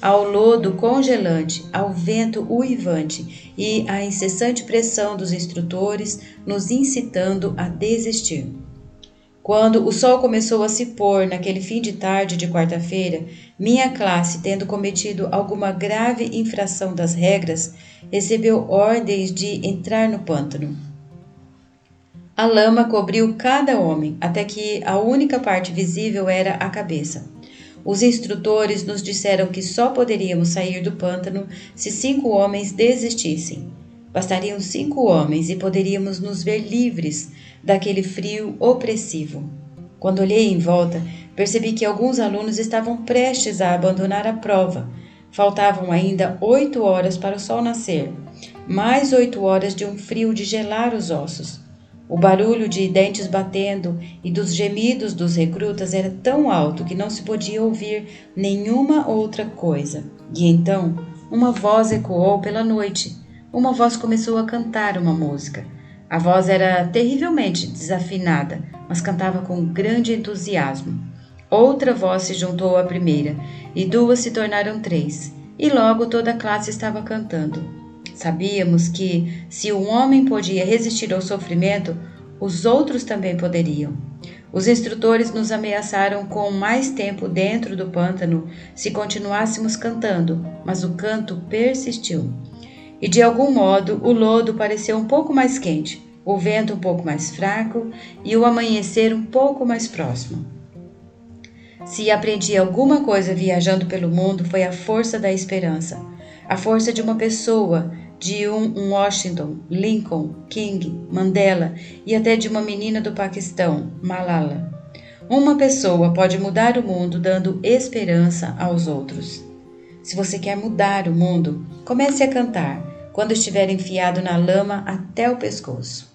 ao lodo congelante, ao vento uivante e à incessante pressão dos instrutores nos incitando a desistir. Quando o sol começou a se pôr naquele fim de tarde de quarta-feira, minha classe, tendo cometido alguma grave infração das regras, recebeu ordens de entrar no pântano. A lama cobriu cada homem, até que a única parte visível era a cabeça. Os instrutores nos disseram que só poderíamos sair do pântano se 5 homens desistissem. Bastariam 5 homens e poderíamos nos ver livres daquele frio opressivo. Quando olhei em volta, percebi que alguns alunos estavam prestes a abandonar a prova. Faltavam ainda 8 horas para o sol nascer, mais 8 horas de um frio de gelar os ossos. O barulho de dentes batendo e dos gemidos dos recrutas era tão alto que não se podia ouvir nenhuma outra coisa. E então, uma voz ecoou pela noite. Uma voz começou a cantar uma música. A voz era terrivelmente desafinada, mas cantava com grande entusiasmo. Outra voz se juntou à primeira, e 2 se tornaram 3, e logo toda a classe estava cantando. Sabíamos que, se um homem podia resistir ao sofrimento, os outros também poderiam. Os instrutores nos ameaçaram com mais tempo dentro do pântano se continuássemos cantando, mas o canto persistiu. E de algum modo o lodo pareceu um pouco mais quente, o vento um pouco mais fraco e o amanhecer um pouco mais próximo. Se aprendi alguma coisa viajando pelo mundo foi a força da esperança, a força de uma pessoa, de um Washington, Lincoln, King, Mandela e até de uma menina do Paquistão, Malala. Uma pessoa pode mudar o mundo dando esperança aos outros. Se você quer mudar o mundo, comece a cantar quando estiver enfiado na lama até o pescoço.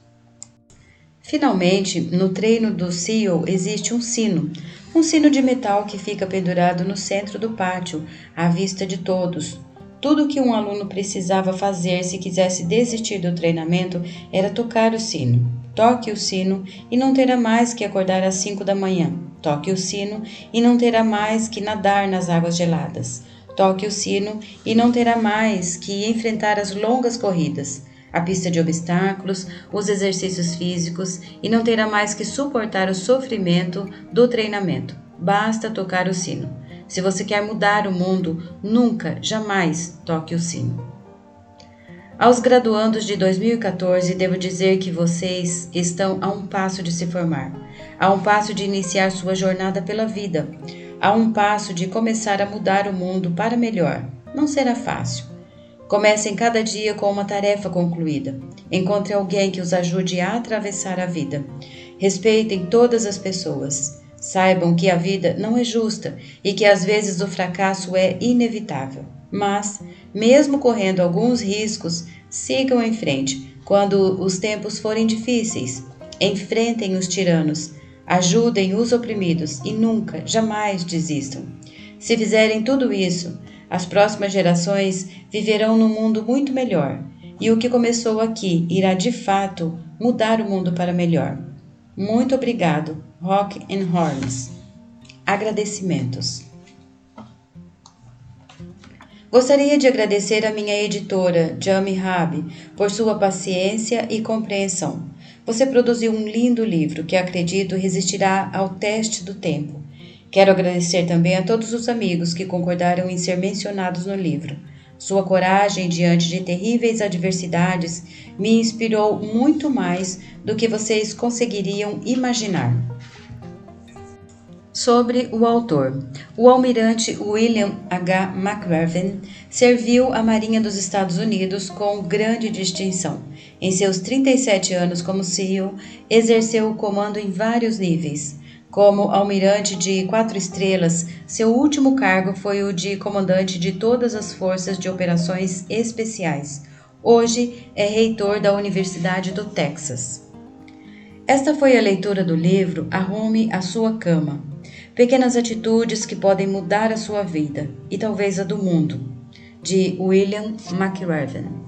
Finalmente, no treino do SEAL existe um sino de metal que fica pendurado no centro do pátio, à vista de todos. Tudo o que um aluno precisava fazer se quisesse desistir do treinamento era tocar o sino. Toque o sino e não terá mais que acordar às 5 da manhã. Toque o sino e não terá mais que nadar nas águas geladas. Toque o sino e não terá mais que enfrentar as longas corridas, a pista de obstáculos, os exercícios físicos e não terá mais que suportar o sofrimento do treinamento. Basta tocar o sino. Se você quer mudar o mundo, nunca, jamais toque o sino. Aos graduandos de 2014, devo dizer que vocês estão a um passo de se formar, a um passo de iniciar sua jornada pela vida, a um passo de começar a mudar o mundo para melhor. Não será fácil. Comecem cada dia com uma tarefa concluída. Encontre alguém que os ajude a atravessar a vida. Respeitem todas as pessoas. Saibam que a vida não é justa e que às vezes o fracasso é inevitável. Mas, mesmo correndo alguns riscos, sigam em frente quando os tempos forem difíceis. Enfrentem os tiranos, ajudem os oprimidos e nunca, jamais desistam. Se fizerem tudo isso, as próximas gerações viverão num mundo muito melhor e o que começou aqui irá de fato mudar o mundo para melhor. Muito obrigado, Rock and Horns. Agradecimentos. Gostaria de agradecer à minha editora, Jami Rabi, por sua paciência e compreensão. Você produziu um lindo livro que acredito resistirá ao teste do tempo. Quero agradecer também a todos os amigos que concordaram em ser mencionados no livro. Sua coragem diante de terríveis adversidades me inspirou muito mais do que vocês conseguiriam imaginar. Sobre o autor. O almirante William H. McRaven serviu a Marinha dos Estados Unidos com grande distinção. Em seus 37 anos como SEAL, exerceu o comando em vários níveis. Como almirante de 4 estrelas, seu último cargo foi o de comandante de todas as forças de operações especiais. Hoje é reitor da Universidade do Texas. Esta foi a leitura do livro Arrume a Sua Cama. Pequenas atitudes que podem mudar a sua vida e talvez a do mundo, de William McRaven.